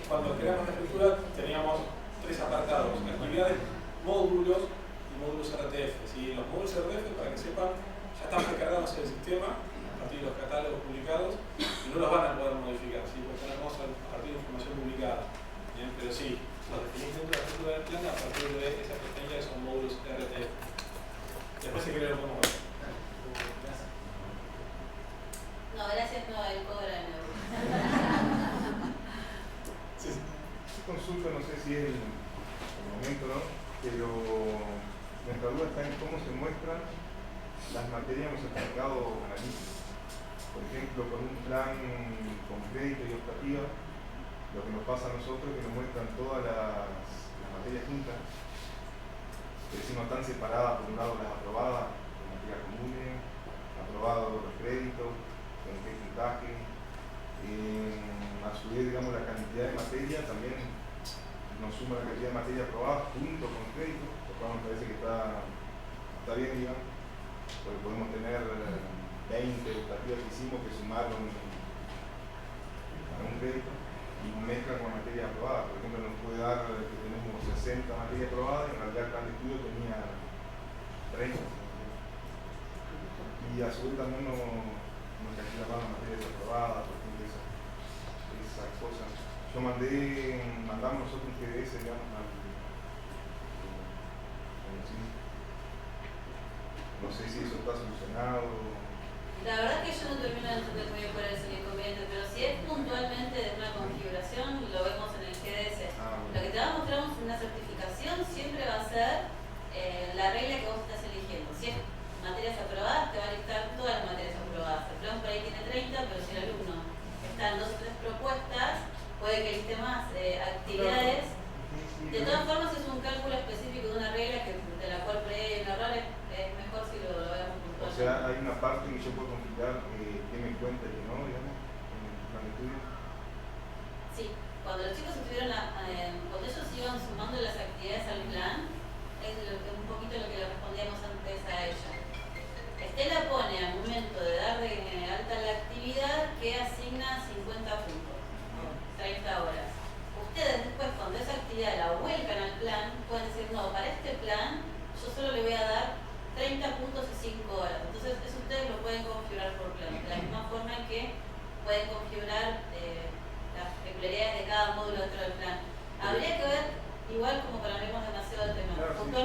cuando creamos la estructura teníamos tres apartados: actividades, módulos y módulos RTF. ¿Sí? Los módulos RTF, para que sepan, ya están recargados en el sistema a partir de los catálogos publicados y no los van a poder modificar, ¿sí? Porque tenemos a partir de información publicada. ¿Bien? Pero sí, los definís dentro de la estructura del plan a partir de esa pestaña que son módulos RTF. Después si querés lo podemos ver. No, gracias, no, el cobra de nuevo. Sí. Consulta, no sé si es el momento, ¿no? Pero nuestra duda está en cómo se muestran las materias en los certificados analíticos. Por ejemplo, con un plan con crédito y optativa, lo que nos pasa a nosotros es que nos muestran todas las materias juntas, que decimos están separadas, por un lado las aprobadas, con materias comunes, aprobados los créditos, con qué puntaje. A su vez, digamos, la cantidad de materia también nos suma la cantidad de materia aprobada junto con crédito, lo cual me parece que está bien, digamos, porque podemos tener 20 optativas que hicimos que sumaron a un crédito y mezclan con materia aprobada. Por ejemplo, nos puede dar que tenemos 60 materias aprobadas y en realidad el plan de estudio tenía 30. Y a su vez también nos calcula más las materias aprobadas, por ejemplo, esas cosas. Mandamos nosotros un PDF, digamos, no sé si eso está solucionado. La verdad es que yo no termino de entender muy bien cuál es el inconveniente, pero si es puntualmente de una configuración, lo vemos en el GDS. Lo que te va a mostrar una certificación siempre va a ser la regla que vos estás eligiendo. Si es materias aprobadas, te va a listar todas las materias aprobadas. El plan por ahí tiene 30, pero si el alumno está en 2 o 3 propuestas, puede que liste más actividades. De todas formas, es un cálculo específico de una regla de la cual por ahí hay un error, es mejor si lo veamos puntualmente. O sea, hay una parte que yo puedo configurar que me cuenta y que no, digamos, en el plan de estudio. Sí, cuando los chicos estuvieron, cuando ellos iban sumando las actividades al plan, es un poquito lo que le respondíamos antes a ella. Estela pone al momento de dar de alta la actividad que asigna 50 puntos, 30 horas. Ustedes después, cuando esa actividad la vuelcan al plan, pueden decir, no, para este plan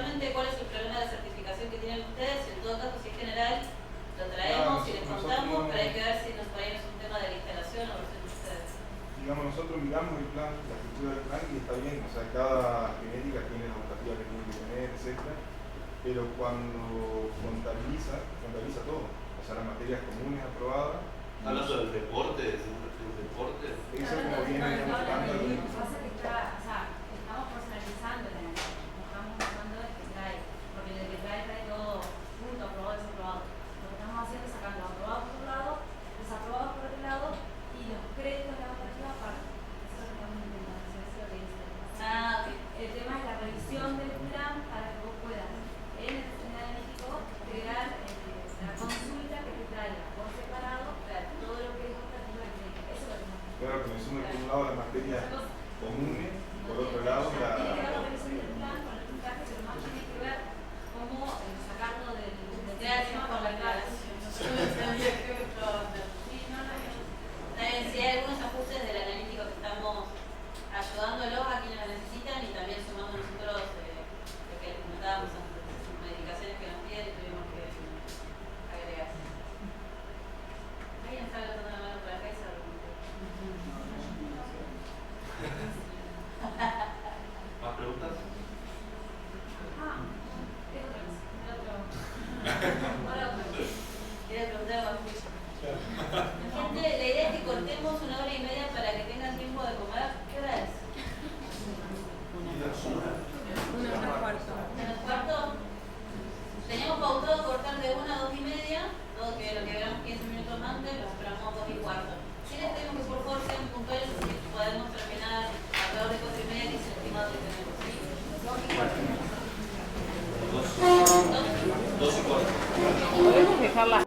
puntualmente cuál es el problema de certificación que tienen ustedes, y en todo caso si es general, lo traemos y les contamos, pero hay que ver si nos por ahí es un tema de la instalación o versión de ustedes. Digamos, nosotros miramos el plan, la estructura del plan y está bien, o sea, cada genética tiene la normativa que tiene que tener, etc. Pero cuando contabiliza todo, o sea, las materias comunes aprobadas. Hablando del deporte, del deporte. Eso como viene demostrando. Lo que pasa es que estamos personalizando la analítica, no estamos usando el que trae, porque el que trae todo junto, aprobado, desaprobado. Lo que estamos haciendo es sacando aprobado por un lado, desaprobado por otro lado, y los créditos de la operativa aparte. Eso es lo que estamos intentando hacer, eso es lo que dice. El tema es la revisión del plan para que vos puedas en el analítico crear la consulta que te traiga por separado todo lo que es operativa de crédito. Eso es lo que estamos haciendo. Claro, que me sume por un lado las materias comunes, por otro lado Tiene que ver la revisión del plan con el puntaje, pero más tiene que ver cómo sacarlo del Gracias por la aclaración. Si hay algunos ajustes del analítico que estamos ayudándolos a quienes lo necesitan y también sumando nosotros lo que les comentábamos antes, medicaciones que nos piden y tuvimos que agregar. ¿Alguien está levantando la mano para acá y se ¿Más preguntas? Quería preguntar a Patricia. Gente, la idea es que cortemos 1 hora y media para que tengan tiempo de comer. ¿Qué hora es? 1:15. Teníamos pautado cortar de 1 a 2:30, todo que lo que veamos 15 minutos antes, lo esperamos 2:15. Sí les pedimos que por favor sean puntuales, así que podemos terminar alrededor de 4:30, que es el estimado que tenemos, ¿sí? 2:15. Podemos dejarla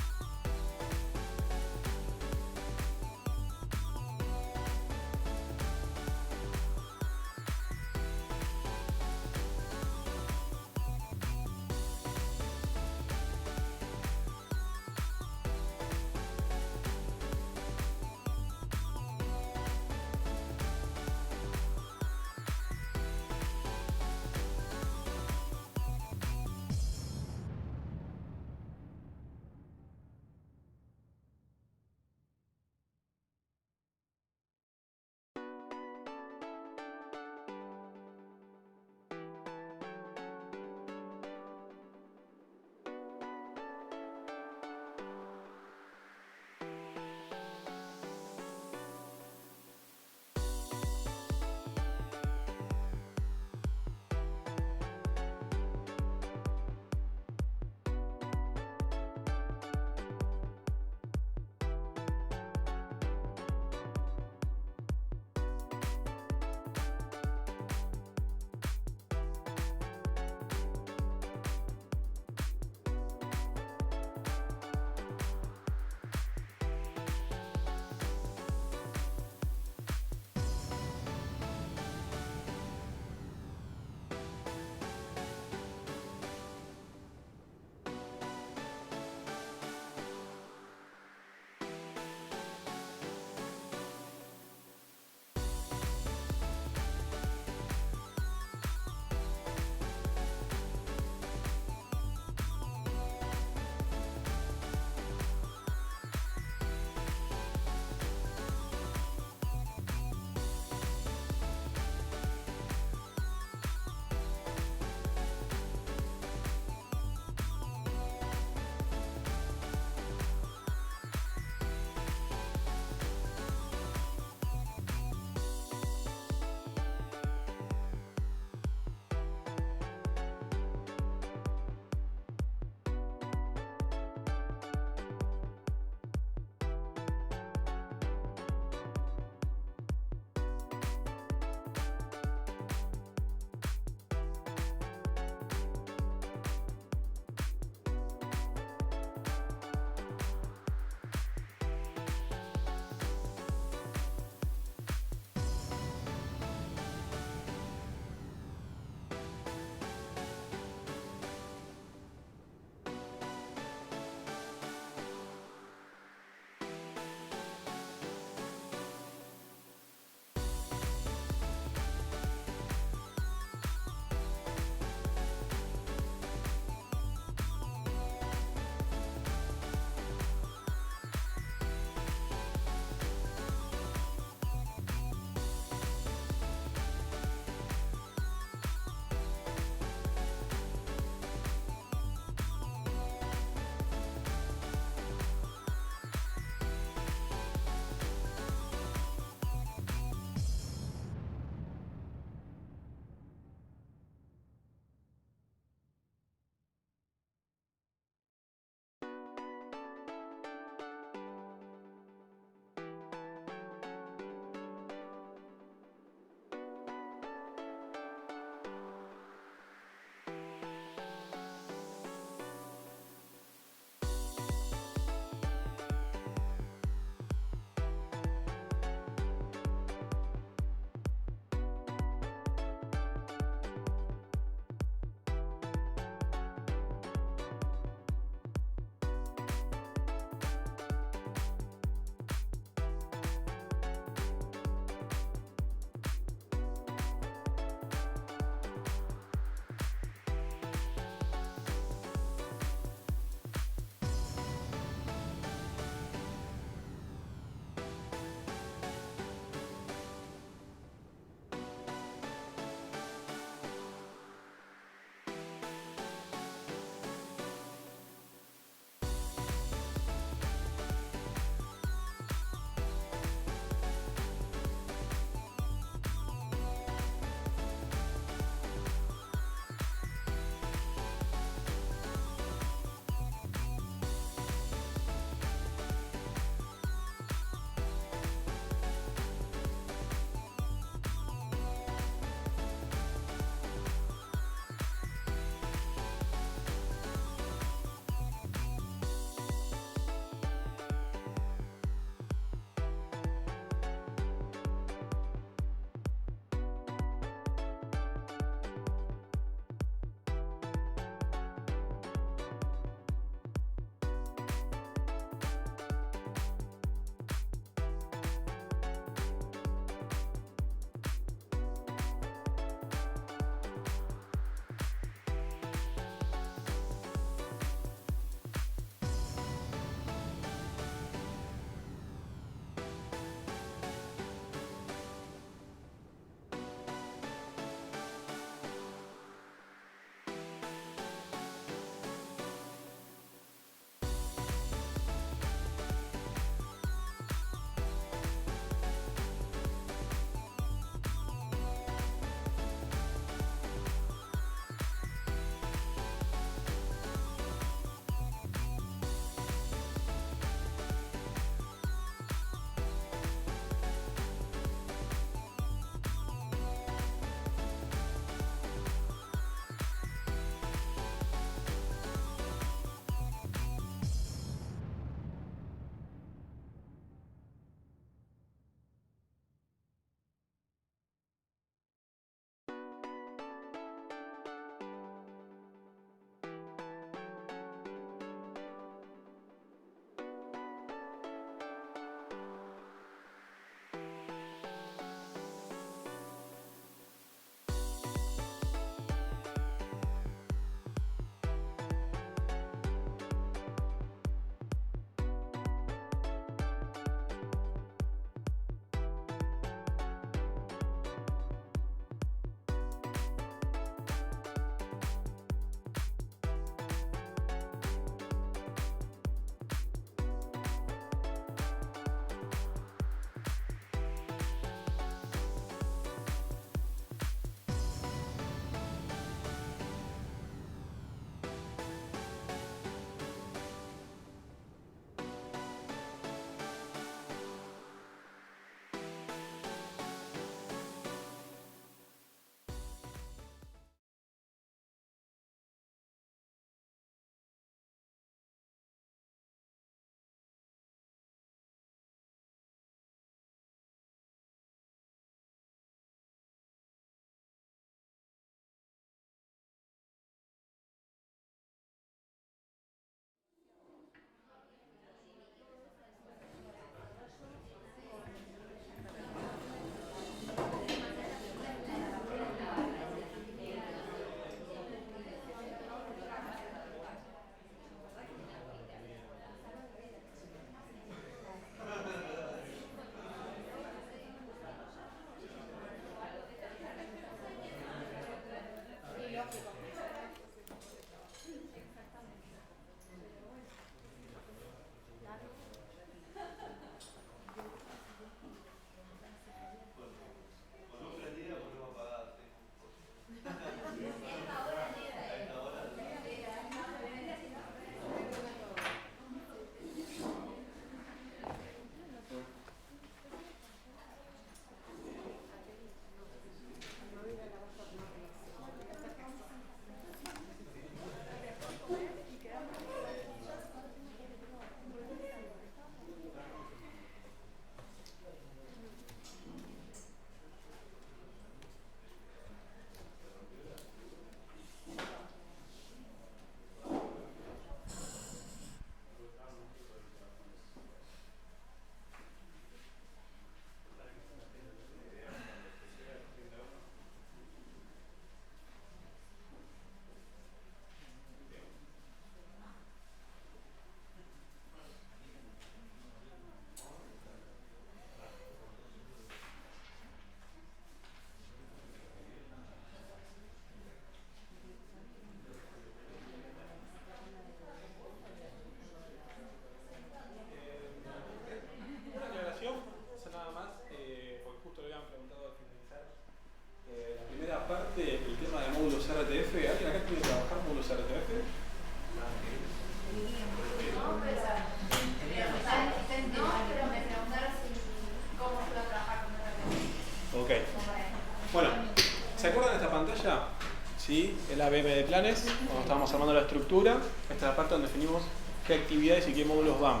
el ABM de planes, cuando estábamos armando la estructura. Esta es la parte donde definimos qué actividades y qué módulos van.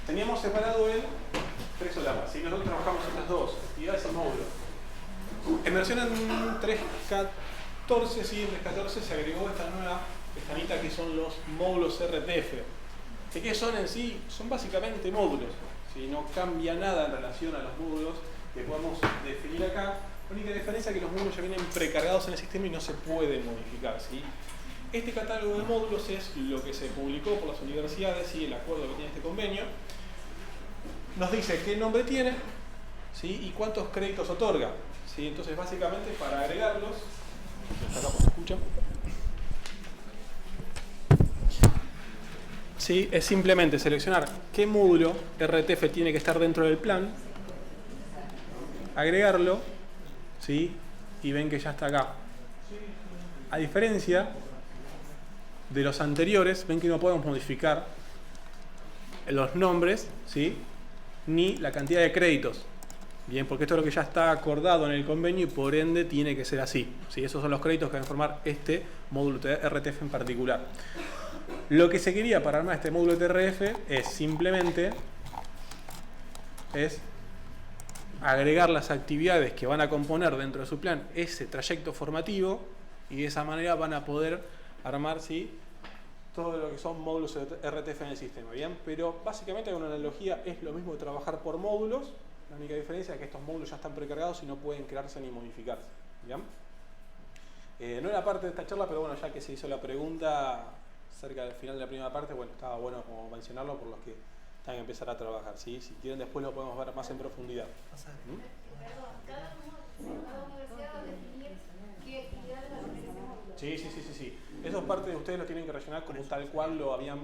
Teníamos separado en 3 solapas, ¿sí? Nosotros trabajamos en las dos, actividades y módulos. En versión 3.14, sí, en 3.14 se agregó esta nueva pestañita que son los módulos RTF. ¿Qué son en sí? Son básicamente módulos, ¿sí? No cambia nada en relación a los módulos que podemos definir acá. La única diferencia es que los módulos ya vienen precargados en el sistema y no se pueden modificar, ¿sí? Este catálogo de módulos es lo que se publicó por las universidades y el acuerdo que tiene este convenio. Nos dice qué nombre tiene, ¿sí? Y cuántos créditos otorga, ¿sí? Entonces, básicamente, para agregarlos, acá se escucha, ¿sí? Es simplemente seleccionar qué módulo RTF tiene que estar dentro del plan, agregarlo, ¿sí? Y ven que ya está acá. A diferencia de los anteriores, ven que no podemos modificar los nombres, ¿sí? Ni la cantidad de créditos. Bien, porque esto es lo que ya está acordado en el convenio y por ende tiene que ser así, ¿sí? Esos son los créditos que van a formar este módulo RTF en particular. Lo que se quería para armar este módulo TRF es simplemente agregar las actividades que van a componer dentro de su plan ese trayecto formativo y de esa manera van a poder armar, ¿sí? Todo lo que son módulos RTF en el sistema, ¿bien? Pero básicamente con una analogía es lo mismo de trabajar por módulos. La única diferencia es que estos módulos ya están precargados y no pueden crearse ni modificarse, ¿bien? No era parte de esta charla, pero bueno, ya que se hizo la pregunta cerca del final de la primera parte, bueno, estaba bueno como mencionarlo por los que tengan que empezar a trabajar, ¿sí? Si quieren después lo podemos ver más en profundidad. Perdón, cada universidad va a definir qué actividades va a hacer ese módulo. Sí. Eso es parte de ustedes, lo tienen que rellenar como tal cual lo habían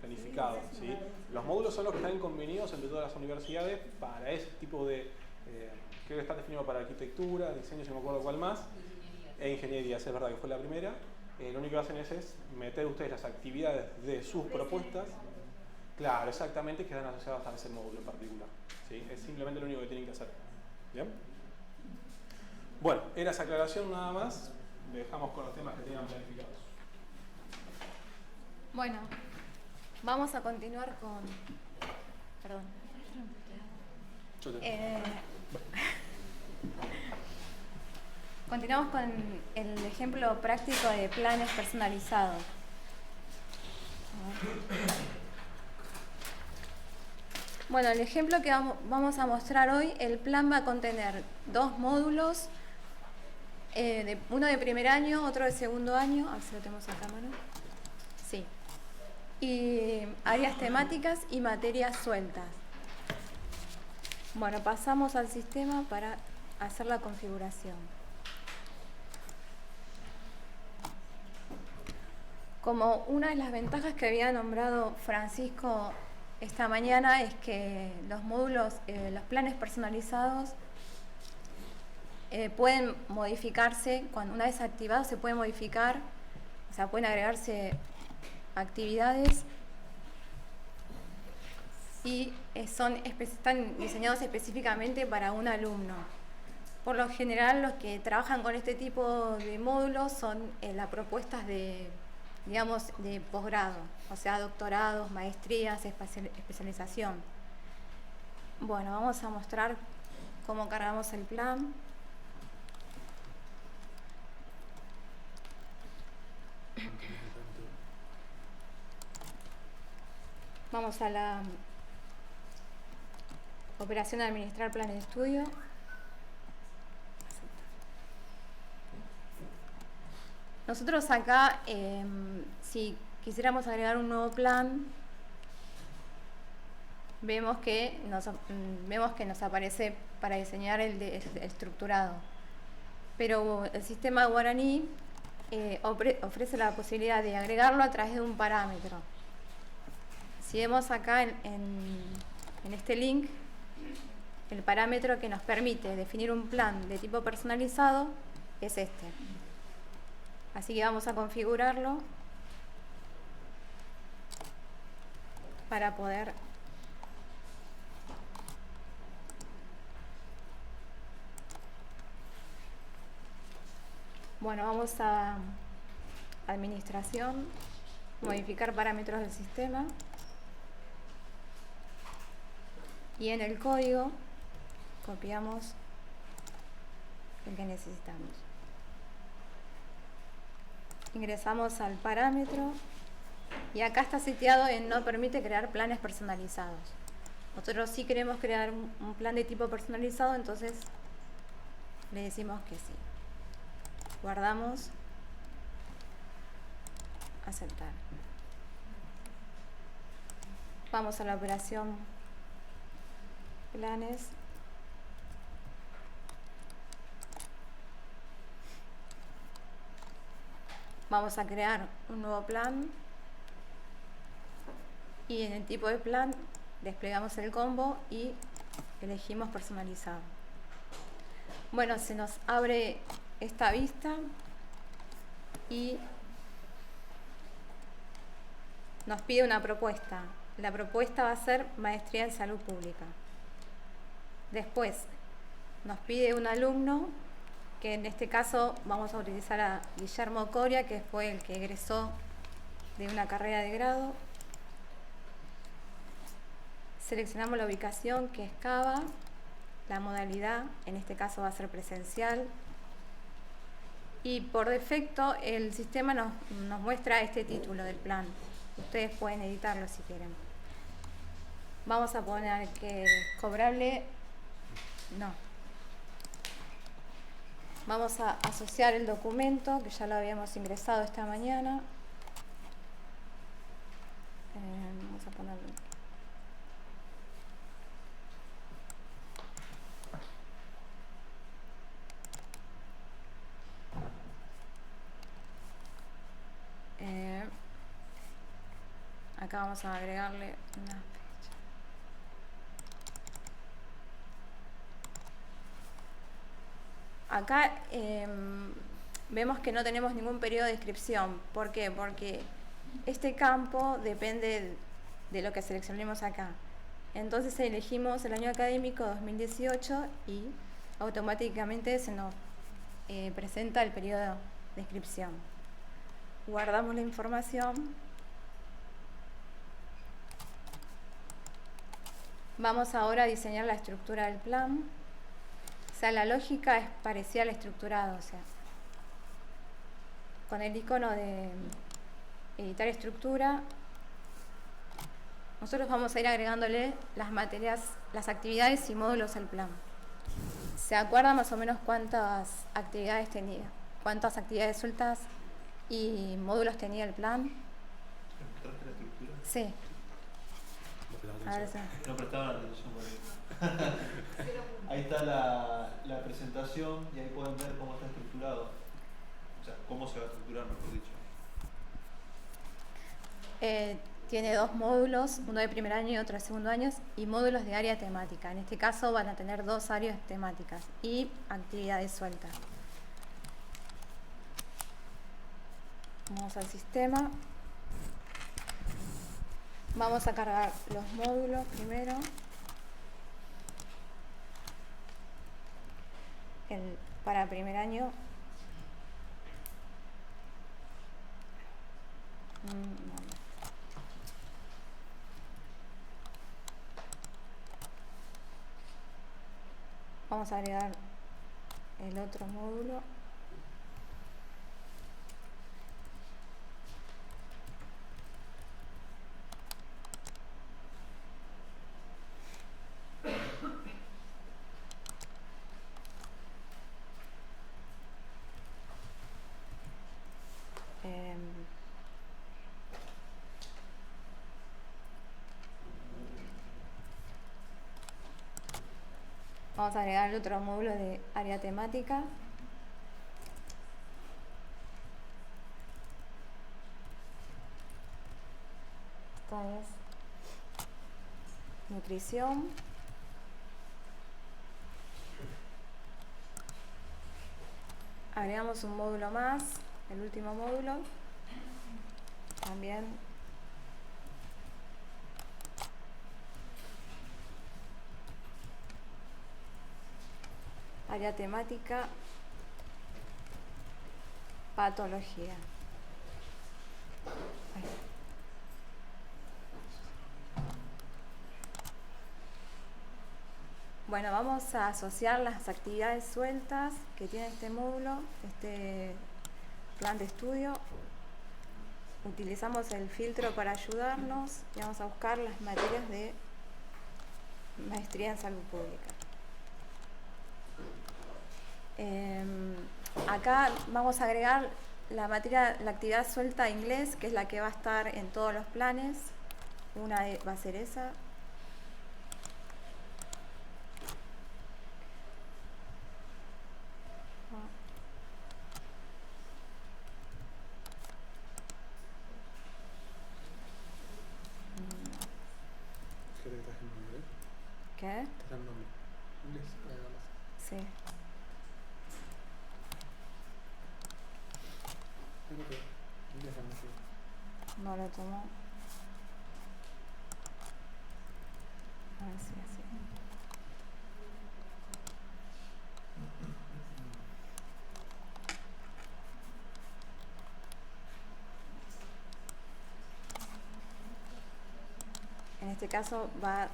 planificado, ¿sí? Los módulos son los que están convenidos entre todas las universidades para ese tipo de... creo que está definido para arquitectura, diseño, si no me acuerdo cuál más, e ingeniería, es verdad que fue la primera. Lo único que hacen es meter ustedes las actividades de sus propuestas, claro, exactamente, que están asociadas a ese módulo en particular, ¿sí? Es simplemente lo único que tienen que hacer. ¿Bien? Bueno, era esa aclaración nada más. Dejamos con los temas que tenían planificados. Bueno, vamos a continuar con... Perdón. Continuamos con el ejemplo práctico de planes personalizados. Bueno, el ejemplo que vamos a mostrar hoy, el plan va a contener 2 módulos, uno de primer año, otro de segundo año, a ver si lo tenemos acá, mano. Sí. Y áreas temáticas y materias sueltas. Bueno, pasamos al sistema para hacer la configuración. Como una de las ventajas que había nombrado Francisco esta mañana es que los módulos, los planes personalizados pueden modificarse, una vez activados se puede modificar, o sea, pueden agregarse actividades y están diseñados específicamente para un alumno. Por lo general, los que trabajan con este tipo de módulos son las propuestas de posgrado, o sea, doctorados, maestrías, especialización. Bueno, vamos a mostrar cómo cargamos el plan. Vamos a la operación de administrar plan de estudio. Nosotros acá, si quisiéramos agregar un nuevo plan, vemos que nos aparece para diseñar el estructurado. Pero el sistema guaraní ofrece la posibilidad de agregarlo a través de un parámetro. Si vemos acá en este link, el parámetro que nos permite definir un plan de tipo personalizado es este. Así que vamos a configurarlo para poder vamos a administración, modificar parámetros del sistema y en el código copiamos el que necesitamos. Ingresamos al parámetro y acá está seteado en no permite crear planes personalizados. Nosotros sí queremos crear un plan de tipo personalizado, entonces le decimos que sí. Guardamos, aceptar. Vamos a la operación planes. Vamos a crear un nuevo plan y en el tipo de plan desplegamos el combo y elegimos personalizado. Bueno, se nos abre esta vista y nos pide una propuesta. La propuesta va a ser Maestría en Salud Pública. Después nos pide un alumno, que en este caso vamos a utilizar a Guillermo Coria, que fue el que egresó de una carrera de grado. Seleccionamos la ubicación, que es Cava, la modalidad, en este caso va a ser presencial. Y por defecto el sistema nos muestra este título del plan. Ustedes pueden editarlo si quieren. Vamos a poner que es cobrable, no. Vamos a asociar el documento, que ya lo habíamos ingresado esta mañana. Vamos a ponerlo. Acá vamos a agregarle una fecha. Acá vemos que no tenemos ningún periodo de inscripción. ¿Por qué? Porque este campo depende de lo que seleccionemos acá. Entonces elegimos el año académico 2018 y automáticamente se nos presenta el periodo de inscripción. Guardamos la información. Vamos ahora a diseñar la estructura del plan. O sea, la lógica es parecida al estructurado, o sea, con el icono de editar estructura, nosotros vamos a ir agregándole las materias, las actividades y módulos al plan. ¿Se acuerdan más o menos cuántas actividades tenía? ¿Cuántas actividades sueltas y módulos tenía el plan? ¿Encontraste la estructura? Sí. A ver, No prestaban atención por ahí. Ahí está la presentación y ahí pueden ver cómo está estructurado. O sea, cómo se va a estructurar, mejor dicho. Tiene dos módulos, uno de primer año y otro de segundo año, y módulos de área temática. En este caso van a tener dos áreas temáticas y actividades sueltas. Vamos al sistema. Vamos a cargar los módulos primero. Para primer año. Vamos a agregar el otro módulo. Vamos a agregar el otro módulo de área temática. Esta es nutrición. Agregamos un módulo más, el último módulo. También área temática, patología. Bueno, vamos a asociar las actividades sueltas que tiene este módulo, este plan de estudio. Utilizamos el filtro para ayudarnos y vamos a buscar las materias de maestría en salud pública. Acá vamos a agregar la materia, la actividad suelta de inglés, que es la que va a estar en todos los planes. Una va a ser esa. ¿Qué? ¿Te dan nombre? Inglés, nada más. Sí. No lo tomó. A ver si así. En este caso va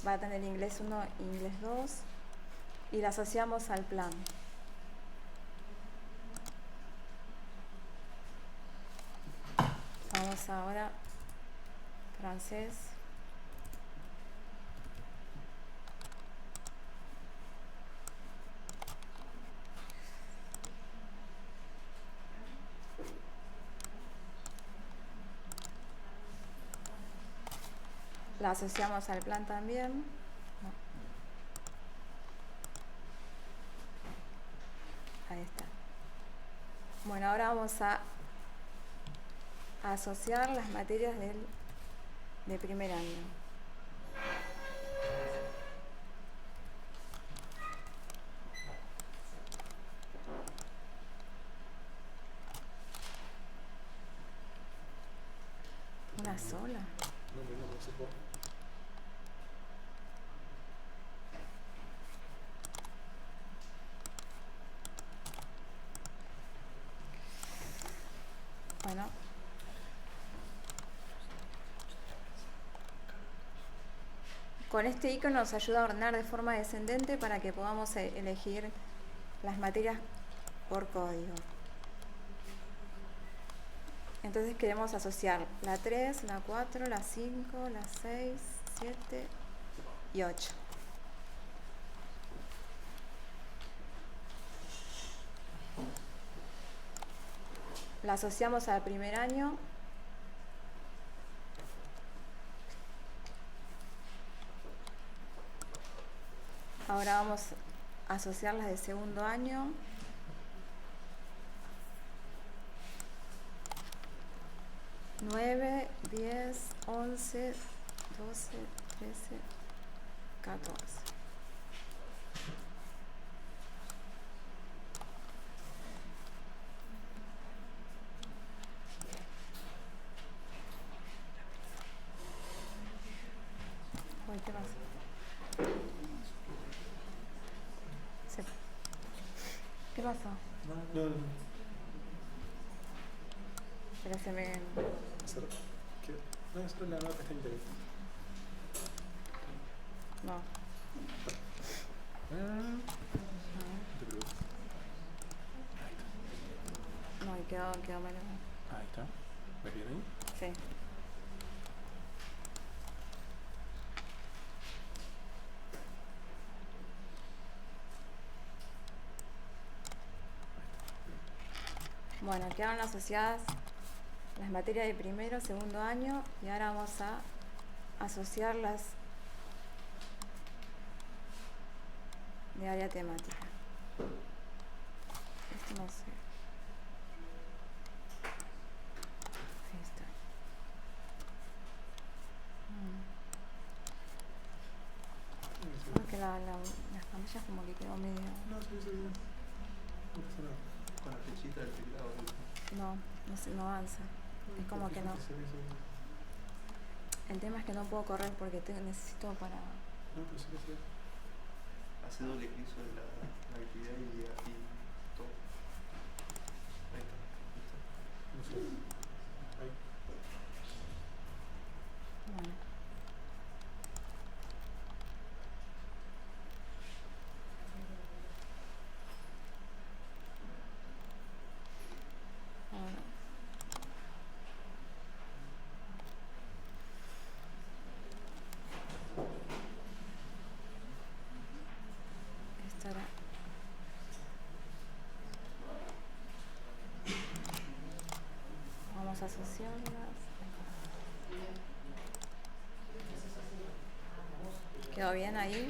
a tener inglés 1 e inglés 2 y la asociamos al plan. Vamos ahora francés. La asociamos al plan también. No. Ahí está. Bueno, ahora vamos a asociar las materias de primer año. ¿Una sola? No se puede. Bueno. Con este icono nos ayuda a ordenar de forma descendente para que podamos elegir las materias por código. Entonces queremos asociar la 3, la 4, la 5, la 6, 7 y 8. La asociamos al primer año. Ahora vamos a asociarlas de segundo año. Nueve, 10, 11, 12, 13, 14. Uy, ¿qué pasa? ¿Qué pasó? No. Pero se me... No, solo la nueva pestaña de No. No, y quedó mal. Ahí está. ¿Ves bien ahí? Sí. Bueno, quedaron asociadas las materias de primero, segundo año y ahora vamos a asociarlas de área temática. Esto no sé. Ahí está. Porque las camillas como que quedó medio... No, sí, bien. No pasa nada. Con la flechita del teclado. No avanza. Es como que no. El tema es que no puedo correr porque necesito para... No, pero sí que sí. Hace doble clic sobre la actividad y todo. Ahí está. No sé. Ahí. asociarlas. ¿Quedó bien ahí?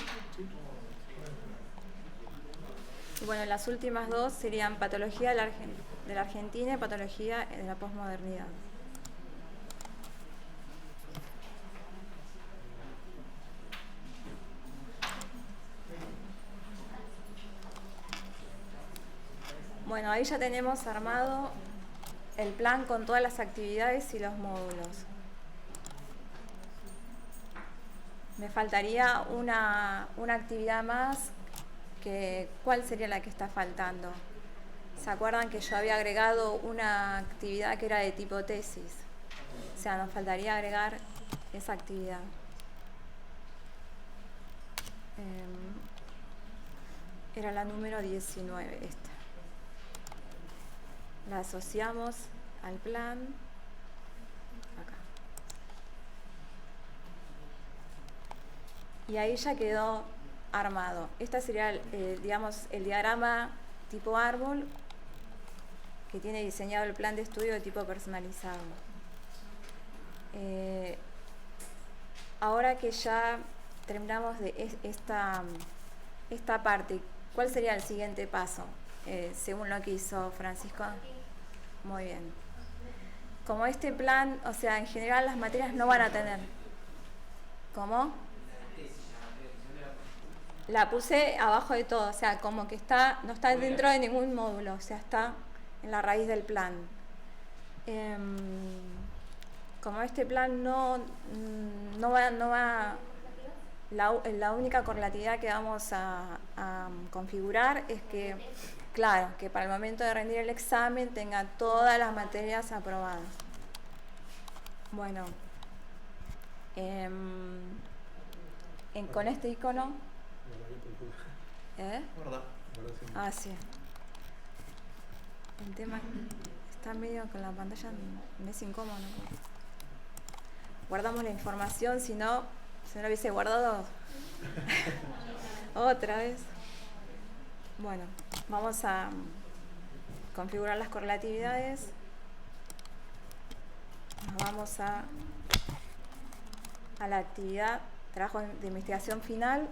Y bueno, las últimas dos serían patología de la Argentina y patología de la posmodernidad. Bueno, ahí ya tenemos armado el plan con todas las actividades y los módulos. Me faltaría una actividad más. ¿Cuál sería la que está faltando? ¿Se acuerdan que yo había agregado una actividad que era de tipo tesis? O sea, nos faltaría agregar esa actividad. Era la número 19 esta. La asociamos al plan. Acá. Y ahí ya quedó armado. Este sería, digamos, el diagrama tipo árbol que tiene diseñado el plan de estudio de tipo personalizado. Ahora que ya terminamos de esta parte, ¿cuál sería el siguiente paso? Según lo que hizo Francisco. Muy bien. Como este plan, o sea, en general las materias no van a tener. ¿Cómo? La puse abajo de todo, o sea, como que no está dentro de ningún módulo, o sea, está en la raíz del plan. Como este plan no va, la única correlatividad que vamos a configurar es que, claro, que para el momento de rendir el examen tenga todas las materias aprobadas. Bueno, con este icono. Ah, sí. El tema está medio con la pantalla, me es incómodo. Guardamos la información, si no lo hubiese guardado otra vez. Bueno, vamos a configurar las correlatividades. Nos vamos a la actividad, trabajo de investigación final.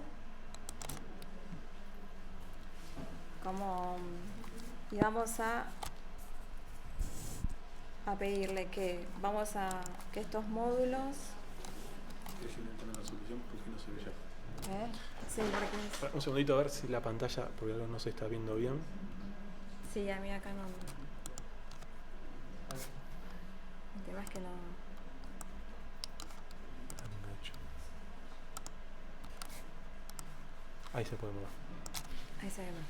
Y vamos a pedirle que estos módulos. Sí, un segundito a ver si la pantalla, porque algo no se está viendo bien. Sí, a mí acá no. El tema es que no. Ahí se puede mover. Ahí se ve más.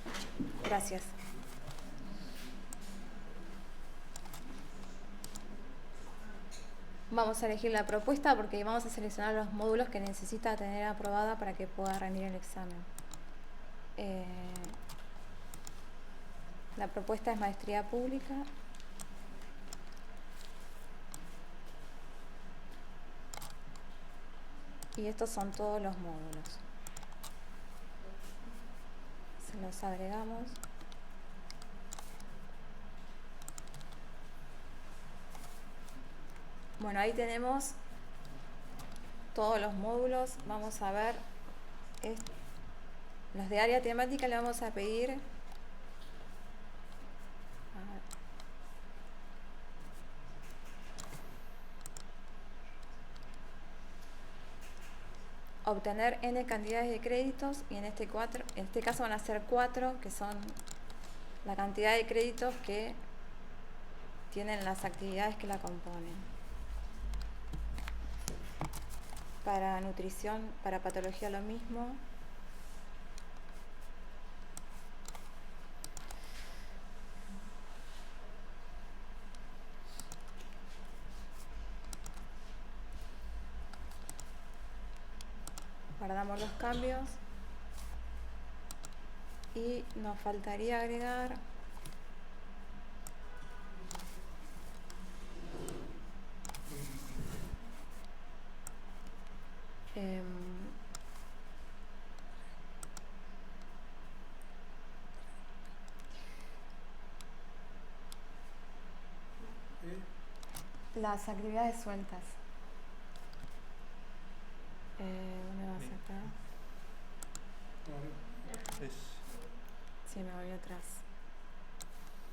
Gracias. Vamos a elegir la propuesta porque vamos a seleccionar los módulos que necesita tener aprobada para que pueda rendir el examen. La propuesta es Maestría Pública. Y estos son todos los módulos. Se los agregamos. Bueno, ahí tenemos todos los módulos. Vamos a ver los de área temática. Le vamos a pedir obtener n cantidades de créditos, y en este caso van a ser 4, que son la cantidad de créditos que tienen las actividades que la componen. Para nutrición, para patología lo mismo. Guardamos los cambios y nos faltaría agregar Las actividades sueltas. ¿Dónde vas acá? Sí, me voy atrás.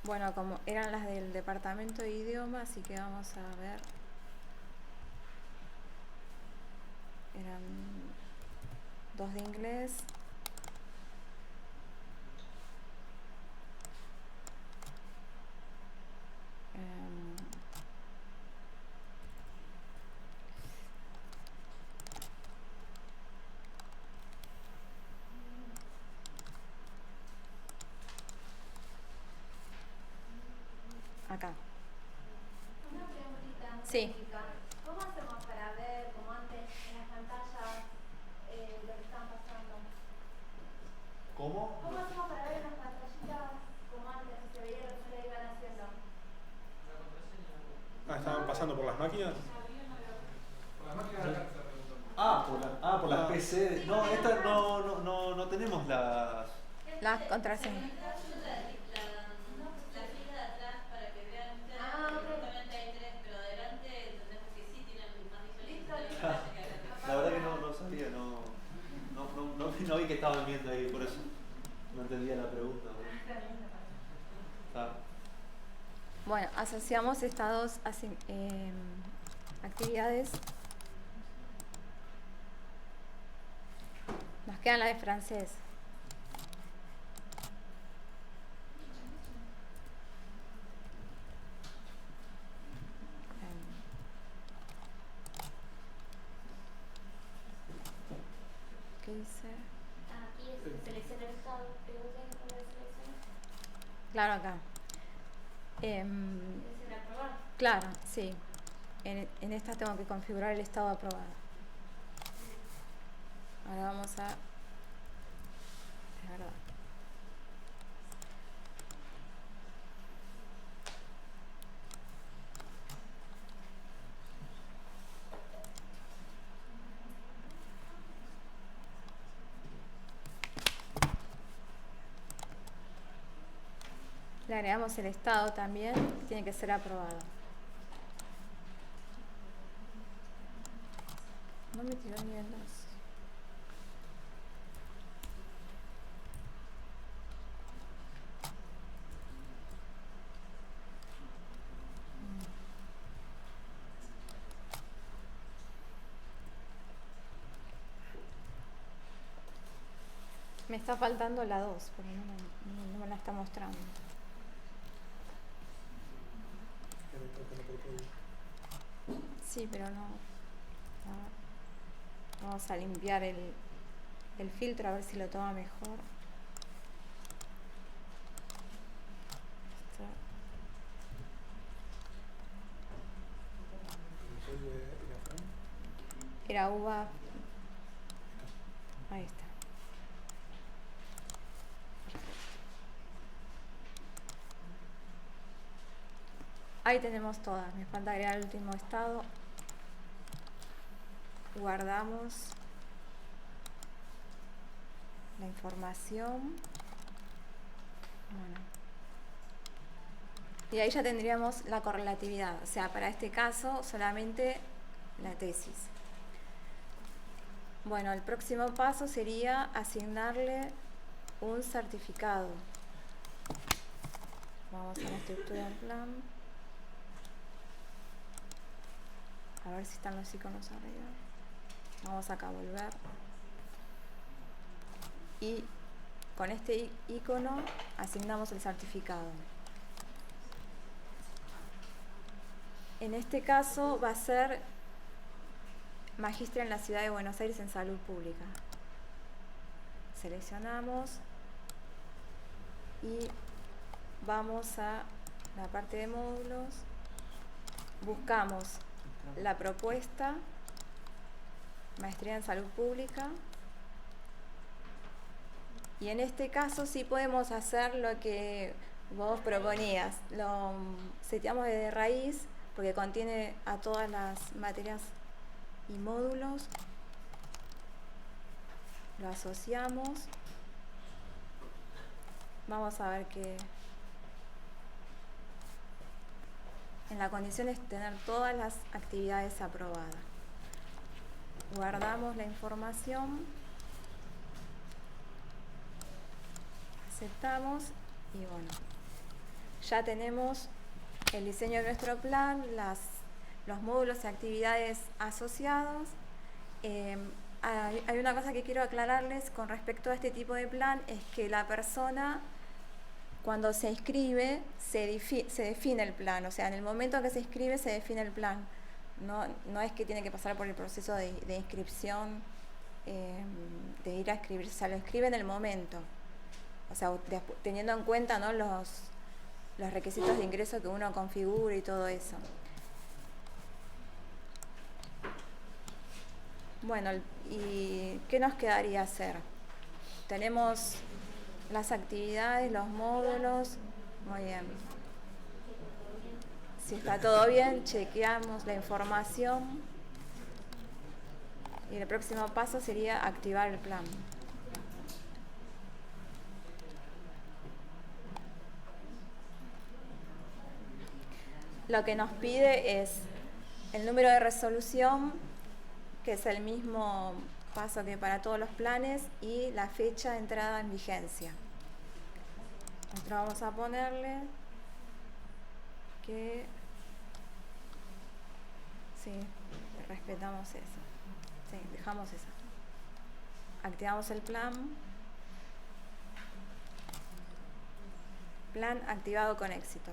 Bueno, como eran las del departamento de idioma, así que vamos a ver. Eran 2 de inglés. Acá. Una preguntita. Sí. ¿Cómo hacemos para ver, como antes, en las pantallas, lo que están pasando? ¿Cómo? ¿Cómo hacemos para ver en las pantallitas, como antes, si se veía lo que ustedes iban haciendo? ¿Estaban pasando por las máquinas? Por las máquinas de la casa, Por las PC. No, esta no tenemos las contraseñas. La fila de atrás para que vean ustedes, justamente hay 3, pero adelante entendemos que sí tienen más visualizaciones. La verdad que no sabía, no vi que estaban viendo ahí, por eso no entendía la pregunta. Bueno, asociamos estas dos actividades. Nos queda la de francés. ¿Qué dice? Aquí es seleccionar el estado. ¿Tengo que poner seleccionar? Claro, acá. ¿Es aprobar? Claro, sí. En esta tengo que configurar el estado aprobado. Ahora vamos a... Es verdad. Le agregamos el estado también, tiene que ser aprobado. No me tiró ni el 2. Me está faltando la 2, porque no me la está mostrando. Sí, pero no. Vamos a limpiar el filtro a ver si lo toma mejor. Era uva. Ahí está. Ahí tenemos todas. Me falta agregar el último estado. Guardamos la información. Bueno. Y ahí ya tendríamos la correlatividad. O sea, para este caso solamente la tesis. Bueno, el próximo paso sería asignarle un certificado. Vamos a la estructura del plan. A ver si están los iconos arriba. Vamos acá a volver. Y con este icono asignamos el certificado. En este caso va a ser Magíster en la Ciudad de Buenos Aires en Salud Pública. Seleccionamos y vamos a la parte de módulos. Buscamos la propuesta Maestría en Salud Pública. Y en este caso sí podemos hacer lo que vos proponías. Lo seteamos desde raíz porque contiene a todas las materias y módulos. Lo asociamos. Vamos a ver qué... En la condición es tener todas las actividades aprobadas. Guardamos la información, aceptamos y bueno, ya tenemos el diseño de nuestro plan, los módulos y actividades asociados. Hay una cosa que quiero aclararles con respecto a este tipo de plan, es que la persona cuando se inscribe se define el plan, o sea, en el momento que se inscribe se define el plan. No es que tiene que pasar por el proceso de inscripción, de ir a inscribirse, o sea, lo inscribe en el momento. O sea, teniendo en cuenta, ¿no?, los requisitos de ingreso que uno configura y todo eso. Bueno, ¿y qué nos quedaría hacer? Tenemos las actividades, los módulos. Muy bien. Si está todo bien, chequeamos la información. Y el próximo paso sería activar el plan. Lo que nos pide es el número de resolución, que es el mismo paso que para todos los planes, y la fecha de entrada en vigencia. Nosotros vamos a ponerle que sí, respetamos eso. Sí, dejamos eso. Activamos el plan. Plan activado con éxito.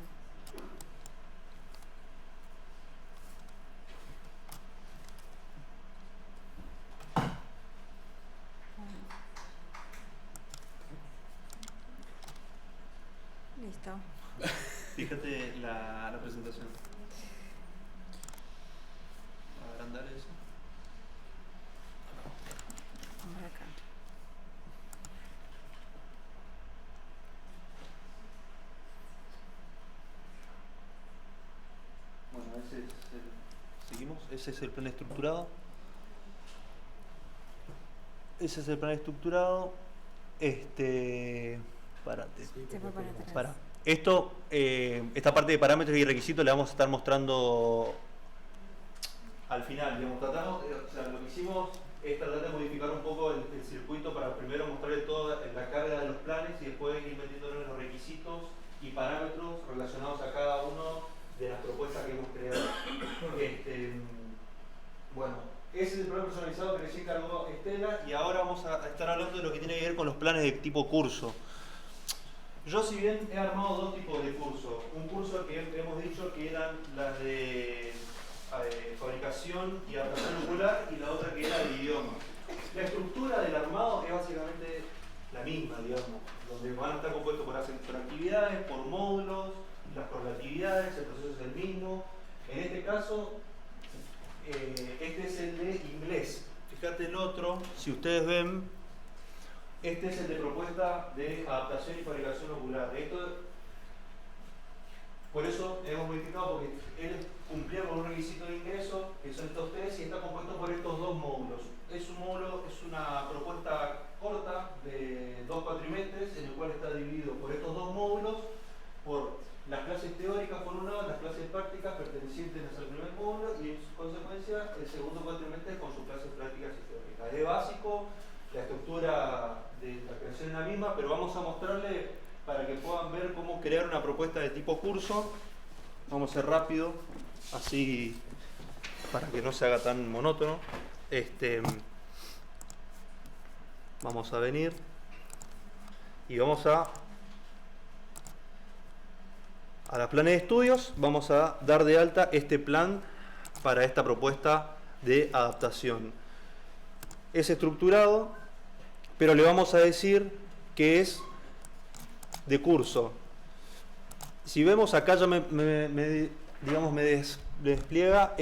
Listo. Fíjate la presentación. ¿Agrandar eso? Vamos acá. Bueno, seguimos. Ese es el plan estructurado. Ese es el plan estructurado. Párate. Para. Esto, esta parte de parámetros y requisitos la vamos a estar mostrando al final. Digamos, lo que hicimos es tratar de modificar un poco el circuito para primero mostrarle toda la carga de los planes y después ir metiéndole los requisitos y parámetros relacionados a cada uno de las propuestas que hemos creado. Bueno, ese es el plan personalizado que recién cargó Estela, y ahora vamos a estar hablando de lo que tiene que ver con los planes de tipo curso. Yo, si bien he armado dos tipos de cursos, un curso que hemos dicho que eran las de fabricación y adaptación ocular, y la otra que era de idioma. La estructura del armado es básicamente la misma, digamos, donde van a estar compuestos por actividades, por módulos, por las actividades, el proceso es el mismo. En este caso, este es el de inglés. Fíjate el otro, si ustedes ven, este es el de propuesta de adaptación y fabricación ocular. Por eso hemos modificado, porque él cumplía con un requisito de ingreso, que son estos tres, y está compuesto por estos dos módulos. Es un módulo, es una propuesta corta de 2 cuatrimestres, en el cual está dividido por estos dos módulos, por las clases teóricas por un lado, las clases prácticas pertenecientes al primer módulo, y en consecuencia el segundo cuatrimestre con sus clases prácticas y teóricas. Es básico, la estructura de la creación es la misma, pero vamos a mostrarle para que puedan ver cómo crear una propuesta de tipo curso. Vamos a ser rápido, así para que no se haga tan monótono. Vamos a venir y vamos a la planes de estudios, vamos a dar de alta este plan para esta propuesta de adaptación. Es estructurado, pero le vamos a decir que es de curso. Si vemos acá ya me despliega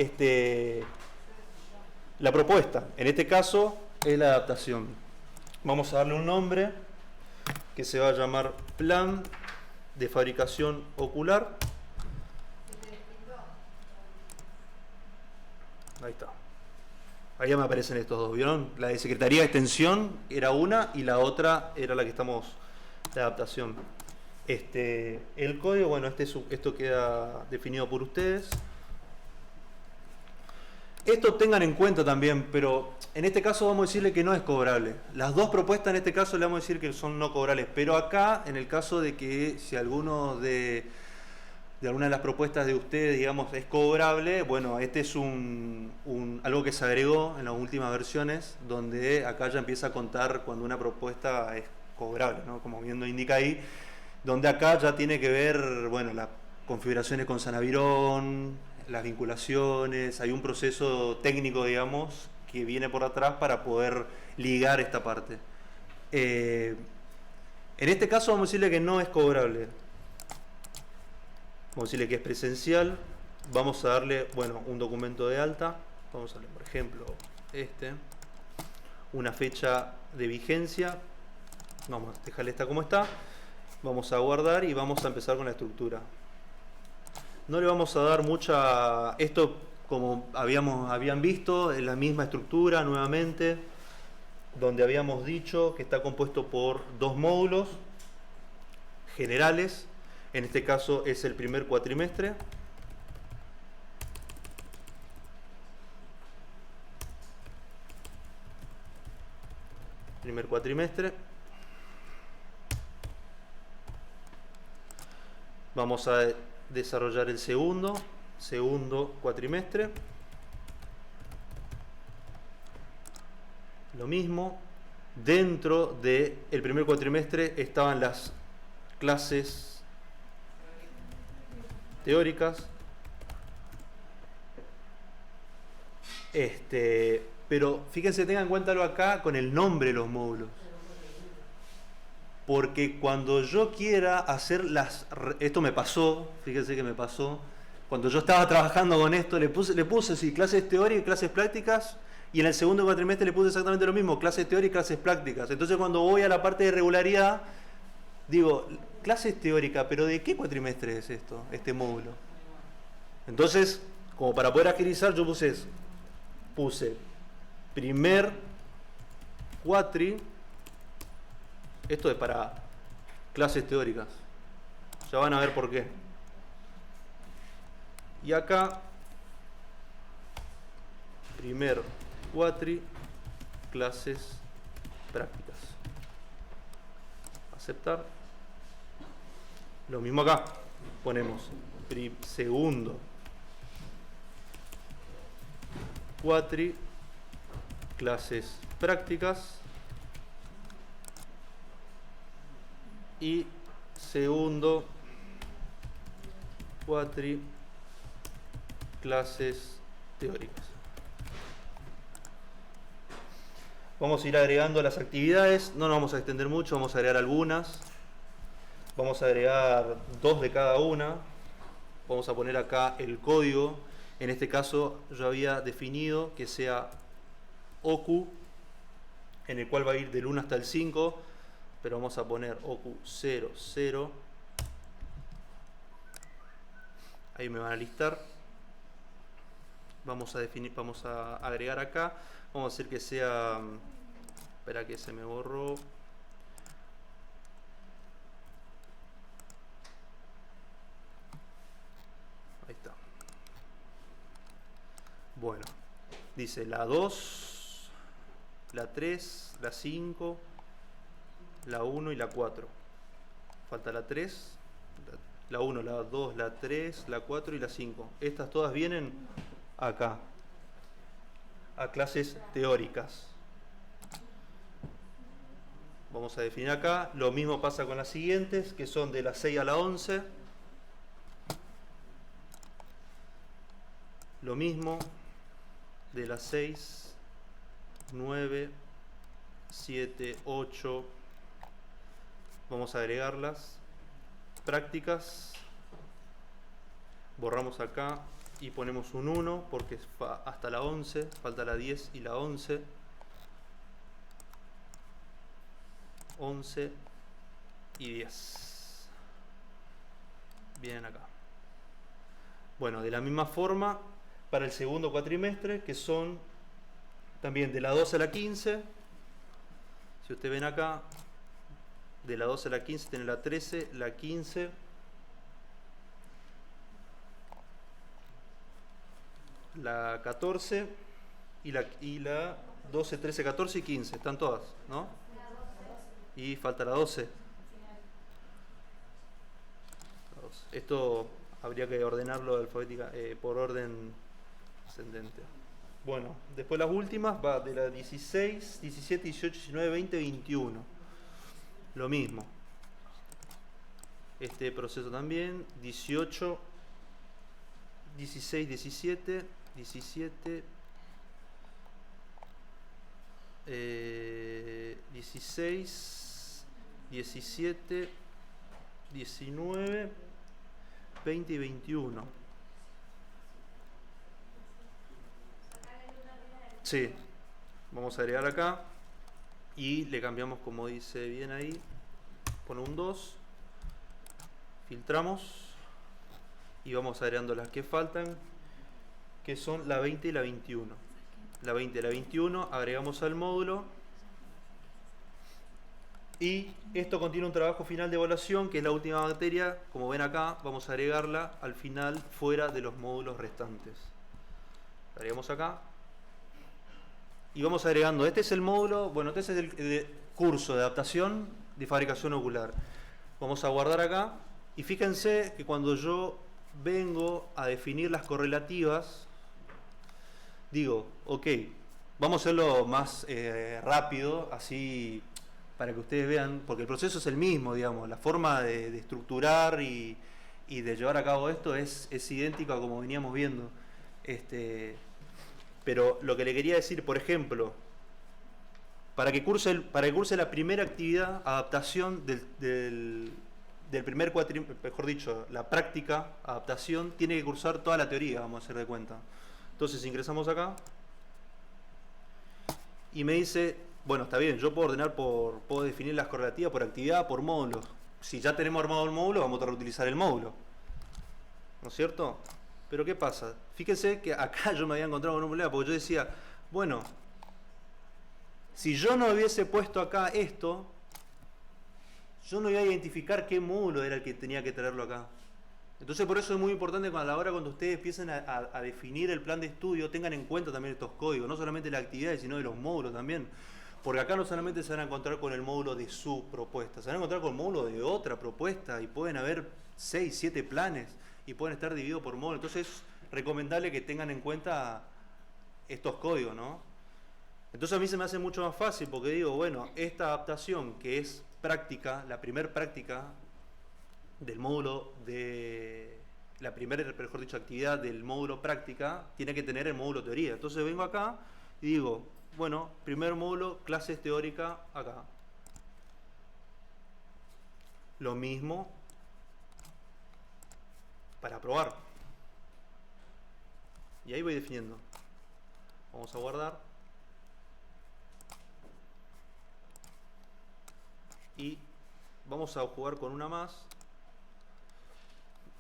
la propuesta. En este caso es la adaptación. Vamos a darle un nombre que se va a llamar Plan de Fabricación Ocular. Ahí está. Ahí ya me aparecen estos dos, ¿vieron? La de Secretaría de Extensión era una y la otra era la que estamos de adaptación. El código, bueno, esto queda definido por ustedes. Esto tengan en cuenta también, pero en este caso vamos a decirle que no es cobrable. Las dos propuestas en este caso le vamos a decir que son no cobrables, pero acá, en el caso de que si alguno de alguna de las propuestas de ustedes, digamos, es cobrable, bueno, este es algo que se agregó en las últimas versiones, donde acá ya empieza a contar cuando una propuesta es cobrable, ¿no? Como bien lo indica ahí, donde acá ya tiene que ver, bueno, las configuraciones con Sanavirón, las vinculaciones, hay un proceso técnico, digamos, que viene por atrás para poder ligar esta parte. En este caso vamos a decirle que no es cobrable. Vamos a decirle que es presencial. Vamos a darle, bueno, un documento de alta. Vamos a darle, por ejemplo, una fecha de vigencia. Vamos a dejarle esta como está. Vamos a guardar y vamos a empezar con la estructura. No le vamos a dar mucha... Esto, como habían visto, es la misma estructura nuevamente, donde habíamos dicho que está compuesto por dos módulos generales. En este caso es el primer cuatrimestre. Primer cuatrimestre. Vamos a desarrollar el segundo cuatrimestre. Lo mismo. Dentro del primer cuatrimestre estaban las clases teóricas. Pero fíjense, tengan en cuenta algo acá con el nombre de los módulos. Porque cuando yo quiera hacer esto me pasó, fíjense que me pasó, cuando yo estaba trabajando con esto, le puse sí, clases teóricas y clases prácticas, y en el segundo cuatrimestre le puse exactamente lo mismo, clases teóricas y clases prácticas. Entonces cuando voy a la parte de regularidad, digo, clases teóricas, pero ¿de qué cuatrimestre es esto, este módulo? Entonces, como para poder agilizar, yo puse primer cuatri. Esto es para clases teóricas. Ya van a ver por qué. Y acá, primer cuatri, clases prácticas. Aceptar. Lo mismo acá. Ponemos segundo cuatri, clases prácticas. Y segundo cuatri, clases teóricas. Vamos a ir agregando las actividades, no nos vamos a extender mucho, vamos a agregar algunas. Vamos a agregar 2 de cada una. Vamos a poner acá el código. En este caso yo había definido que sea OQ, en el cual va a ir del 1 hasta el 5. Pero vamos a poner OQ 0, 0. Ahí me van a listar. Vamos a agregar acá. Vamos a hacer que sea... Espera que se me borró. Ahí está. Bueno. Dice la 2, la 3, la 5... la 1 y la 4. Falta la 3, la 1, la 2, la 3, la 4 y la 5. Estas todas vienen acá, a clases teóricas. Vamos a definir acá. Lo mismo pasa con las siguientes, que son de la 6 a la 11. Lo mismo de las 6, 9, 7, 8. Vamos a agregarlas. Prácticas. Borramos acá y ponemos un 1 porque es hasta la 11. Falta la 10 y la 11. 11 y 10. Vienen acá. Bueno, de la misma forma para el segundo cuatrimestre, que son también de la 12 a la 15. Si ustedes ven acá, De la 12 a la 15 tenés la 13, la 15, la 14 y la 12, 13, 14 y 15. Están todas, ¿no? Y falta la 12. Esto habría que ordenarlo alfabética, por orden ascendente. Bueno, después las últimas va de la 16, 17, 18, 19, 20, 21. Lo mismo. Este proceso también. 18, 16, 17, 17, 16, 17, 19, 20 y 21. Sí, vamos a agregar acá y le cambiamos como dice bien ahí, pone un 2, filtramos y vamos agregando las que faltan, que son la 20 y la 21. La 20 y la 21 agregamos al módulo y esto contiene un trabajo final de evaluación, que es la última materia. Como ven acá, vamos a agregarla al final fuera de los módulos restantes. Agregamos acá y vamos agregando. Este es el módulo, bueno, este es el curso de adaptación de fabricación ocular. Vamos a guardar acá y fíjense que cuando yo vengo a definir las correlativas, digo, ok, vamos a hacerlo más rápido, así para que ustedes vean, porque el proceso es el mismo, digamos, la forma de estructurar y de llevar a cabo esto es idéntica a como veníamos viendo. Pero lo que le quería decir, por ejemplo, para que curse la primera actividad, adaptación del primer cuatrimestre, mejor dicho, la práctica, adaptación, tiene que cursar toda la teoría, vamos a hacer de cuenta. Entonces ingresamos acá y me dice, bueno, está bien, yo puedo ordenar puedo definir las correlativas por actividad, por módulos. Si ya tenemos armado el módulo, vamos a reutilizar el módulo, ¿no es cierto? Pero ¿qué pasa? Fíjense que acá yo me había encontrado con un problema, porque yo decía, bueno, si yo no hubiese puesto acá esto, yo no iba a identificar qué módulo era el que tenía que traerlo acá. Entonces por eso es muy importante cuando ustedes empiecen a definir el plan de estudio, tengan en cuenta también estos códigos, no solamente las actividades, sino de los módulos también. Porque acá no solamente se van a encontrar con el módulo de su propuesta, se van a encontrar con el módulo de otra propuesta y pueden haber 6, 7 planes y pueden estar divididos por módulo. Entonces es recomendable que tengan en cuenta estos códigos, ¿no? Entonces a mí se me hace mucho más fácil porque digo, bueno, esta adaptación que es práctica, la primer práctica del módulo de la primera, mejor dicho, actividad del módulo práctica, tiene que tener el módulo teoría. Entonces vengo acá y digo, bueno, primer módulo, clases teóricas, acá. Lo mismo para probar. Y ahí voy definiendo. Vamos a guardar. Y vamos a jugar con una más.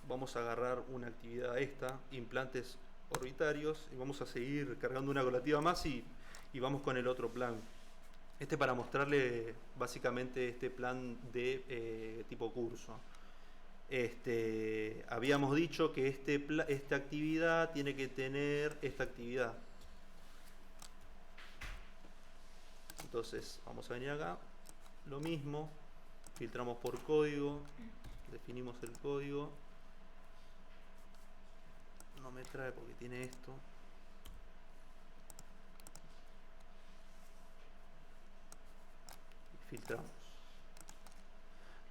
Vamos a agarrar una actividad esta, implantes orbitarios, y vamos a seguir cargando una correlativa más y vamos con el otro plan. Para mostrarle básicamente este plan de tipo curso. Habíamos dicho que esta actividad tiene que tener esta actividad. Entonces vamos a venir acá, lo mismo, filtramos por código, definimos el código. No me trae porque tiene esto. Y filtramos.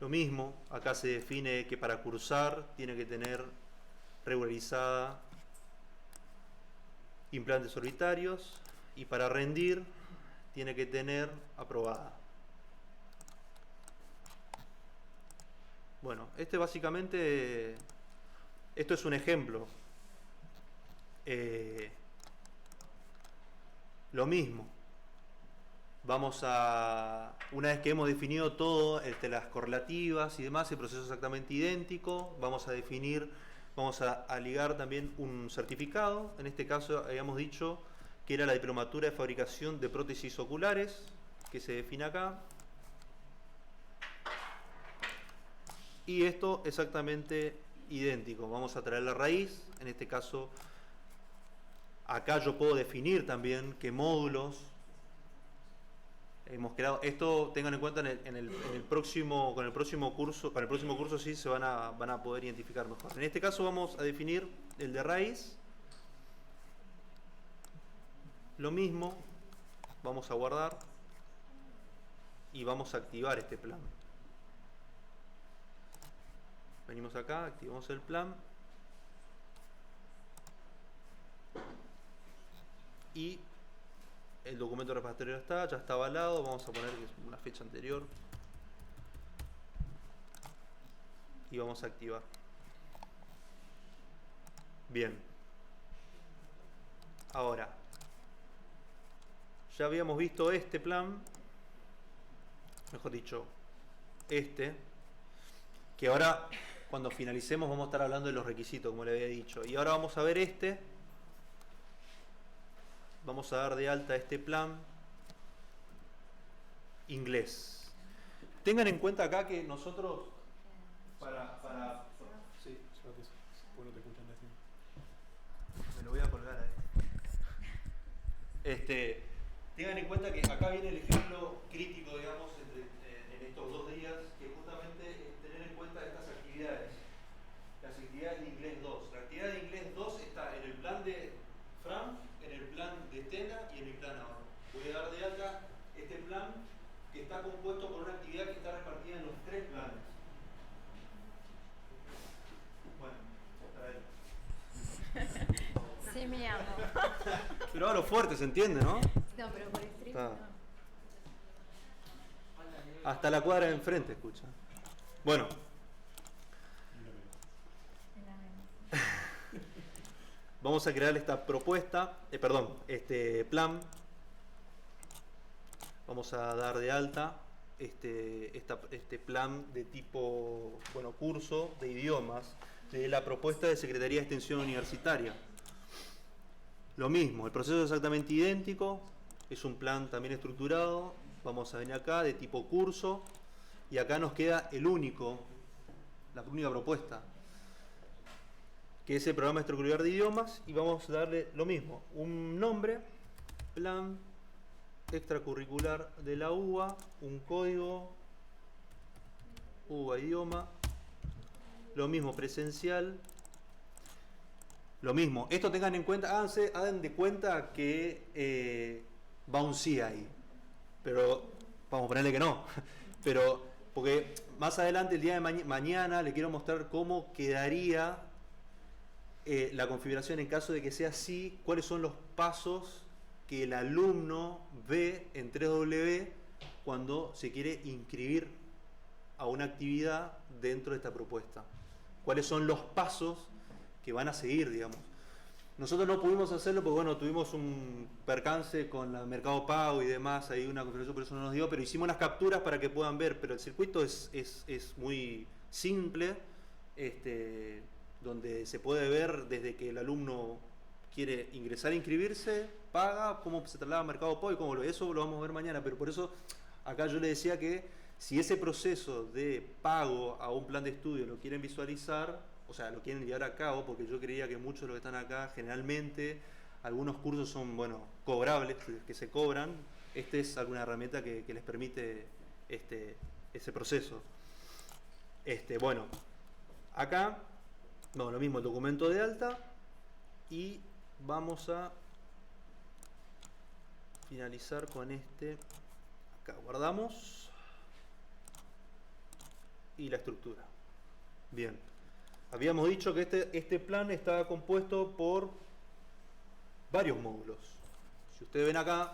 Lo mismo, acá se define que para cursar tiene que tener regularizada implantes orbitarios y para rendir tiene que tener aprobada. Bueno, básicamente, esto es un ejemplo. Lo mismo, una vez que hemos definido todo, las correlativas y demás, el proceso es exactamente idéntico, vamos a ligar también un certificado. En este caso habíamos dicho que era la diplomatura de fabricación de prótesis oculares, que se define acá. Y esto exactamente idéntico. Vamos a traer la raíz. En este caso, acá yo puedo definir también qué módulos hemos creado. Esto tengan en cuenta con el próximo curso sí se van a poder identificar mejor. En este caso vamos a definir el de raíz. Lo mismo, vamos a guardar y vamos a activar este plan. Venimos acá, activamos el plan y el documento repositorio ya está avalado. Vamos a poner que es una fecha anterior y vamos a activar. Bien, ahora ya habíamos visto este plan, mejor dicho que ahora cuando finalicemos vamos a estar hablando de los requisitos, como le había dicho. Y ahora vamos a ver vamos a dar de alta este plan inglés. Tengan en cuenta acá que nosotros sí, bueno, te escuchan decir. Me lo voy a colgar a tengan en cuenta que acá viene el ejemplo crítico, digamos, en estos 2 días, que justamente es tener en cuenta estas actividades. Las actividades de inglés 2. La actividad de inglés 2 está en el plan de Fran, en el plan de Tena y en mi plan ahora. Voy a dar de alta este plan que está compuesto por una actividad que está repartida en los 3 planes. Bueno, para él. Sí, mi amor. Pero a lo fuerte, se entiende, ¿no? No, pero por stream Está. no. Hasta la cuadra de enfrente, escucha. Bueno. Vamos a crear esta propuesta, este plan. Vamos a dar de alta este plan de tipo, curso de idiomas de la propuesta de Secretaría de Extensión Universitaria. Lo mismo, el proceso es exactamente idéntico, es un plan también estructurado. Vamos a venir acá de tipo curso y acá nos queda la única propuesta, que es el programa extracurricular de idiomas, y vamos a darle lo mismo, un nombre, plan extracurricular de la UBA, un código, UBA idioma, lo mismo presencial, lo mismo. Esto tengan en cuenta, hagan de cuenta que va un sí ahí, pero vamos a ponerle que no, pero porque más adelante el día de mañana le quiero mostrar cómo quedaría la configuración en caso de que sea así, cuáles son los pasos que el alumno ve en 3W cuando se quiere inscribir a una actividad dentro de esta propuesta. Cuáles son los pasos que van a seguir, digamos. Nosotros no pudimos hacerlo porque tuvimos un percance con el Mercado Pago y demás, hay una configuración, por eso no nos dio, pero hicimos las capturas para que puedan ver, pero el circuito es muy simple, donde se puede ver desde que el alumno quiere ingresar a inscribirse, paga, cómo se traslada a Mercado Pago y cómo eso lo vamos a ver mañana, pero por eso acá yo le decía que si ese proceso de pago a un plan de estudio lo quieren visualizar, o sea, lo quieren llevar a cabo, porque yo creía que muchos de los que están acá, generalmente, algunos cursos son, cobrables, que se cobran. Esta es alguna herramienta que les permite ese proceso. Acá, lo mismo, el documento de alta, y vamos a finalizar con acá guardamos, y la estructura. Bien. Habíamos dicho que este plan estaba compuesto por varios módulos. Si ustedes ven acá,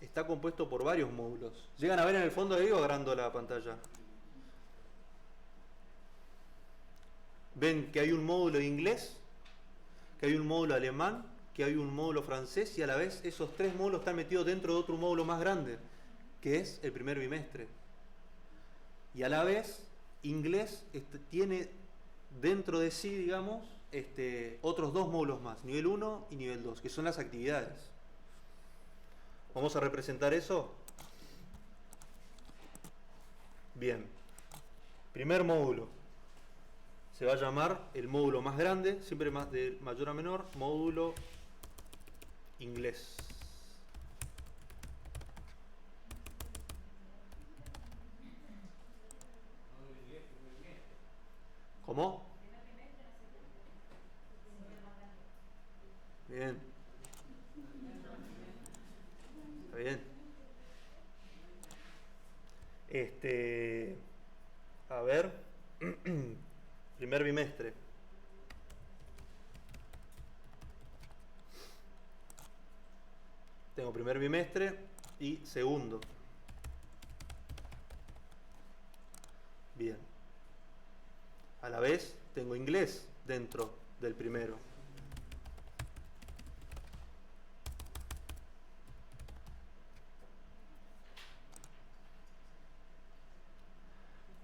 está compuesto por varios módulos. ¿Llegan a ver en el fondo de ahí o agrando la pantalla? Ven que hay un módulo de inglés, que hay un módulo alemán, que hay un módulo francés, y a la vez esos 3 módulos están metidos dentro de otro módulo más grande, que es el primer bimestre. Y a la vez inglés tiene dentro de sí, digamos, otros 2 módulos más, nivel 1 y nivel 2, que son las actividades. Vamos a representar eso. Bien. Primer módulo. Se va a llamar el módulo más grande, siempre más de mayor a menor, módulo inglés. ¿Cómo? Bien. Está bien. A ver. Primer bimestre. Tengo primer bimestre y segundo. Bien. A la vez tengo inglés dentro del primero.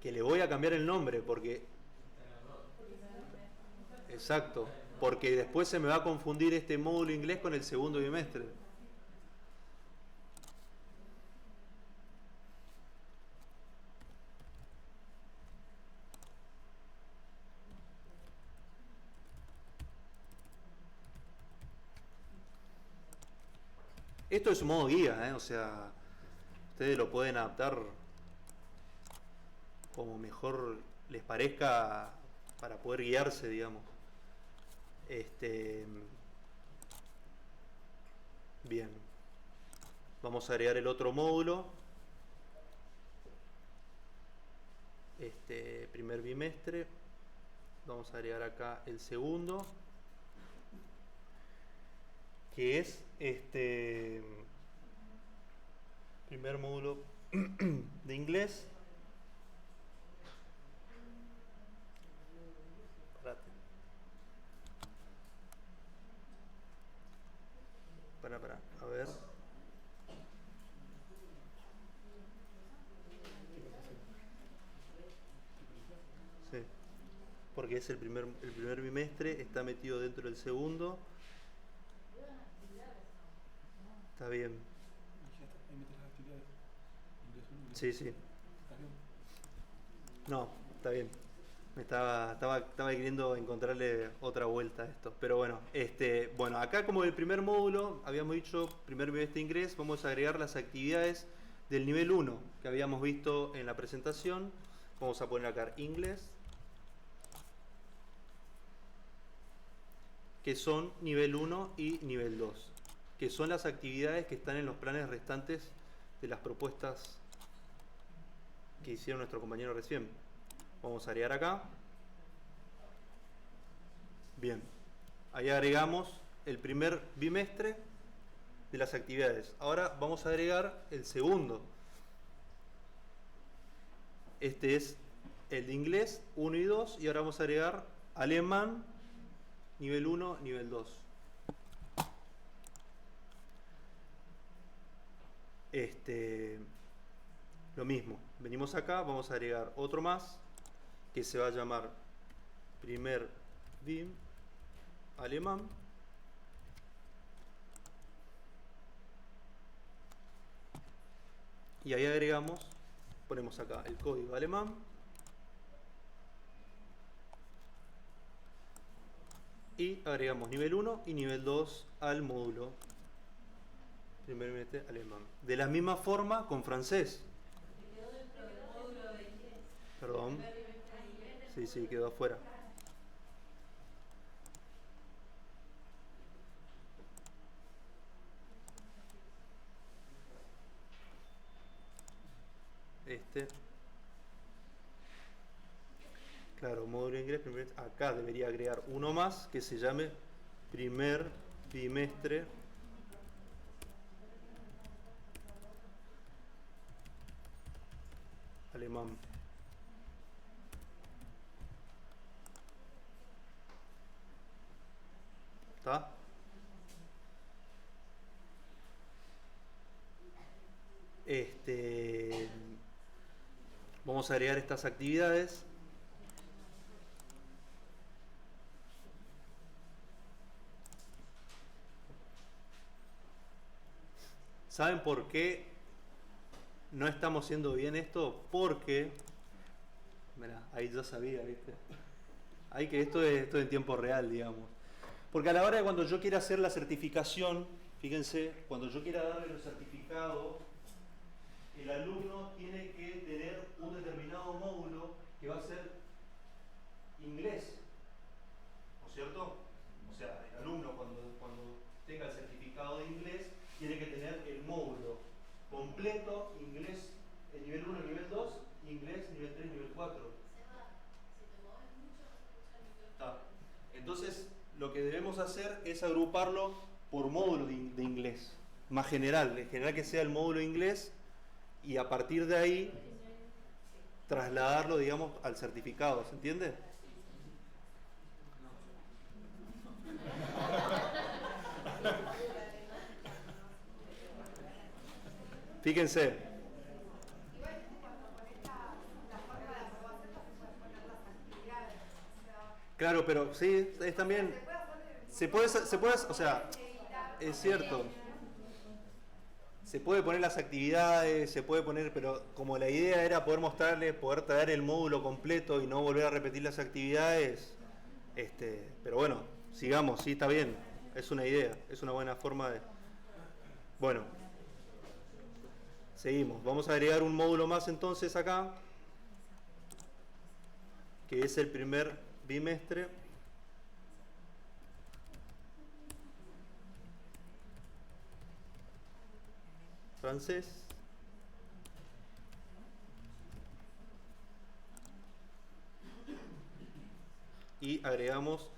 Que le voy a cambiar el nombre porque... Exacto, porque después se me va a confundir este módulo inglés con el segundo bimestre. Esto es un modo guía, o sea, ustedes lo pueden adaptar como mejor les parezca para poder guiarse, digamos. Bien. Vamos a agregar el otro módulo. Primer bimestre. Vamos a agregar acá el segundo, que es primer módulo de inglés. Para, a ver. Sí, porque es el primer bimestre, está metido dentro del segundo. Está bien. Sí, sí. No, está bien. Estaba queriendo encontrarle otra vuelta a esto. Pero bueno, bueno, acá como el primer módulo, habíamos dicho, primer bimestre inglés, vamos a agregar las actividades del nivel 1 que habíamos visto en la presentación. Vamos a poner acá inglés, que son nivel 1 y nivel 2, que son las actividades que están en los planes restantes de las propuestas que hicieron nuestro compañero recién. Vamos a agregar acá. Bien. Ahí agregamos el primer bimestre de las actividades. Ahora vamos a agregar el segundo. Este es el de inglés 1 y 2. Y ahora vamos a agregar alemán nivel 1, nivel 2. Lo mismo. Venimos acá, vamos a agregar otro más, que se va a llamar primer BIM alemán. Y ahí agregamos, ponemos acá el código alemán. Y agregamos nivel 1 y nivel 2 al módulo primer bimestre alemán. De la misma forma con francés. Perdón. Sí, quedó afuera. Claro, módulo inglés, acá debería agregar uno más que se llame primer bimestre alemán. ¿Está? Vamos a agregar estas actividades. ¿Saben por qué no estamos haciendo bien esto porque, mirá, ahí ya sabía, ¿viste? Ahí que esto es en tiempo real, digamos. Porque a la hora de cuando yo quiera hacer la certificación, fíjense, cuando yo quiera darle el certificado, el alumno tiene que tener un determinado módulo que va a ser inglés, ¿no es cierto? O sea, el alumno cuando tenga el certificado de inglés tiene que tener el módulo completo, inglés nivel 1, nivel 2, inglés nivel 3, nivel 4. Está. Entonces, lo que debemos hacer es agruparlo por módulos de inglés, más general, en general que sea el módulo de inglés, y a partir de ahí trasladarlo, digamos, al certificado, ¿se entiende? Fíjense. Claro, pero sí, es también se puede, o sea, es cierto. Se puede poner las actividades, se puede poner, pero como la idea era poder mostrarle, poder traer el módulo completo y no volver a repetir las actividades, pero bueno, sigamos, sí, está bien, es una idea, es una buena forma de... Bueno, seguimos, vamos a agregar un módulo más entonces acá, que es el primer bimestre. Francés. Y agregamos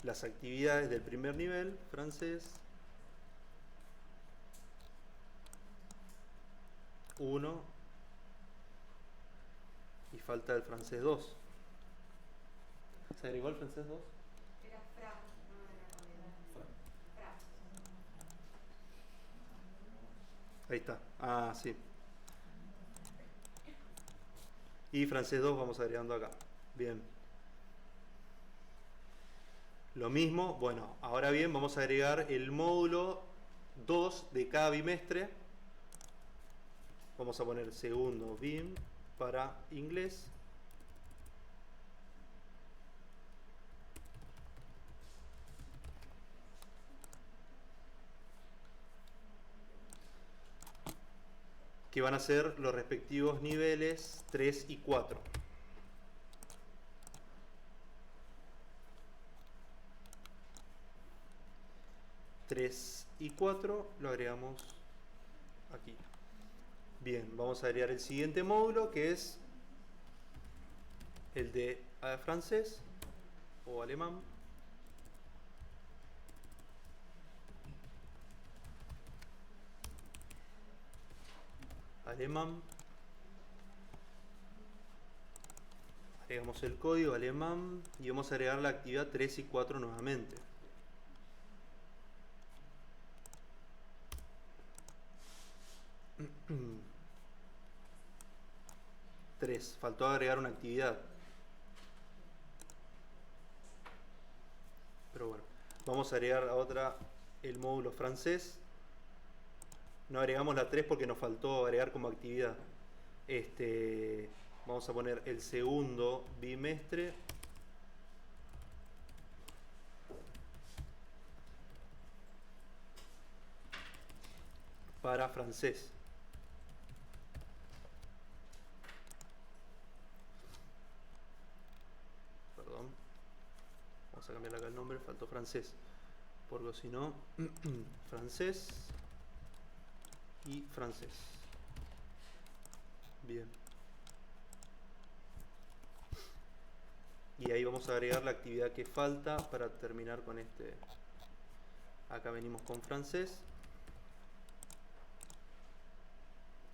las actividades del primer nivel, francés 1 y falta el francés 2. ¿Se agregó el francés 2? Era fra, no era fra. Ahí está. Ah, sí. Y francés 2 vamos agregando acá. Bien. Lo mismo, bueno, ahora bien vamos a agregar el módulo 2 de cada bimestre. Vamos a poner segundo BIM para inglés. Que van a ser los respectivos niveles 3 y 4. Tres y 4 lo agregamos aquí. Bien, vamos a agregar el siguiente módulo, que es el de francés o alemán. Alemán. Agregamos el código alemán y vamos a agregar la actividad 3 y 4 nuevamente. Tres, faltó agregar una actividad. Pero bueno, vamos a agregar a otra el módulo francés. No agregamos la 3 porque nos faltó agregar como actividad. Vamos a poner el segundo bimestre. Para francés. Perdón. Vamos a cambiar acá el nombre, faltó francés. Porque si no, francés y francés. Bien. Y ahí vamos a agregar la actividad que falta para terminar con este. Acá venimos con francés.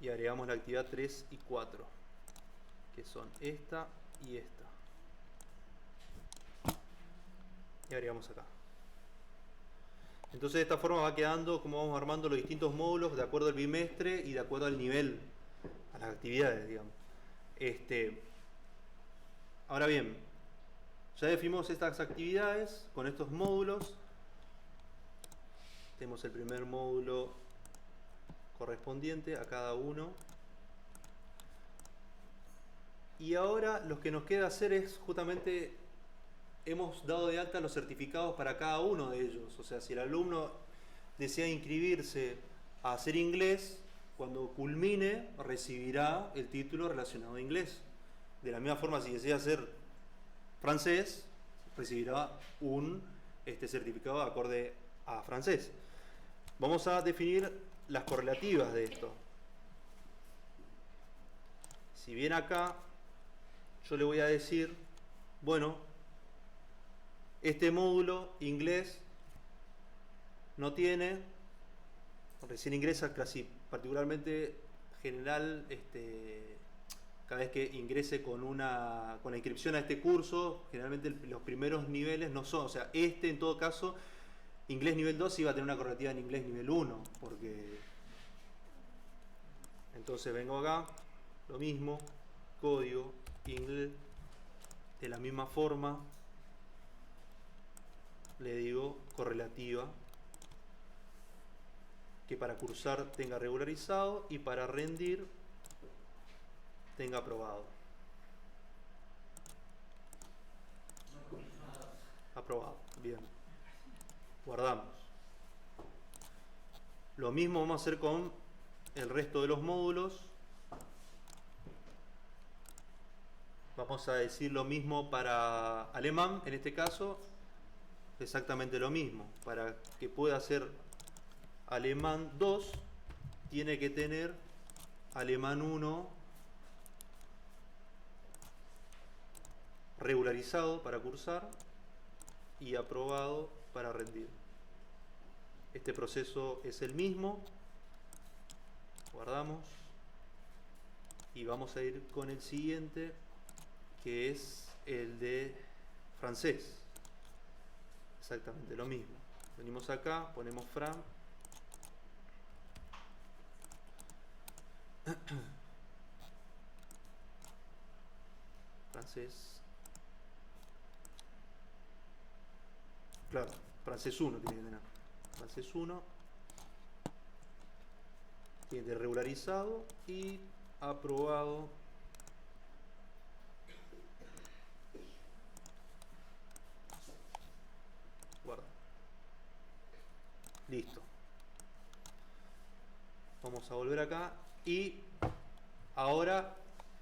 Y agregamos la actividad 3 y 4, que son esta y esta. Y agregamos acá. Entonces de esta forma va quedando como vamos armando los distintos módulos de acuerdo al bimestre y de acuerdo al nivel, a las actividades, digamos. Ahora bien, ya definimos estas actividades con estos módulos. Tenemos el primer módulo correspondiente a cada uno Y ahora lo que nos queda hacer es justamente, hemos dado de alta los certificados para cada uno de ellos. O sea, si el alumno desea inscribirse a hacer inglés, cuando culmine recibirá el título relacionado a inglés. De la misma forma, si desea hacer francés, recibirá un certificado acorde a francés. Vamos a definir las correlativas de esto. Si bien acá yo le voy a decir, bueno, este módulo inglés no tiene, recién ingresa casi particularmente general, cada vez que ingrese con la inscripción a este curso, generalmente los primeros niveles no son, o sea, en todo caso, inglés nivel 2 iba a tener una correlativa en inglés nivel 1, porque entonces vengo acá, lo mismo, código, inglés, de la misma forma, le digo correlativa, que para cursar tenga regularizado y para rendir tenga aprobado. Aprobado, bien. Guardamos. Lo mismo vamos a hacer con el resto de los módulos. Vamos a decir lo mismo para alemán, en este caso, exactamente lo mismo. Para que pueda hacer alemán 2, tiene que tener alemán 1 regularizado para cursar y aprobado para rendir. Este proceso es el mismo. Guardamos y vamos a ir con el siguiente, que es el de francés. Exactamente lo mismo. Venimos acá, ponemos Fran. Francés. Claro, francés 1 tiene que tener. Francés 1. Tiene que regularizado y aprobado. Guarda. Listo. Vamos a volver acá y ahora,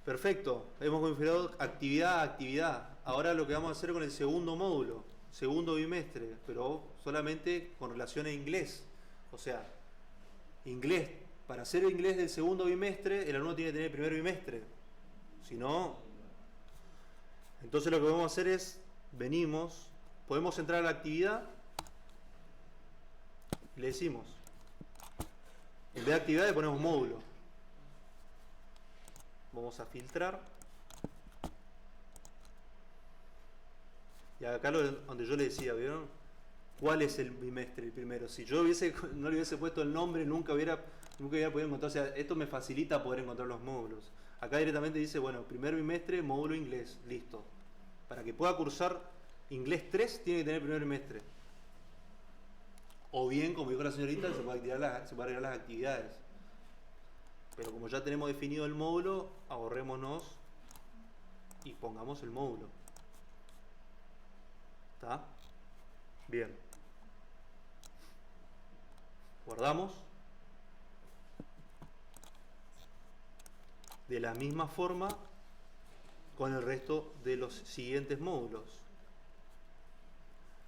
perfecto, hemos configurado actividad a actividad. Ahora lo que vamos a hacer con el segundo módulo, segundo bimestre, pero solamente con relación a inglés. O sea, inglés, para hacer el inglés del segundo bimestre, el alumno tiene que tener el primer bimestre. Si no, entonces lo que vamos a hacer es, venimos, podemos entrar a la actividad y le decimos, en vez de actividad le ponemos módulo. Vamos a filtrar. Y acá donde yo le decía, ¿vieron? ¿Cuál es el bimestre, el primero? Si yo no le hubiese puesto el nombre, nunca hubiera podido encontrar. O sea, esto me facilita poder encontrar los módulos. Acá directamente dice, bueno, primer bimestre, módulo inglés, listo. Para que pueda cursar inglés 3, tiene que tener el primer bimestre. O bien, como dijo la señorita, se puede agregar las actividades. Pero como ya tenemos definido el módulo, ahorrémonos y pongamos el módulo. ¿Está? Bien. Guardamos. De la misma forma con el resto de los siguientes módulos.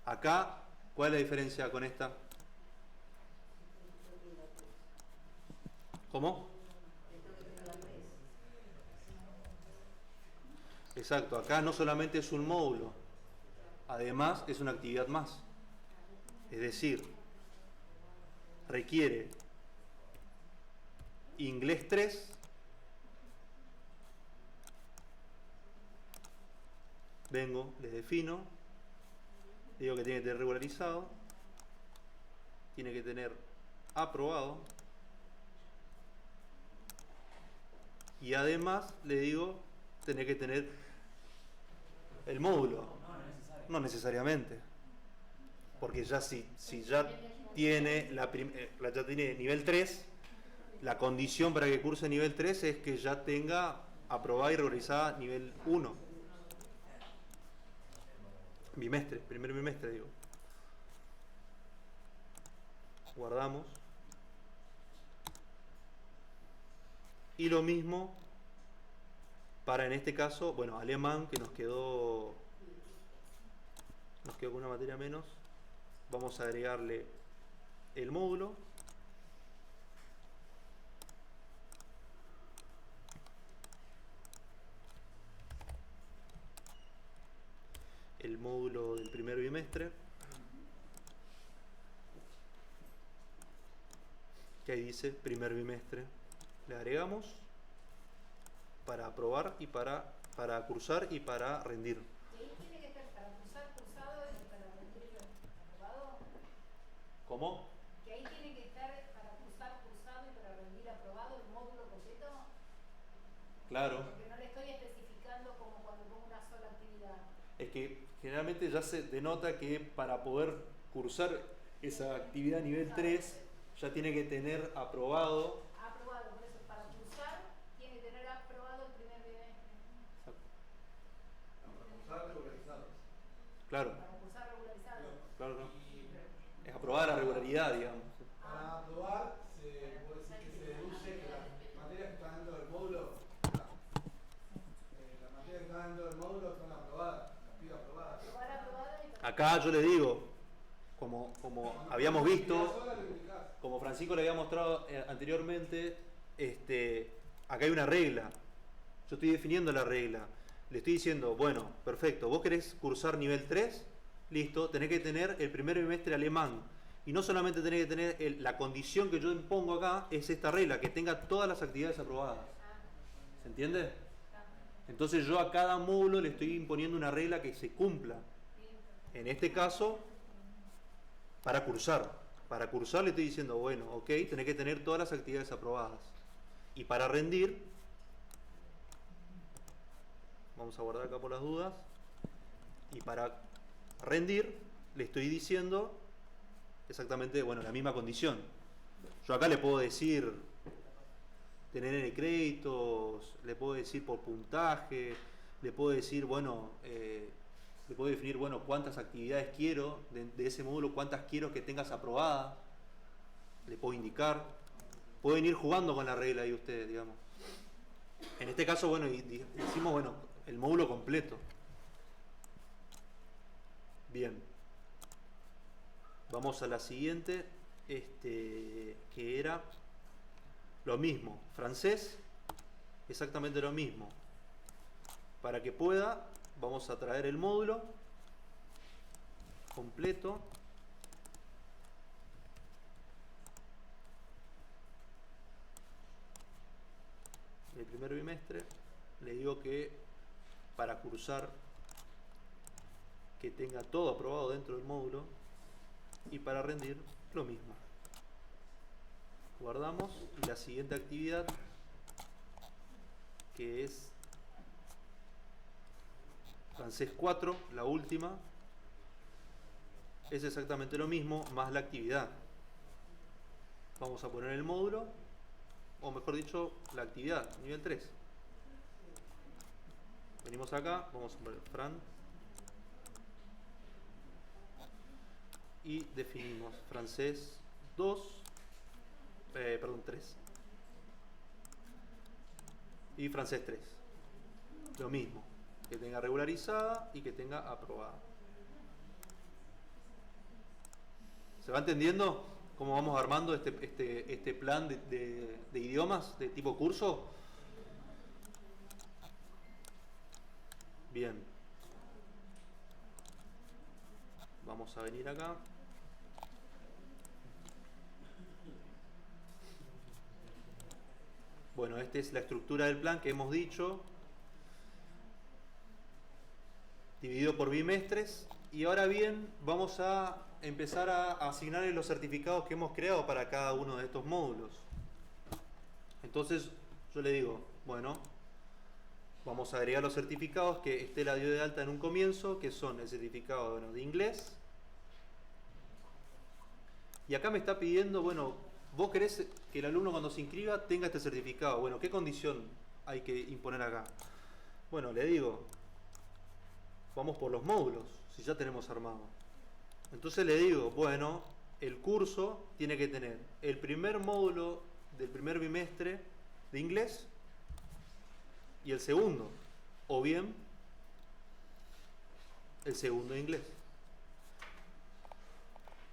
Acá, ¿cuál es la diferencia con esta? ¿Cómo? Exacto, acá no solamente es un módulo, además es una actividad más. Es decir, requiere inglés 3, vengo, les defino, digo que tiene que tener regularizado, tiene que tener aprobado y además le digo, tiene que tener el módulo. No necesariamente, porque ya si ya tiene ya tiene nivel 3, la condición para que curse nivel 3 es que ya tenga aprobada y regularizada nivel 1. Bimestre, primer bimestre digo. Guardamos. Y lo mismo para, en este caso, bueno, alemán, que nos quedó con una materia menos. Vamos a agregarle el módulo. El módulo del primer bimestre. Que ahí dice primer bimestre. Le agregamos para aprobar y para cursar y para rendir. ¿Y ahí tiene que estar para cursar cursado y para rendir aprobado? ¿Cómo? ¿Que ahí tiene que estar para cursar cursado y para rendir aprobado el módulo completo? Claro. Porque no le estoy especificando como cuando pongo una sola actividad. Es que generalmente ya se denota que para poder cursar esa actividad nivel 3 ya tiene que tener aprobado. Aprobado, por eso para cursar tiene que tener aprobado el primer bimestre. Para cursar regularizado. Claro. Para cursar regularizado. Claro, no. Es aprobada la regularidad, digamos. Para aprobar, se puede decir que se deduce que las materias que están dentro del módulo, las materias que están dentro del módulo están aprobadas, las pido aprobadas. Acá yo le digo, como habíamos visto, como Francisco le había mostrado anteriormente, acá hay una regla. Yo estoy definiendo la regla. Le estoy diciendo, bueno, perfecto, vos querés cursar nivel 3, listo, tenés que tener el primer bimestre alemán. Y no solamente tenés que tener la condición que yo impongo acá, es esta regla, que tenga todas las actividades aprobadas. ¿Se entiende? Entonces yo a cada módulo le estoy imponiendo una regla que se cumpla. En este caso, para cursar. Para cursar le estoy diciendo, bueno, ok, tenés que tener todas las actividades aprobadas. Y para rendir, vamos a guardar acá por las dudas, y para rendir le estoy diciendo exactamente, bueno, la misma condición. Yo acá le puedo decir tener N créditos, le puedo decir por puntaje, le puedo decir, bueno, le puedo definir, bueno, cuántas actividades quiero de ese módulo, cuántas quiero que tengas aprobadas, le puedo indicar, pueden ir jugando con la regla ahí ustedes, digamos. En este caso, bueno, hicimos, bueno, el módulo completo. Bien. Vamos a la siguiente, que era lo mismo, francés, exactamente lo mismo. Para que pueda, vamos a traer el módulo completo. El primer bimestre, le digo que para cursar que tenga todo aprobado dentro del módulo, y para rendir lo mismo. Guardamos, y la siguiente actividad, que es francés 4, la última, es exactamente lo mismo, más la actividad. Vamos a poner el módulo, o mejor dicho, la actividad, nivel 3. Venimos acá, vamos a poner Fran, y definimos francés 3 y francés 3, lo mismo, que tenga regularizada y que tenga aprobada. ¿Se va entendiendo cómo vamos armando este plan de idiomas de tipo curso? Bien, vamos a venir acá. Bueno, esta es la estructura del plan que hemos dicho, dividido por bimestres. Y ahora bien, vamos a empezar a asignarle los certificados que hemos creado para cada uno de estos módulos. Entonces yo le digo, bueno, vamos a agregar los certificados que Estela dio de alta en un comienzo, que son el certificado, bueno, de inglés. Y acá me está pidiendo, bueno, vos querés que el alumno cuando se inscriba tenga este certificado. Bueno, ¿qué condición hay que imponer acá? Bueno, le digo, vamos por los módulos, si ya tenemos armado. Entonces le digo, bueno, el curso tiene que tener el primer módulo del primer bimestre de inglés y el segundo, o bien el segundo de inglés.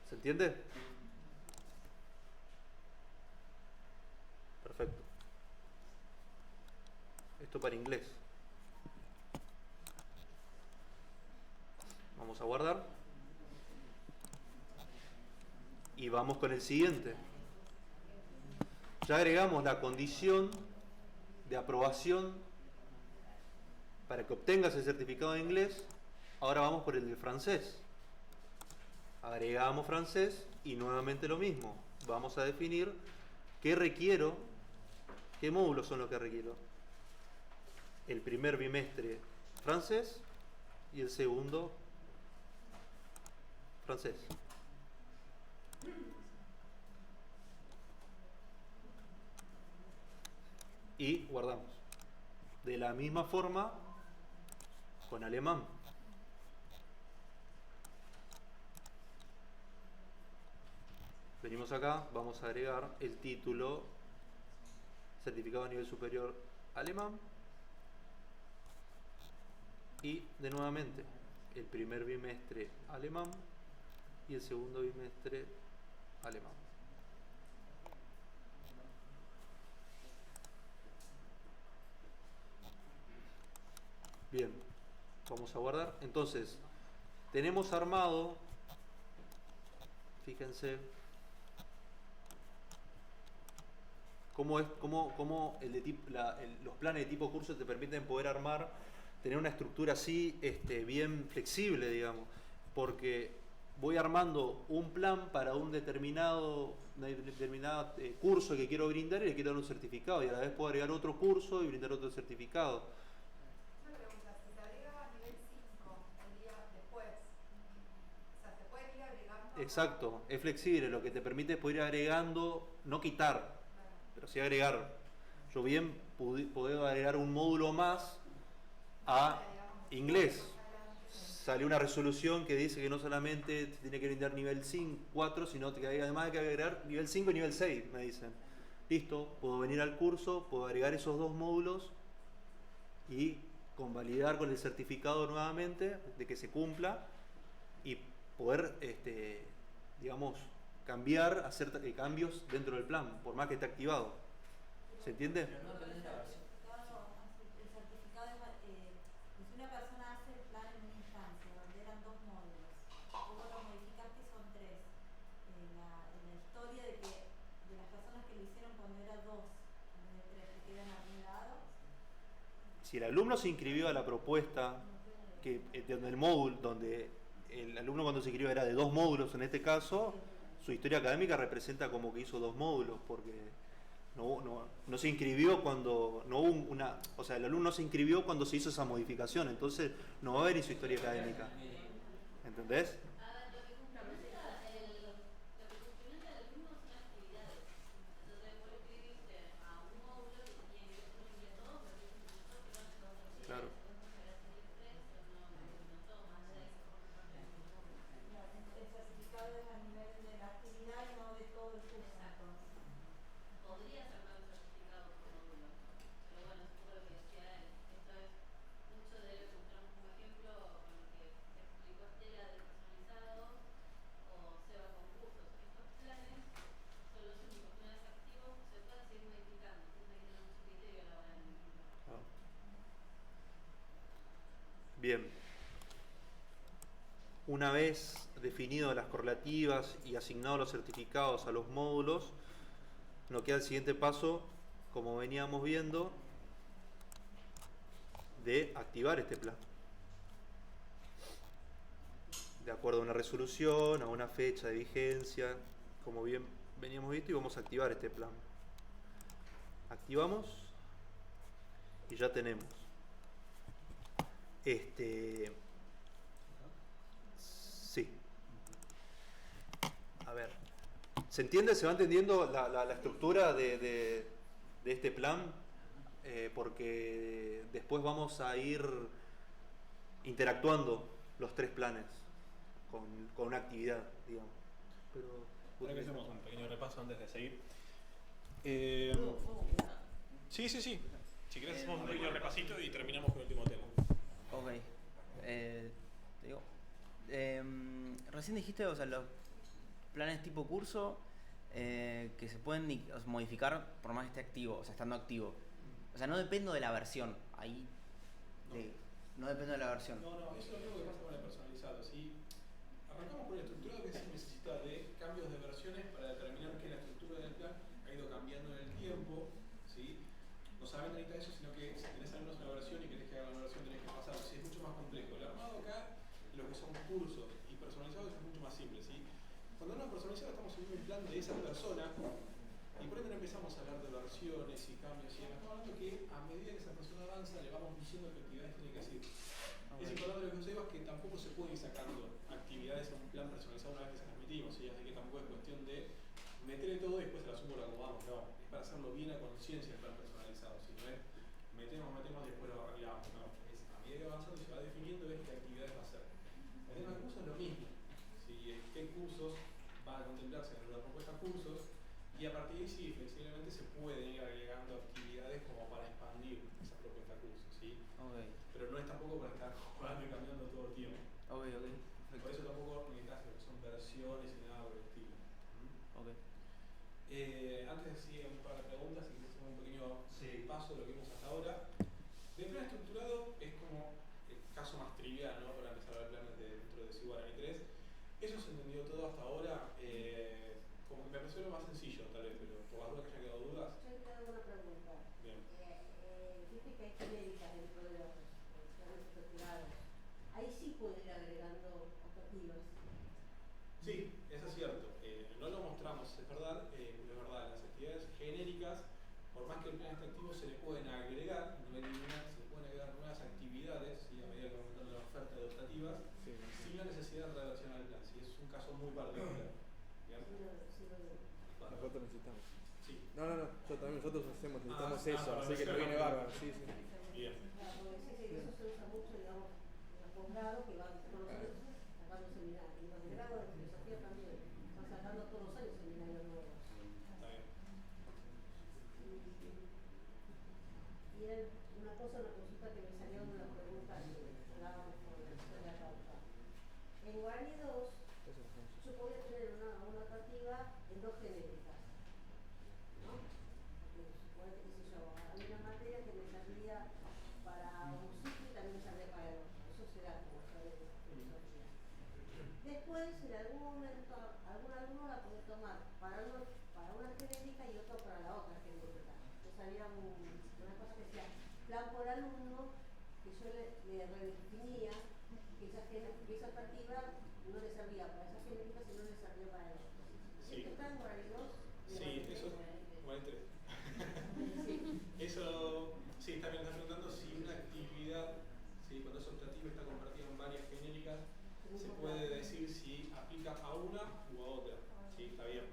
¿Se entiende? Perfecto. Esto para inglés. Vamos a guardar. Y vamos con el siguiente. Ya agregamos la condición de aprobación para que obtengas el certificado de inglés. Ahora vamos por el de francés. Agregamos francés y nuevamente lo mismo. Vamos a definir qué requiero, qué módulos son los que requiero. El primer bimestre francés y el segundo francés. Y guardamos. De la misma forma con alemán. Venimos acá, vamos a agregar el título certificado a nivel superior alemán y de nuevamente el primer bimestre alemán y el segundo bimestre alemán. Bien, vamos a guardar. Entonces, tenemos armado, fíjense, cómo los planes de tipo curso te permiten poder armar, tener una estructura así bien flexible, digamos, porque voy armando un plan para un determinado curso que quiero brindar y le quiero dar un certificado, y a la vez puedo agregar otro curso y brindar otro certificado. Una pregunta, si te agrega a nivel 5 el día después, o sea, ¿se puede ir agregando? Exacto, es flexible, lo que te permite es poder ir agregando, no quitar, pero sí agregar. Yo bien puedo agregar un módulo más a inglés. Salió una resolución que dice que no solamente tiene que brindar nivel 4, sino que además hay que agregar nivel 5 y nivel 6, me dicen. Listo, puedo venir al curso, puedo agregar esos dos módulos y convalidar con el certificado nuevamente de que se cumpla y poder, digamos, cambiar, hacer cambios dentro del plan, por más que esté activado. ¿Se entiende? El certificado es, si una persona hace el plan en una instancia donde eran 2 módulos, luego lo modificaste y son 3. En la historia de las personas que lo hicieron cuando era 2 en vez de 3, ¿te quedan a algún lado? Si el alumno se inscribió a la propuesta, donde el alumno cuando se inscribió era de 2 módulos en este caso, su historia académica representa como que hizo 2 módulos, porque no se inscribió cuando no hubo o sea, el alumno se inscribió cuando se hizo esa modificación, entonces no va a haber ni su historia académica. ¿Entendés? Claro. El certificado es a nivel de la actividad y no de todo el curso. Podría ser más certificado por módulo, pero bueno, es un poco lo que decía él. Esto es mucho de lo que encontramos como ejemplo con lo que explicó Estela de personalizado o SEBA con cursos. Estos planes son los únicos planes activos que se pueden seguir modificando, entonces hay que tener mucho criterio a la hora de modificar. Bien. Una vez definido las correlativas y asignados los certificados a los módulos, nos queda el siguiente paso, como veníamos viendo, de activar este plan. De acuerdo a una resolución, a una fecha de vigencia, como bien veníamos viendo, y vamos a activar este plan. Activamos y ya tenemos. Sí. A ver. ¿Se entiende? ¿Se va entendiendo la estructura de este plan? porque después vamos a ir interactuando los 3 planes con una actividad, digamos. Pero ahora que hacemos un pequeño repaso antes de seguir. Sí. Si querés hacemos un pequeño repasito y terminamos con el último tema. Ok. Te digo. Recién dijiste, o sea, los planes tipo curso que se pueden modificar por más que esté activo, o sea, estando activo. O sea, no dependo de la versión. Ahí. No depende de la versión. No, eso es lo mismo que pasa con el personalizado. ¿Sí? Arrancamos con el estructurado que sí necesita de cambios de versiones para determinar que la estructura del plan ha ido cambiando en el tiempo. ¿Sí? No solamente necesita eso, sino que si tenés al menos una versión y querés que haga una versión tenés que pasar. ¿Sí? Es mucho más complejo. El armado acá, lo que son cursos y personalizados es mucho más simple. ¿Sí? Cuando hablamos personalizado estamos en un plan de esa persona y por ende no empezamos a hablar de versiones y cambios y demás. Estamos hablando que a medida que esa persona avanza le vamos diciendo qué actividades tiene que hacer. Es importante lo que José es que tampoco se puede ir sacando actividades en un plan personalizado una vez que se las metimos, ¿sí? Así que tampoco es cuestión de meterle todo y después se la sumo o la acomodamos, no, es para hacerlo bien a conciencia el plan personalizado, si no es metemos y después lo arreglamos, no, es a medida que avanzando se va definiendo qué actividades va a hacer. El tema del curso es lo mismo, ¿sí? Qué cursos van a contemplarse en una propuesta de cursos y a partir de ahí sí, flexiblemente se pueden ir agregando actividades como para expandir esa propuesta de cursos, ¿sí? Okay. Pero no es tampoco para estar jugando y cambiando todo el tiempo. Okay. Por eso tampoco necesitas lo que son versiones y nada por el estilo. Okay. Antes de seguir un par de preguntas y que hacemos un pequeño paso de lo que vimos hasta ahora. El plan estructurado es como el caso más trivial, ¿no? Para empezar a ver planes dentro de Guarani 3. Eso se entendió todo hasta ahora. Como que me pareció lo más sencillo, tal vez, pero por las dudas que hayan quedado dudas. Yo te hago una pregunta. Bien. Viste que hay genéricas dentro de los planes estructurados. Ahí sí puedo ir agregando objetivos. Sí, eso es cierto. No lo mostramos, es verdad, las actividades genéricas, por más que el plan esté activo, se le pueden agregar, no eliminar, se le pueden agregar nuevas actividades, ¿sí? A medida que va aumentando la oferta de optativas, sin la necesidad de reversionar el plan. ¿Sí? Es un caso muy particular. Nosotros necesitamos. Sí. No, nosotros necesitamos eso, para así que nos viene bárbaro. Sí. Bien. Porque eso se usa mucho, digamos, en los posgrados que van nosotros sacando seminarios. Y los de grado de filosofía también están sacando todos los años seminarios nuevos. Está bien. Y era una consulta que me salió de una pregunta que hablábamos con la historia de la pauta. En Guarani 2, yo podía tener una optativa en 2 genéricas, ¿no? Suponete, qué sé yo, había una materia que me servía para un ciclo y también me servía para el otro. Eso será como saber de filosofía. Después, en algún momento, algún alumno la puede tomar para una genérica y otro para la otra genérica. Entonces había una cosa que decía plan por alumno, que yo le redefinía que esa optativa no le servía para esa genérica, sino le servía para el otro. Sí. ¿Esto está en Guarani 2? Sí, eso. Guarani 3. Eso, sí, está bien, está preguntando si una actividad, ¿sí? Cuando es optativa está compartida en varias genéricas, se puede decir si aplica a una u a otra. Sí, está bien.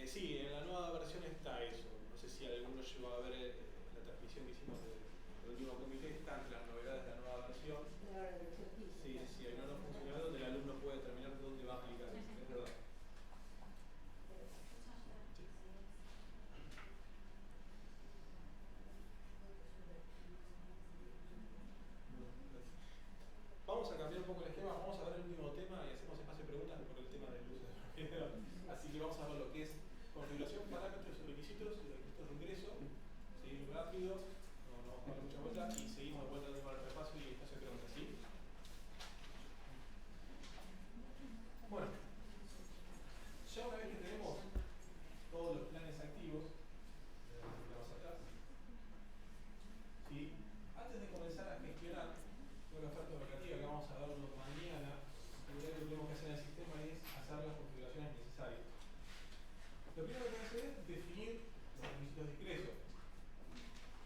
Sí, en la nueva versión está eso. No sé si alguno llegó a ver la transmisión que hicimos del último comité, están las novedades de la nueva versión. Sí, si no funciona, donde el alumno puede determinar dónde va a aplicar. Es verdad. Vamos a cambiar un poco el esquema, vamos a ver el último tema y hacemos espacio de preguntas por el tema del uso de video. Así que vamos a ver lo que es configuración, parámetros y requisitos de ingreso. Seguir rápido, no vamos a dar mucha vuelta y seguimos de vuelta con el repaso y espacio de preguntas. ¿Sí? Bueno, ya una vez que tenemos todos los planes activos, vamos atrás, ¿sí? Antes de comenzar a gestionar una oferta operativa que vamos a verlo mañana, lo que tenemos que hacer en el sistema es hacer las configuraciones necesarias. Lo primero que hay que hacer es definir los requisitos de ingreso.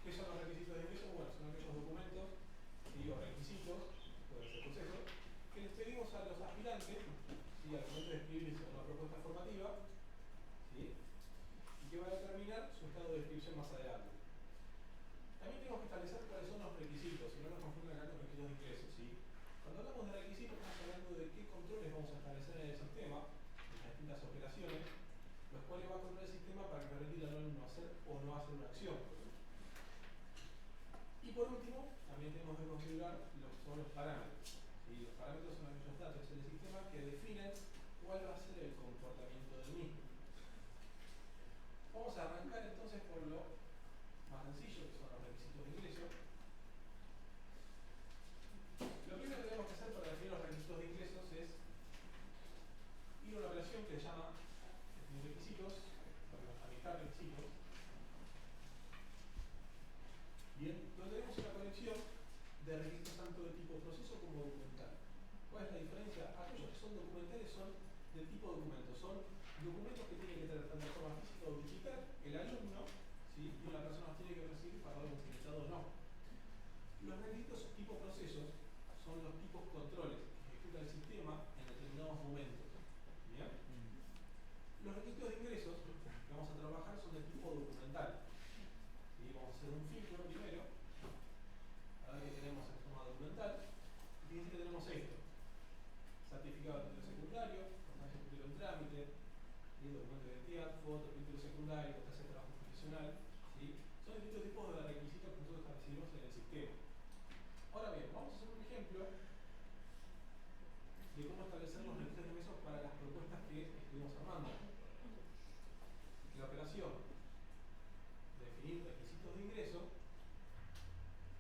¿Qué son los requisitos de ingreso? Bueno, son aquellos documentos, o requisitos, pueden ser procesos, que les pedimos a los aspirantes, ¿sí? Al momento de escribirles una propuesta formativa, ¿sí? Y que va a determinar su estado de inscripción más adelante. También También tenemos que establecer cuáles son los requisitos, si no nos confunden acá con requisitos de ingreso, ¿sí? Cuando hablamos de requisitos estamos hablando de qué controles vamos a establecer en el sistema, en las distintas operaciones, los cuales va a controlar el sistema para permitir al alumno hacer o no hacer una acción. Y por último, también tenemos que configurar lo que son los parámetros. ¿Sí? Los parámetros son aquellos datos en el sistema que definen cuál va a ser el comportamiento del mismo. Vamos a arrancar entonces por lo más sencillo, que son los requisitos de ingreso. Lo primero que tenemos que hacer para definir los requisitos de ingresos es ir a una operación que se llama definir requisitos, amistar requisitos. Bien, donde tenemos una colección de requisitos tanto de tipo proceso como documental. ¿Cuál es la diferencia? Aquellos que son documentales son del tipo documento, son documentos que tiene que tener tanto de forma física o digital el alumno, ¿sí? Y una persona los tiene que recibir para ver utilizado o no. Los requisitos tipo procesos son los tipos controles que ejecuta el sistema en determinados momentos. ¿Bien? Los requisitos de ingresos que vamos a trabajar son de tipo documental. ¿Sí? Vamos a hacer un filtro primero, a ver que tenemos en forma documental. Fíjense que tenemos esto: certificado de título secundario, constancia de título en trámite, documento de identidad, foto, título secundario, constancia de trabajo profesional. ¿Sí? Son distintos tipos de requisitos que nosotros establecimos en el sistema. Ahora bien, vamos a hacer un ejemplo de cómo establecer los requisitos de ingresos para las propuestas que estuvimos armando. La operación definir requisitos de ingreso,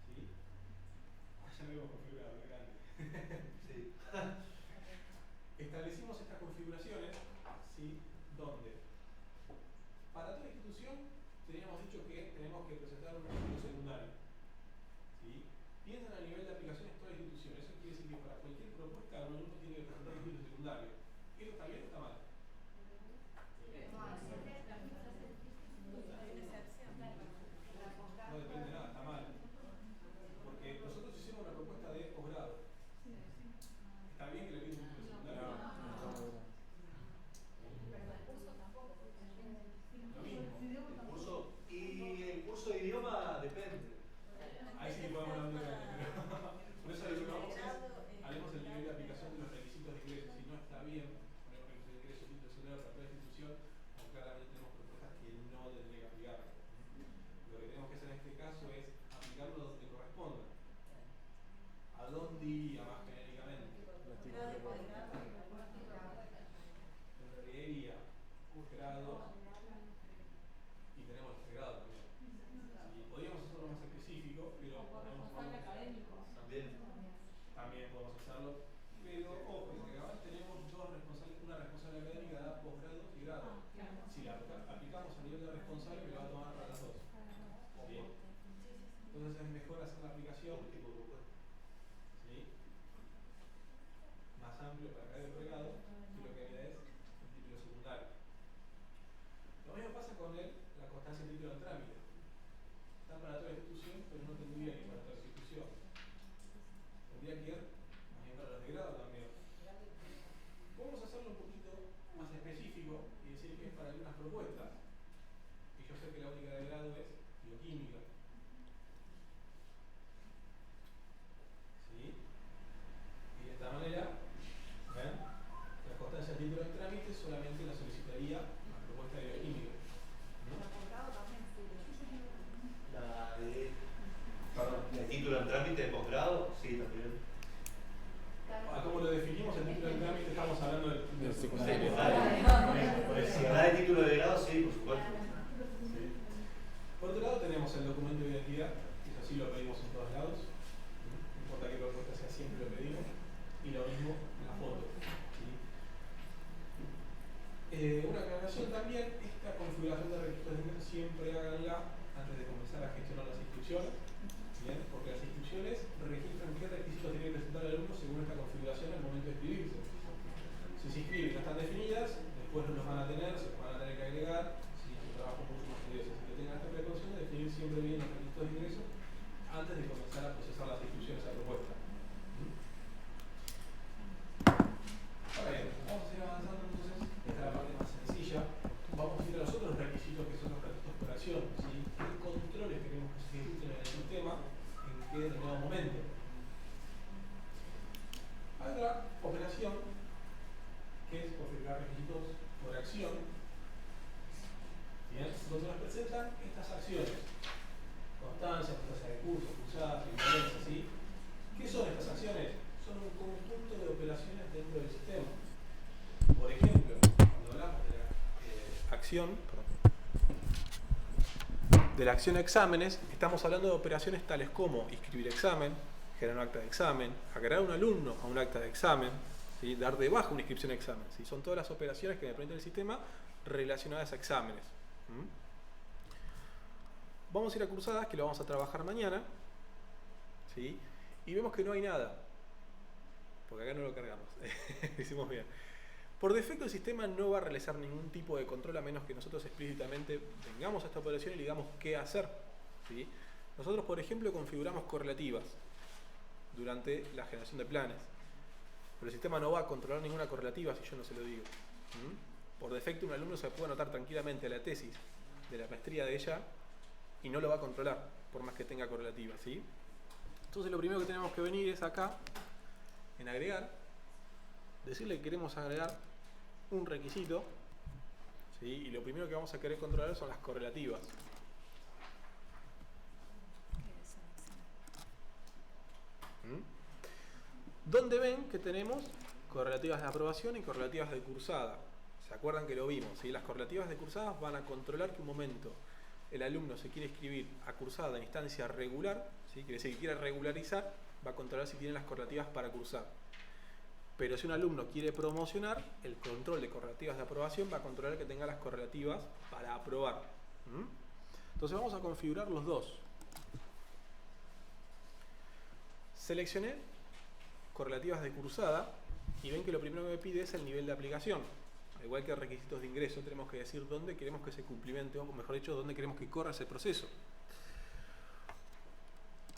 ¿sí? Ya lo hemos configurado, es grande. Sí. Establecimos estas configuraciones, ¿sí? Donde para toda institución teníamos dicho que tenemos que presentar un título secundario, ¿sí? Piensan a nivel de aplicaciones toda la institución. Eso quiere decir que para cualquier propuesta un alumno tiene que presentar un título secundario. ¿Eso está bien o está mal? No depende de nada, está mal. Porque nosotros hicimos una propuesta de posgrado. ¿Está bien que le piden un título secundario? Pero el curso tampoco. Lo mismo. El curso, y el curso de idioma depende. Ahí sí podemos hablar de por eso lo que vamos es, haremos el nivel de aplicación de los requisitos de ingreso. Si no está bien, ponemos requisitos de ingreso, título secundario para toda institución, o claramente tenemos propuestas que no tendría que aplicar. Lo que tenemos que hacer en este caso es aplicarlo donde corresponda. ¿A dónde iría más genéricamente? Iría posgrado y tenemos el pregrado también. Y podríamos hacerlo más específico, pero ponemos también podemos hacerlo, pero ojo, porque además tenemos una responsable académica de posgrado y grado. Si la aplicamos a nivel de responsable, me va a tomar para las dos. Bien. Entonces es mejor hacer la aplicación ¿sí? Más amplio para cada pregrado, que lo que es el título secundario. Lo mismo pasa con la constancia de título de trámite. Está para toda la institución, pero no tendría que ir para toda la institución. Tendría que ir más bien para los de grado también. Podemos hacerlo un poquito más específico y decir que es para algunas propuestas. Y yo sé que la única de grado es bioquímica. ¿Sí? Y de esta manera, ¿ven? La constancia de título de trámite solamente la solicitaría la propuesta de bioquímica. La de título en trámite de posgrado, sí, también. Como lo definimos el título de trámite, estamos hablando del secundario. Si habla de título de grado, sí, por supuesto. Sí. Por otro lado tenemos el documento de identidad, que eso sí lo pedimos en todos lados. No importa qué propuesta sea, siempre lo pedimos. Y lo mismo la foto. ¿Sí? Una aclaración también, esta configuración de requisitos de ingreso siempre háganla antes de comenzar a gestionar las instrucciones. Bien, porque las instrucciones registran qué requisitos tiene que presentar el alumno según esta configuración al momento de inscribirse. Si se inscriben y no están definidas, después no los van a tener, se los van a tener que agregar, si su trabajo es mucho más tedioso. Así que tengan esta precaución de definir siempre bien los requisitos de ingreso antes de comenzar a procesar las instrucciones a propuesta. Ahora bien, vamos a seguir avanzando entonces. Esta es la parte más sencilla. Vamos a ir a los otros requisitos que son los requisitos por acción. ¿Sí? ¿Qué controles queremos que se ejecuten en el qué determinado momento. Hay otra operación que es configurar requisitos por acción, ¿bien? Donde nos presentan estas acciones: constancia, constancia de curso, cursadas, equivalencia, ¿sí? ¿Qué son estas acciones? Son un conjunto de operaciones dentro del sistema. Por ejemplo, cuando hablamos de la acción exámenes, estamos hablando de operaciones tales como inscribir examen, generar un acta de examen, agregar un alumno a un acta de examen, ¿sí? Dar de baja una inscripción a examen, ¿sí? Son todas las operaciones que me permiten el sistema relacionadas a exámenes. Vamos a ir a cursadas, que lo vamos a trabajar mañana, ¿sí? Y vemos que no hay nada, porque acá no lo cargamos. Hicimos bien. Por defecto el sistema no va a realizar ningún tipo de control a menos que nosotros explícitamente vengamos a esta operación y le digamos qué hacer, ¿sí? Nosotros, por ejemplo, configuramos correlativas durante la generación de planes, pero el sistema no va a controlar ninguna correlativa si yo no se lo digo. Por defecto un alumno se puede anotar tranquilamente la tesis de la maestría de ella y no lo va a controlar por más que tenga correlativas, ¿sí? Entonces lo primero que tenemos que venir es acá en agregar, decirle que queremos agregar un requisito, ¿sí? Y lo primero que vamos a querer controlar son las correlativas. ¿Dónde ven que tenemos correlativas de aprobación y correlativas de cursada? ¿Se acuerdan que lo vimos? ¿Sí? Las correlativas de cursadas van a controlar que un momento el alumno se quiere inscribir a cursada en instancia regular, ¿sí? Quiere decir que quiere regularizar, va a controlar si tiene las correlativas para cursar. Pero si un alumno quiere promocionar, el control de correlativas de aprobación va a controlar que tenga las correlativas para aprobar. Entonces vamos a configurar los dos. Seleccioné correlativas de cursada y ven que lo primero que me pide es el nivel de aplicación. Al igual que requisitos de ingreso, tenemos que decir dónde queremos que se cumplimente, o mejor dicho, dónde queremos que corra ese proceso.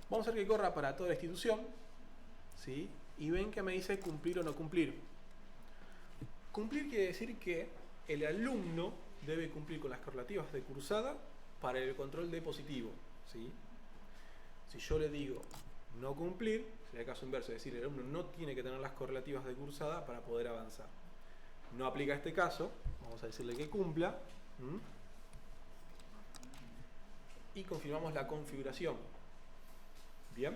Vamos a hacer que corra para toda la institución, ¿sí? Y ven que me dice cumplir o no cumplir. Cumplir quiere decir que el alumno debe cumplir con las correlativas de cursada para el control de positivo, ¿sí? Si yo le digo no cumplir, sería el caso inverso, es decir, el alumno no tiene que tener las correlativas de cursada para poder avanzar. No aplica este caso, vamos a decirle que cumpla. Y confirmamos la configuración. Bien.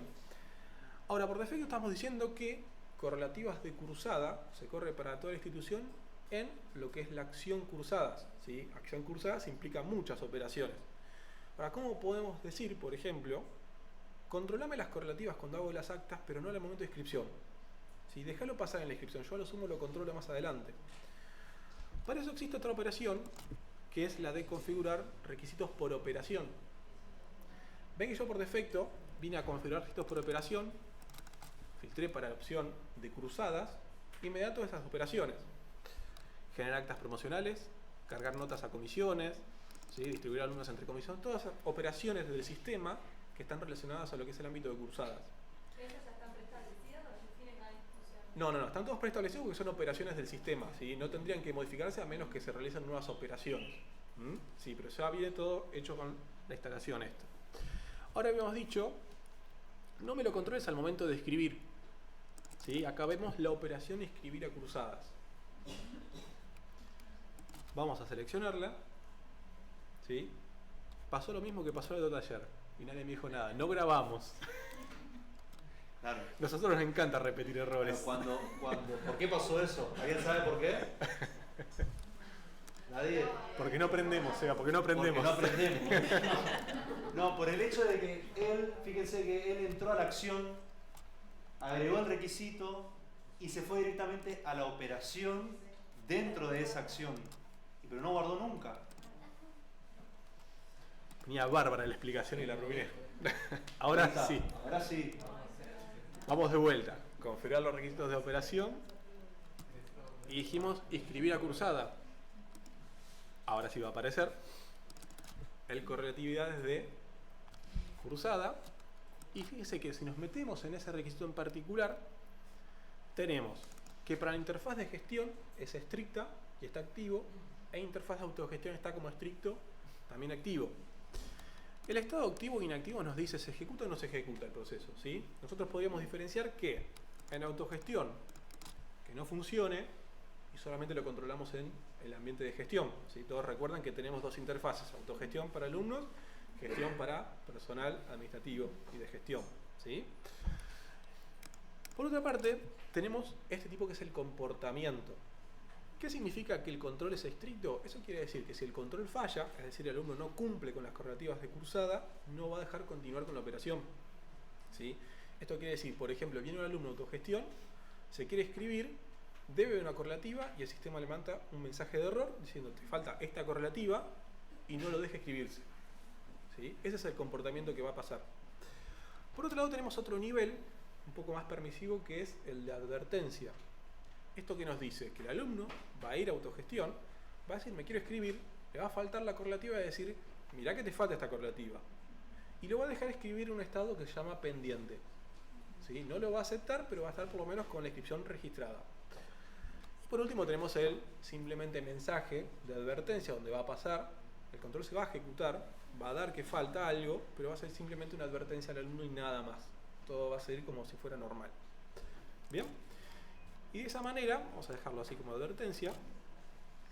Ahora, por defecto estamos diciendo que correlativas de cursada se corre para toda la institución en lo que es la acción cursadas, ¿sí? Acción cursadas implica muchas operaciones. Ahora, ¿cómo podemos decir, por ejemplo, controlame las correlativas cuando hago las actas, pero no en el momento de inscripción? ¿Sí? Déjalo pasar en la inscripción, yo a lo sumo lo controlo más adelante. Para eso existe otra operación, que es la de configurar requisitos por operación. Ven que yo por defecto vine a configurar requisitos por operación, filtré para la opción de cruzadas y me da todas esas operaciones. Generar actas promocionales, cargar notas a comisiones, ¿sí? Distribuir alumnos entre comisiones, todas esas operaciones del sistema que están relacionadas a lo que es el ámbito de cursadas. ¿Esos ya están preestablecidos o se tienen a discusión? No, están todos preestablecidos porque son operaciones del sistema, ¿sí? No tendrían que modificarse a menos que se realicen nuevas operaciones. Sí, pero ya viene todo hecho con la instalación esto. Ahora habíamos dicho, no me lo controles al momento de escribir, ¿sí? Acá vemos la operación escribir a cursadas. Vamos a seleccionarla, ¿sí? Pasó lo mismo que pasó en el otro taller y nadie me dijo nada, no grabamos. Claro. Nosotros nos encanta repetir errores. Claro, ¿por qué pasó eso? ¿Alguien sabe por qué? Nadie. Porque no aprendemos, Seba, porque no aprendemos. Porque no aprendemos. No, por el hecho de que él, fíjense que él entró a la acción, agregó el requisito y se fue directamente a la operación dentro de esa acción. Pero no guardó nunca. Venía bárbara la explicación y la arruiné. Ahora sí. Ahora sí. Vamos de vuelta. Configurar los requisitos de operación. Y dijimos inscribir a cursada. Ahora sí va a aparecer el correlatividades de cursada. Y fíjense que si nos metemos en ese requisito en particular, tenemos que para la interfaz de gestión es estricta y está activo, e interfaz de autogestión está como estricto, también activo. El estado activo e inactivo nos dice se ejecuta o no se ejecuta el proceso, ¿sí? Nosotros podríamos diferenciar que en autogestión que no funcione y solamente lo controlamos en el ambiente de gestión, ¿sí? Todos recuerdan que tenemos dos interfaces, autogestión para alumnos, gestión para personal administrativo y de gestión, ¿sí? Por otra parte, tenemos este tipo que es el comportamiento. ¿Qué significa que el control es estricto? Eso quiere decir que si el control falla, es decir, el alumno no cumple con las correlativas de cursada, no va a dejar continuar con la operación, ¿sí? Esto quiere decir, por ejemplo, viene un alumno de autogestión, se quiere escribir, debe una correlativa y el sistema le manda un mensaje de error diciendo te falta esta correlativa y no lo deja escribirse, ¿sí? Ese es el comportamiento que va a pasar. Por otro lado tenemos otro nivel un poco más permisivo que es el de advertencia. ¿Esto qué nos dice? Que el alumno va a ir a autogestión, va a decir me quiero escribir, le va a faltar la correlativa y decir mirá que te falta esta correlativa. Y lo va a dejar escribir un estado que se llama pendiente, ¿sí? No lo va a aceptar, pero va a estar por lo menos con la inscripción registrada. Y por último tenemos el simplemente mensaje de advertencia donde va a pasar, el control se va a ejecutar, va a dar que falta algo, pero va a ser simplemente una advertencia al alumno y nada más. Todo va a seguir como si fuera normal. ¿Bien? Y de esa manera, vamos a dejarlo así como advertencia,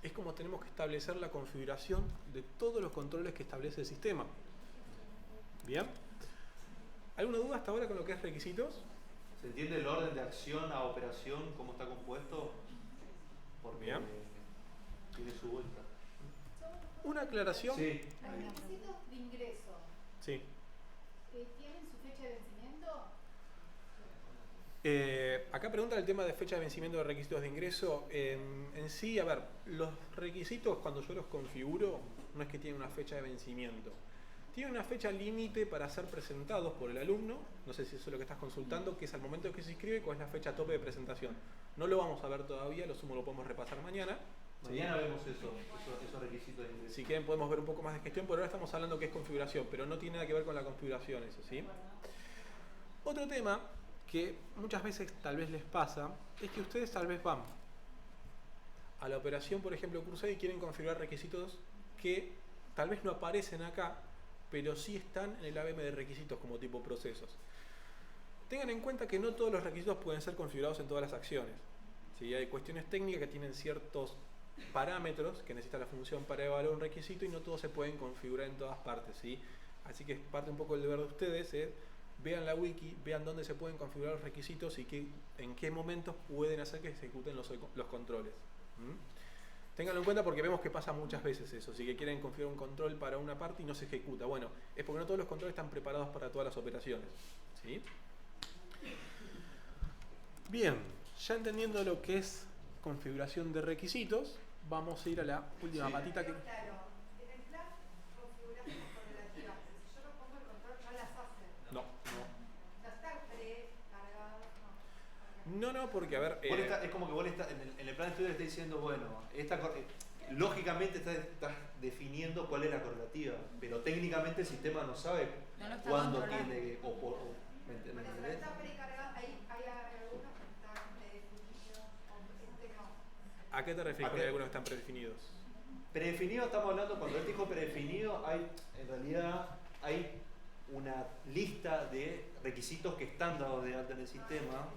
es como tenemos que establecer la configuración de todos los controles que establece el sistema. ¿Bien? ¿Alguna duda hasta ahora con lo que es requisitos? ¿Se entiende el orden de acción a operación, cómo está compuesto? Porque Bien. tiene su vuelta. Una aclaración. Sí. Los requisitos de ingreso, Sí. ¿tienen su fecha de vencimiento? Acá pregunta el tema de fecha de vencimiento de requisitos de ingreso. En sí, a ver, los requisitos cuando yo los configuro no es que tienen una fecha de vencimiento. Tienen una fecha límite para ser presentados por el alumno, no sé si eso es lo que estás consultando, que es al momento que se inscribe, cuál es la fecha tope de presentación. No lo vamos a ver todavía, lo sumo lo podemos repasar mañana. Mañana vemos esos requisitos de ingreso. Si quieren podemos ver un poco más de gestión, por ahora estamos hablando que es configuración, pero no tiene nada que ver con la configuración eso, ¿sí? Otro tema que muchas veces tal vez les pasa es que ustedes tal vez van a la operación, por ejemplo, Cursai y quieren configurar requisitos que tal vez no aparecen acá, pero sí están en el ABM de requisitos como tipo procesos. Tengan en cuenta que no todos los requisitos pueden ser configurados en todas las acciones, ¿sí? Hay cuestiones técnicas que tienen ciertos parámetros que necesita la función para evaluar un requisito y no todos se pueden configurar en todas partes, ¿sí? Así que parte un poco del deber de ustedes es vean la wiki, vean dónde se pueden configurar los requisitos y en qué momentos pueden hacer que se ejecuten los controles. Ténganlo en cuenta porque vemos que pasa muchas veces eso, si que quieren configurar un control para una parte y no se ejecuta. Bueno, es porque no todos los controles están preparados para todas las operaciones, ¿sí? Bien, ya entendiendo lo que es configuración de requisitos, vamos a ir a la última patita que... Claro, en el plan configuramos las correlativas, si yo no pongo el control no las hace. No. No están precargadas, no. No, porque a ver... es como que vos en el plan de estudio le estás diciendo, bueno, lógicamente estás definiendo cuál es la correlativa, pero técnicamente el sistema no sabe cuándo tiene ¿me entendés? Pero está precargada, ahí hay algunos que están predefinidos, no. ¿A qué te refieres con algunos que están predefinidos? Predefinido estamos hablando, cuando él dijo predefinido, en realidad hay una lista de requisitos que están dados de alta en el sistema,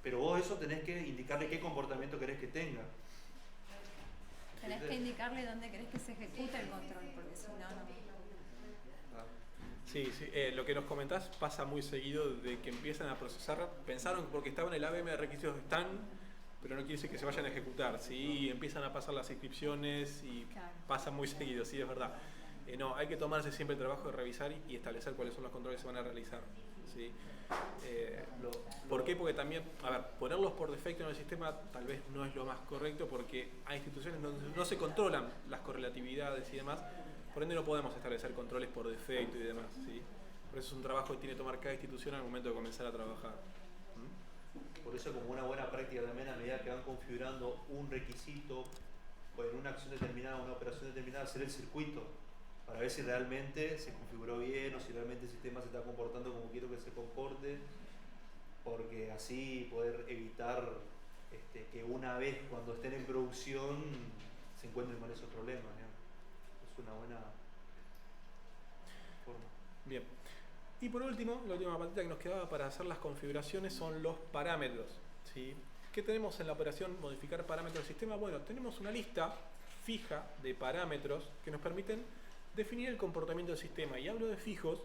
pero vos eso tenés que indicarle qué comportamiento querés que tenga. Tenés que indicarle dónde querés que se ejecute el control, porque si no, no. Sí, lo que nos comentás pasa muy seguido de que empiezan a procesar, pensaron que porque estaban en el ABM de requisitos están, pero no quiere decir que se vayan a ejecutar, ¿sí? Empiezan a pasar las inscripciones y pasa muy seguido, sí, es verdad. No, hay que tomarse siempre el trabajo de revisar y establecer cuáles son los controles que se van a realizar, ¿sí? ¿Por qué? Porque también, a ver, ponerlos por defecto en el sistema tal vez no es lo más correcto porque hay instituciones donde no se controlan las correlatividades y demás, por ende no podemos establecer controles por defecto y demás, ¿sí? Por eso es un trabajo que tiene que tomar cada institución al momento de comenzar a trabajar. Por eso como una buena práctica también a medida que van configurando un requisito o en una acción determinada, una operación determinada, hacer el circuito para ver si realmente se configuró bien o si realmente el sistema se está comportando como quiero que se comporte, porque así poder evitar que una vez cuando estén en producción se encuentren con esos problemas, ¿no? Es una buena... Bien. Y por último, la última patita que nos quedaba para hacer las configuraciones son los parámetros, ¿sí? ¿Qué tenemos en la operación modificar parámetros del sistema? Bueno, tenemos una lista fija de parámetros que nos permiten definir el comportamiento del sistema. Y hablo de fijos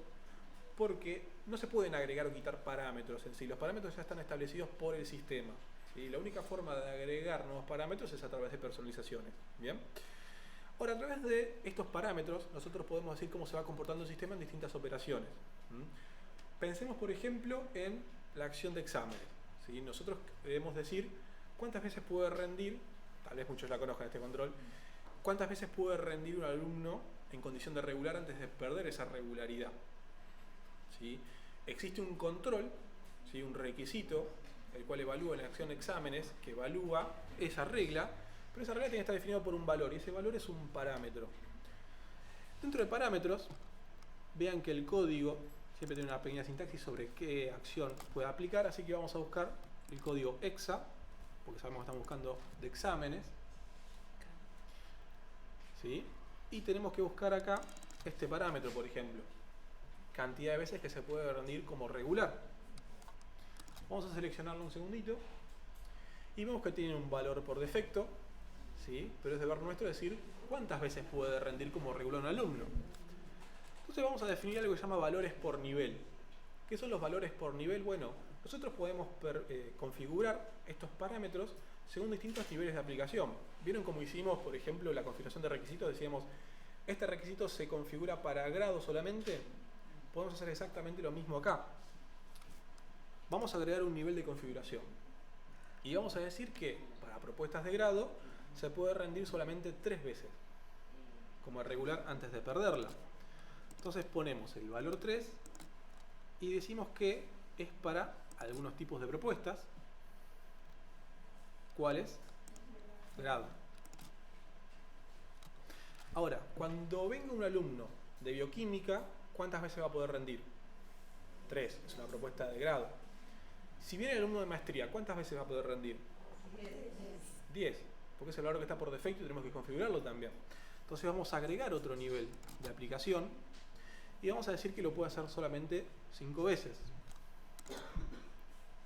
porque no se pueden agregar o quitar parámetros en sí. Los parámetros ya están establecidos por el sistema, ¿sí? La única forma de agregar nuevos parámetros es a través de personalizaciones. ¿Bien? Ahora, a través de estos parámetros, nosotros podemos decir cómo se va comportando el sistema en distintas operaciones. Pensemos, por ejemplo, en la acción de exámenes, ¿sí? Nosotros debemos decir cuántas veces puede rendir, tal vez muchos la conozcan este control, cuántas veces puede rendir un alumno en condición de regular antes de perder esa regularidad, ¿sí? Existe un control, ¿sí? Un requisito, el cual evalúa en la acción de exámenes, que evalúa esa regla, pero esa regla tiene que estar definida por un valor, y ese valor es un parámetro. Dentro de parámetros, vean que el código siempre tiene una pequeña sintaxis sobre qué acción puede aplicar, así que vamos a buscar el código EXA, porque sabemos que estamos buscando de exámenes, ¿sí? Y tenemos que buscar acá este parámetro, por ejemplo, cantidad de veces que se puede rendir como regular. Vamos a seleccionarlo un segundito y vemos que tiene un valor por defecto, ¿sí? Pero es deber nuestro decir cuántas veces puede rendir como regular un alumno. Entonces vamos a definir algo que se llama valores por nivel. ¿Qué son los valores por nivel? Bueno, nosotros podemos configurar estos parámetros según distintos niveles de aplicación. ¿Vieron cómo hicimos, por ejemplo, la configuración de requisitos? Decíamos, este requisito se configura para grado solamente. Podemos hacer exactamente lo mismo acá. Vamos a agregar un nivel de configuración. Y vamos a decir que para propuestas de grado se puede rendir solamente 3 veces, como regular antes de perderla. Entonces ponemos el valor 3 y decimos que es para algunos tipos de propuestas. ¿Cuáles? Grado. Ahora, cuando venga un alumno de bioquímica, ¿cuántas veces va a poder rendir? 3, es una propuesta de grado. Si viene el alumno de maestría, ¿cuántas veces va a poder rendir? 10, porque es el valor que está por defecto y tenemos que configurarlo también. Entonces vamos a agregar otro nivel de aplicación y vamos a decir que lo puede hacer solamente 5 veces.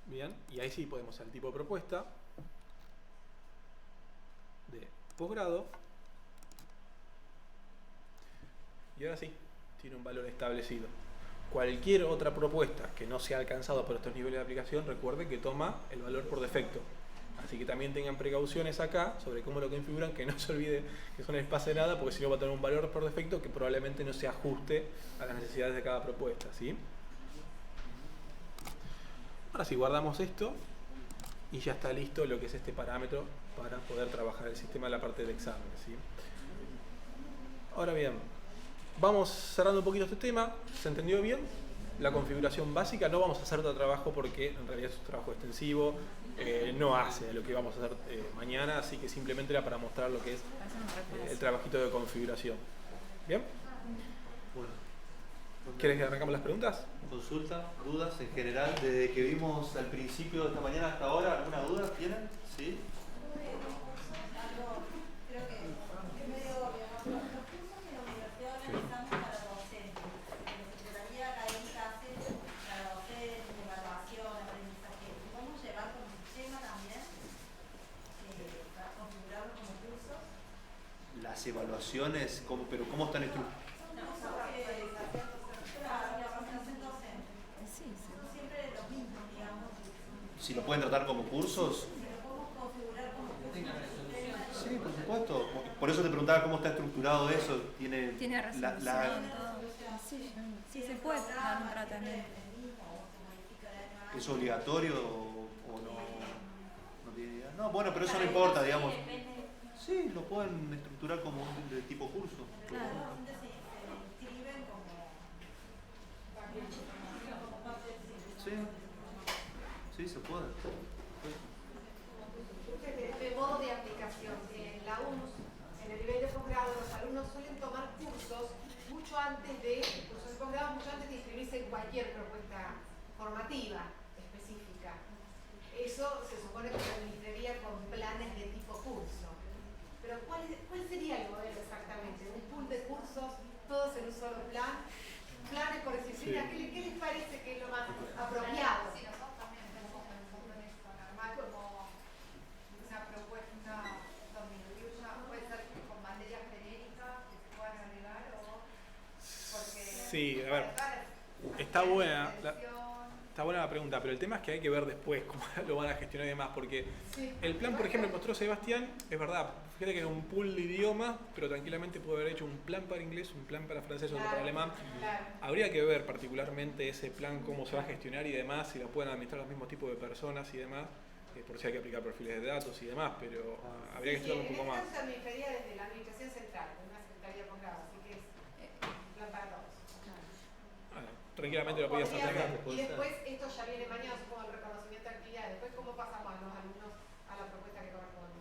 Bien, y ahí sí podemos hacer el tipo de propuesta de posgrado. Y ahora sí, tiene un valor establecido. Cualquier otra propuesta que no sea alcanzado por estos niveles de aplicación, recuerden que toma el valor por defecto. Así que también tengan precauciones acá sobre cómo lo configuran, que no se olvide que eso no les pase nada, porque si no va a tener un valor por defecto que probablemente no se ajuste a las necesidades de cada propuesta, ¿sí? Ahora sí, guardamos esto y ya está listo lo que es este parámetro para poder trabajar el sistema en la parte de exámenes, ¿sí? Ahora bien, vamos cerrando un poquito este tema. ¿Se entendió bien? La configuración básica, no vamos a hacer otro trabajo porque en realidad es un trabajo extensivo, no hace lo que vamos a hacer mañana, así que simplemente era para mostrar lo que es el trabajito de configuración. ¿Bien? Bueno. ¿Quieres que arrancamos las preguntas? Consulta, dudas en general, desde que vimos al principio de esta mañana hasta ahora, ¿alguna duda tienen? ¿Sí? Creo que es medio obvio, ¿no? Los cursos que la universidad organizamos para docentes, la Secretaría Académica hace para docentes, evaluación, aprendizaje, ¿podemos llevar como sistema también para configurarlo como cursos? Las evaluaciones, pero ¿cómo están estructuradas? Si lo pueden tratar como cursos. Sí, por supuesto. Por eso te preguntaba cómo está estructurado eso. Tiene resolución, todo. Sí, se puede dar un tratamiento. ¿Es obligatorio o no tiene idea? No, bueno, pero eso no importa, digamos. Sí, lo pueden estructurar como de tipo curso. Claro. Sí. Sí, se puede. De modo de aplicación. En la UNS, en el nivel de posgrado, los alumnos suelen tomar cursos mucho antes de inscribirse en cualquier propuesta formativa específica. Eso se supone que se administraría con planes de tipo curso. Pero ¿cuál sería el modelo exactamente? ¿Un pool de cursos, todos en un solo plan? ¿Planes, por decir, Cristina, ¿qué les parece que es lo más apropiado? Sí, nosotros también pensamos en eso, en armar como una propuesta donde incluya, puede ser con materias genéricas que se puedan agregar o porque Sí, a ver, está buena la pregunta, pero el tema es que hay que ver después cómo lo van a gestionar y demás, porque el plan, por ejemplo, que mostró Sebastián, es verdad, fíjate que era un pool de idiomas, pero tranquilamente puede haber hecho un plan para inglés, un plan para francés, otro para alemán. Habría que ver particularmente ese plan, cómo se va a gestionar y demás, si lo pueden administrar los mismos tipos de personas y demás, por si hay que aplicar perfiles de datos y demás, pero habría que estudiarlo un poco más. En este caso se administraría desde la administración central, de una secretaría de posgrado, así que es un plan para todos. Bueno, tranquilamente lo podías hacer. Y después esto ya viene mañana, supongo, el reconocimiento de actividades. Después, ¿cómo pasamos a los alumnos a la propuesta que corresponde?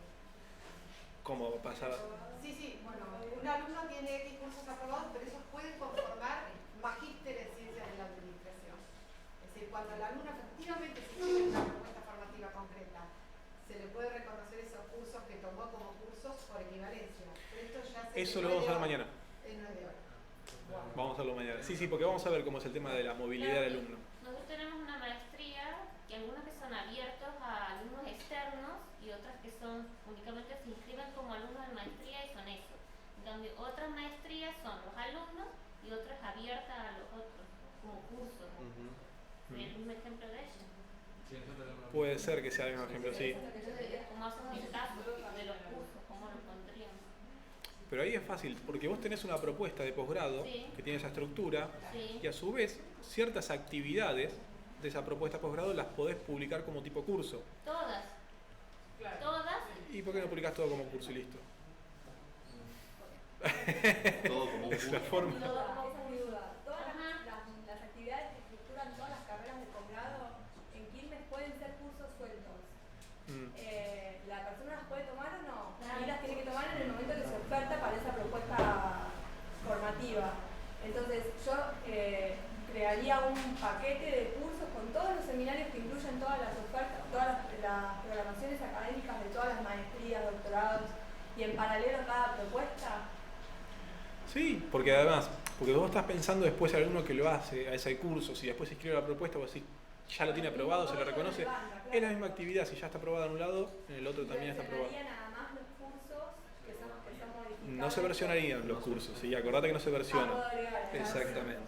¿Cómo pasar? Sí, bueno, un alumno tiene X cursos aprobados, pero esos pueden conformar magíster en ciencias de la administración. Es decir, cuando el alumno efectivamente se inscribe en una propuesta formativa concreta, se le puede reconocer esos cursos que tomó como cursos por equivalencia. Pero esto ya se Eso lo vamos a ver mañana. No es de hoy. Vamos a hacerlo mañana. Sí, porque vamos a ver cómo es el tema de la movilidad del alumno. Nosotros tenemos una maestría que algunos que son abiertos a alumnos externos y otras que son únicamente se inscriben como alumnos de maestría y son eso. En cambio, otras maestrías son los alumnos y otras abiertas a los otros, como cursos. ¿Es un ejemplo de ello? Puede ser que sea el mismo ejemplo, sí. Entonces, ¿cómo hacemos el caso de los cursos? ¿Cómo lo pondríamos? Pero ahí es fácil, porque vos tenés una propuesta de posgrado que tiene esa estructura y a su vez ciertas actividades de esa propuesta de posgrado las podés publicar como tipo curso. Todas. Todas. ¿Y por qué no publicás todo como curso y listo? Todo como es la forma. Todas las actividades que estructuran todas las carreras de posgrado en Quilmes pueden ser cursos sueltos. La persona las puede tomar o no, y las tiene que tomar en el momento que se oferta para esa propuesta formativa. Entonces yo crearía un paquete de cursos con todos los seminarios que incluyen todas las ofertas, todas las programaciones académicas de todas las maestrías, doctorados, y en paralelo cada propuesta. Sí, porque además, porque vos estás pensando después al alumno que lo hace a ese curso, si después escribe la propuesta, vos decís, ya lo tiene aprobado, se lo reconoce, es la misma actividad, si ya está aprobado en un lado, en el otro también está aprobado. Nada más los cursos que son modificados. No se versionarían los cursos, sí, acordate que no se versionan. Exactamente.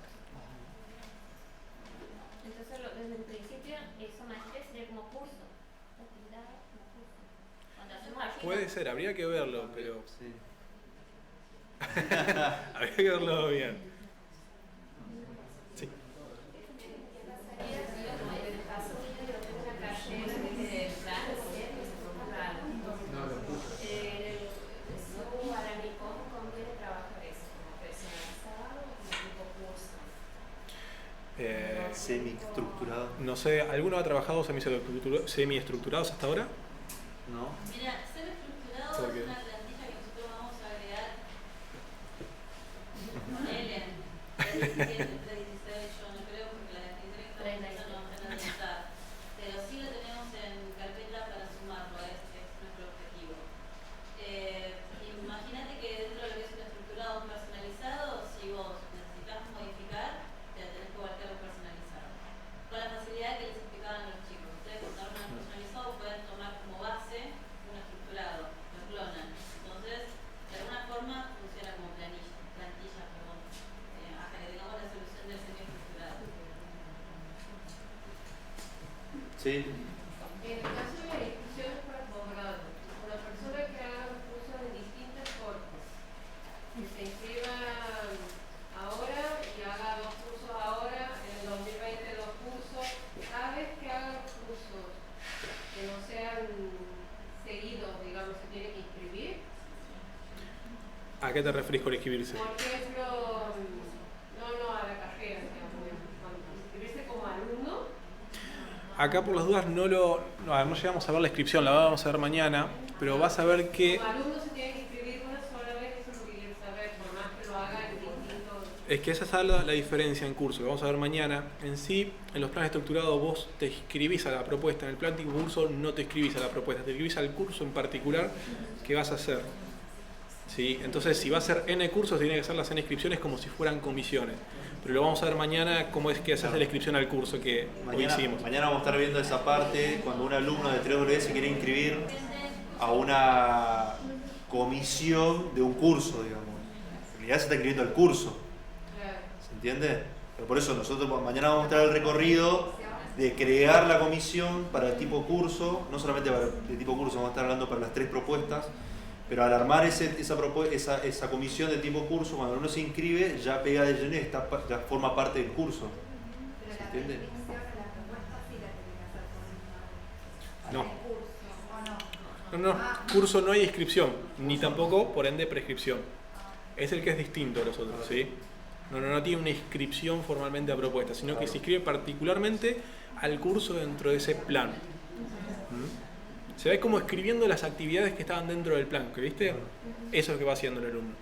Entonces, desde el principio, esa maestría sería como curso. Actividad como curso. Cuando hacemos al final, Puede ser, habría que verlo, pero... habría que verlo bien. Sí. Semi-estructurado. No sé, ¿alguno ha trabajado semi-estructurados hasta ahora? No. Mira, ser estructurado es una plantilla que nosotros vamos a agregar con Ellen. La 17, 16, yo no creo porque la 23 no vamos a analizar. Pero sí lo tenemos en carpeta para sumarlo, este es nuestro objetivo. Imagínate que dentro de lo que es un estructurado personalizado, si vos necesitas modificar, te la tenés que volver a personalizar. Con la facilidad que les explicaban los chicos. Ustedes con un personalizado pueden tomar como base un estructurado, lo clonan. Entonces, de alguna forma funciona como plantilla, hasta que tengamos la solución del semi-estructurado. Sí. En el caso de las inscripciones para posgrado, una persona que haga los cursos de distintos cortes, que se inscriba ahora y haga 2 cursos ahora, en el 2020 2 cursos, cada vez que haga cursos que no sean seguidos, digamos, se tiene que inscribir. ¿A qué te referís con inscribirse? Por ejemplo, no a la carrera, inscribirse como alumno. Acá por las dudas no llegamos a ver la inscripción, la vamos a ver mañana, pero vas a ver que... Como alumno se tiene que inscribir una sola vez, eso es lo que quiero saber, por más que lo haga en distintos... Es que esa es la diferencia en curso, que vamos a ver mañana. En sí, en los planes estructurados vos te inscribís a la propuesta, en el plan tipo curso no te inscribís a la propuesta, te inscribís al curso en particular que vas a hacer. ¿Sí? Entonces, si va a ser N cursos, tiene que hacer las N inscripciones como si fueran comisiones. pero lo vamos a ver mañana cómo es que se hace la inscripción al curso que hoy hicimos. Mañana vamos a estar viendo esa parte cuando un alumno de 3W se quiere inscribir a una comisión de un curso, digamos. En realidad se está inscribiendo al curso. ¿Se entiende? Pero por eso nosotros mañana vamos a mostrar el recorrido de crear la comisión para el tipo curso, no solamente para el tipo curso, vamos a estar hablando para las 3 propuestas, pero al armar esa comisión de tipo curso, cuando uno se inscribe, ya pega de lleno y ya forma parte del curso. ¿Se entiende? No, curso no hay inscripción, ni tampoco, por ende, prescripción. Es el que es distinto a los otros, ¿sí? No tiene una inscripción formalmente a propuesta, sino que se inscribe particularmente al curso dentro de ese plan. Se ve como escribiendo las actividades que estaban dentro del plan, ¿viste? Eso es lo que va haciendo el alumno.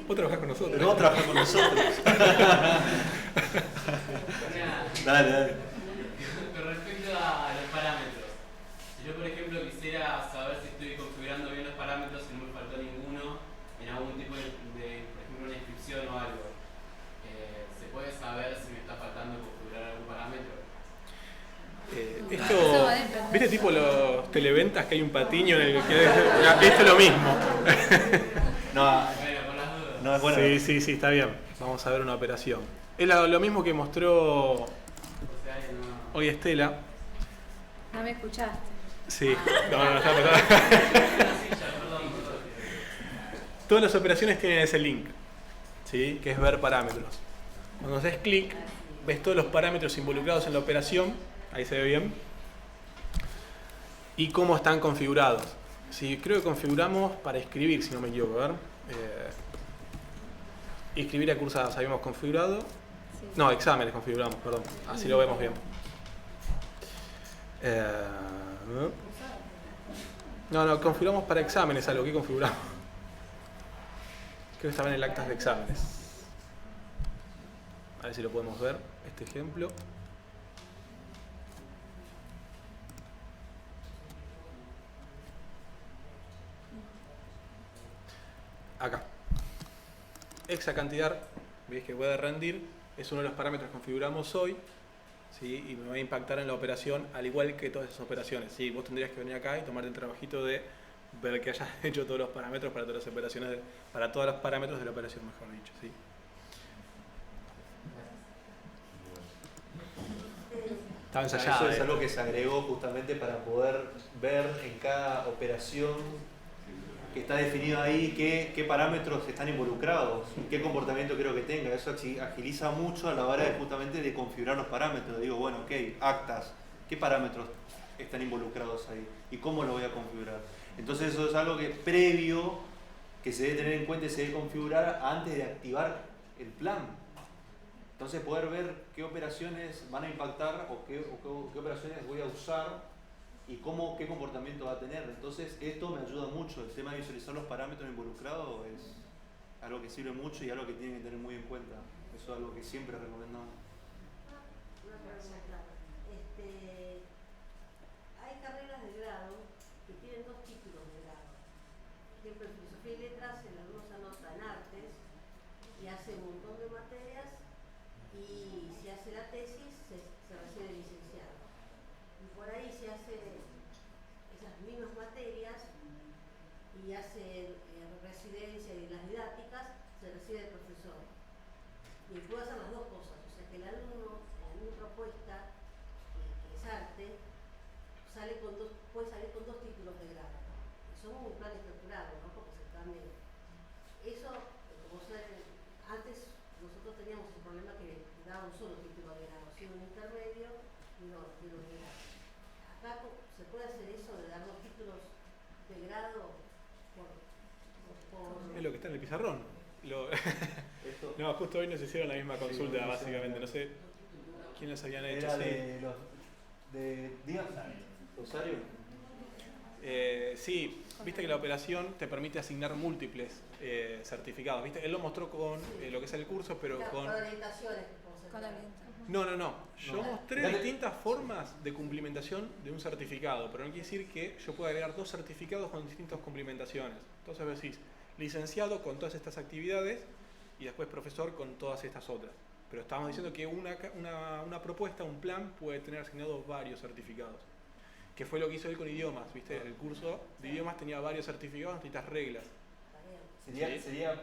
¿Vos trabajás con nosotros? No, trabajás con nosotros. Dale. Con respecto a los parámetros, si yo por ejemplo quisiera saber si estoy configurando bien los parámetros y no me faltó ninguno en algún tipo de por ejemplo, una inscripción o algo, ¿se puede saber si me está faltando configurar algún parámetro? Esto, ¿viste tipo los televentas que hay un patiño en el que esto es lo mismo? No, bueno. Sí, está bien. Vamos a ver una operación. Es lo mismo que mostró hoy Estela. No me escuchaste. Sí, no, está. Todas las operaciones tienen ese link, ¿sí? Que es ver parámetros. Cuando haces clic, ves todos los parámetros involucrados en la operación, ahí se ve bien, y cómo están configurados. Sí, creo que configuramos para escribir, si no me equivoco, a ver. Inscribir a cursadas habíamos configurado. Sí. No, exámenes configuramos, perdón. Así lo vemos bien. No, configuramos para exámenes algo. ¿Qué configuramos? Creo que estaba en el actas de exámenes. A ver si lo podemos ver, este ejemplo. Acá. Esa cantidad, veis que puede rendir, es uno de los parámetros que configuramos hoy, ¿sí? Y me va a impactar en la operación, al igual que todas esas operaciones. ¿Sí? Vos tendrías que venir acá y tomarte el trabajito de ver que hayas hecho todos los parámetros para todas las operaciones, para todos los parámetros de la operación, mejor dicho. ¿Sí? Estaba ensayado. Eso es algo que se agregó justamente para poder ver en cada operación que está definido ahí qué parámetros están involucrados, qué comportamiento quiero que tenga. Eso agiliza mucho a la hora de justamente de configurar los parámetros. Digo, bueno, ok, actas, ¿qué parámetros están involucrados ahí? ¿Y cómo lo voy a configurar? Entonces eso es algo que previo, que se debe tener en cuenta y se debe configurar antes de activar el plan. Entonces poder ver qué operaciones van a impactar o qué operaciones voy a usar y qué comportamiento va a tener. Entonces esto me ayuda mucho. El tema de visualizar los parámetros involucrados es algo que sirve mucho y algo que tienen que tener muy en cuenta. Eso es algo que siempre recomendamos. Una pregunta. Hay carreras de grado que tienen 2 títulos de grado. Por ejemplo, en filosofía y letras el alumno se anota en artes y hace un montón de materias, y si hace la tesis se recibe licenciado. Y por ahí se hace esas mismas materias y hace residencia y las didácticas, se recibe de profesor. Y puede hacer las dos cosas, o sea que el alumno en la misma propuesta, que es arte, puede salir con 2 títulos de grado. Y son un plan estructurado, ¿no? Porque se cambia. Eso, como antes nosotros teníamos el problema que daba un solo título de grado, si un intermedio y no de grado. Acá se puede hacer eso de dar 2 títulos de grado por... Es lo que está en el pizarrón. No, justo hoy nos hicieron la misma consulta, sí, básicamente. No sé quiénes habían hecho. Era de Díaz, Rosario. Sí, viste que la operación te permite asignar múltiples certificados. ¿Viste? Él lo mostró con lo que es el curso, pero con orientaciones. No. Yo mostré distintas formas de cumplimentación de un certificado, pero no quiere decir que yo pueda agregar 2 certificados con distintas cumplimentaciones. Entonces decís, licenciado con todas estas actividades y después profesor con todas estas otras. Pero estábamos diciendo que una propuesta, un plan, puede tener asignados varios certificados. Que fue lo que hizo él con idiomas, ¿viste? El curso de idiomas tenía varios certificados, distintas reglas. Sería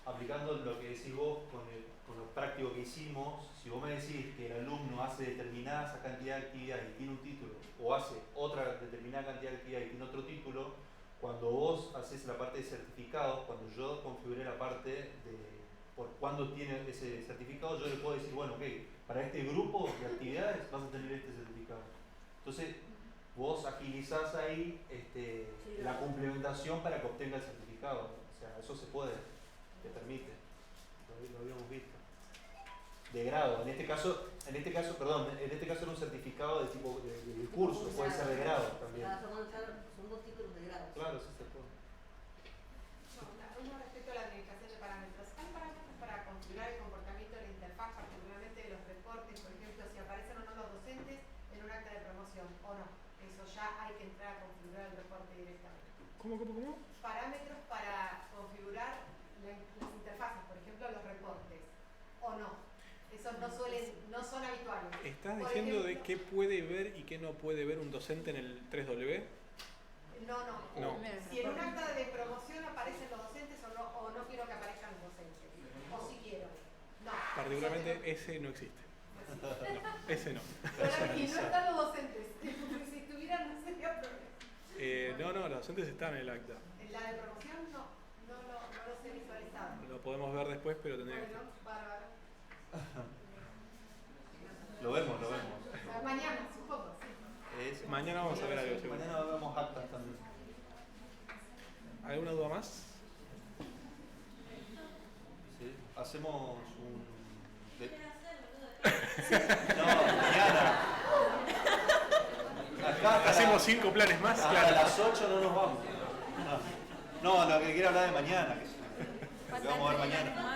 aplicando lo que decís vos con lo práctico que hicimos. Si vos me decís que el alumno hace determinada cantidad de actividades y tiene un título, o hace otra determinada cantidad de actividades y tiene otro título, cuando vos haces la parte de certificados, cuando yo configuré la parte de por cuándo tiene ese certificado, yo le puedo decir, bueno, ok, para este grupo de actividades vas a tener este certificado. Entonces, vos agilizás ahí la complementación para que obtenga el certificado. O sea, eso se puede, te permite. Lo habíamos visto. De grado. En este caso era un certificado de tipo de curso, puede ser de grado también. Son dos títulos de grado. Claro, sí se puede. Uno respecto a la administración de parámetros. ¿Hay parámetros para configurar el comportamiento de la interfaz, particularmente de los reportes? Por ejemplo, si aparecen o no los docentes en un acta de promoción o no. Eso ya hay que entrar a configurar el reporte directamente. ¿Cómo? Parámetros para configurar las interfaces, por ejemplo, los reportes. ¿O no? Esos no son habituales. ¿Estás Por diciendo ejemplo, de qué puede ver y qué no puede ver un docente en el 3W? No. Si en un No. acta de promoción aparecen los docentes o no quiero que aparezcan los docentes. O si quiero. No. Particularmente ese no existe. No, ese no. Y no están los docentes. Si estuvieran no sería problema. No, los docentes están en el acta. En la de promoción no los he visualizado. Lo podemos ver después, pero tendría que Bueno, bárbaro. Lo vemos. Mañana, supongo, sí. Mañana vamos a ver algo seguro. Mañana vemos actas también. ¿Alguna duda más? Sí. Hacemos un... No, mañana. Acá Hacemos 5 planes más, hasta claro. las 8 no nos vamos. No, lo que quiero hablar de mañana. Que vamos a ver mañana.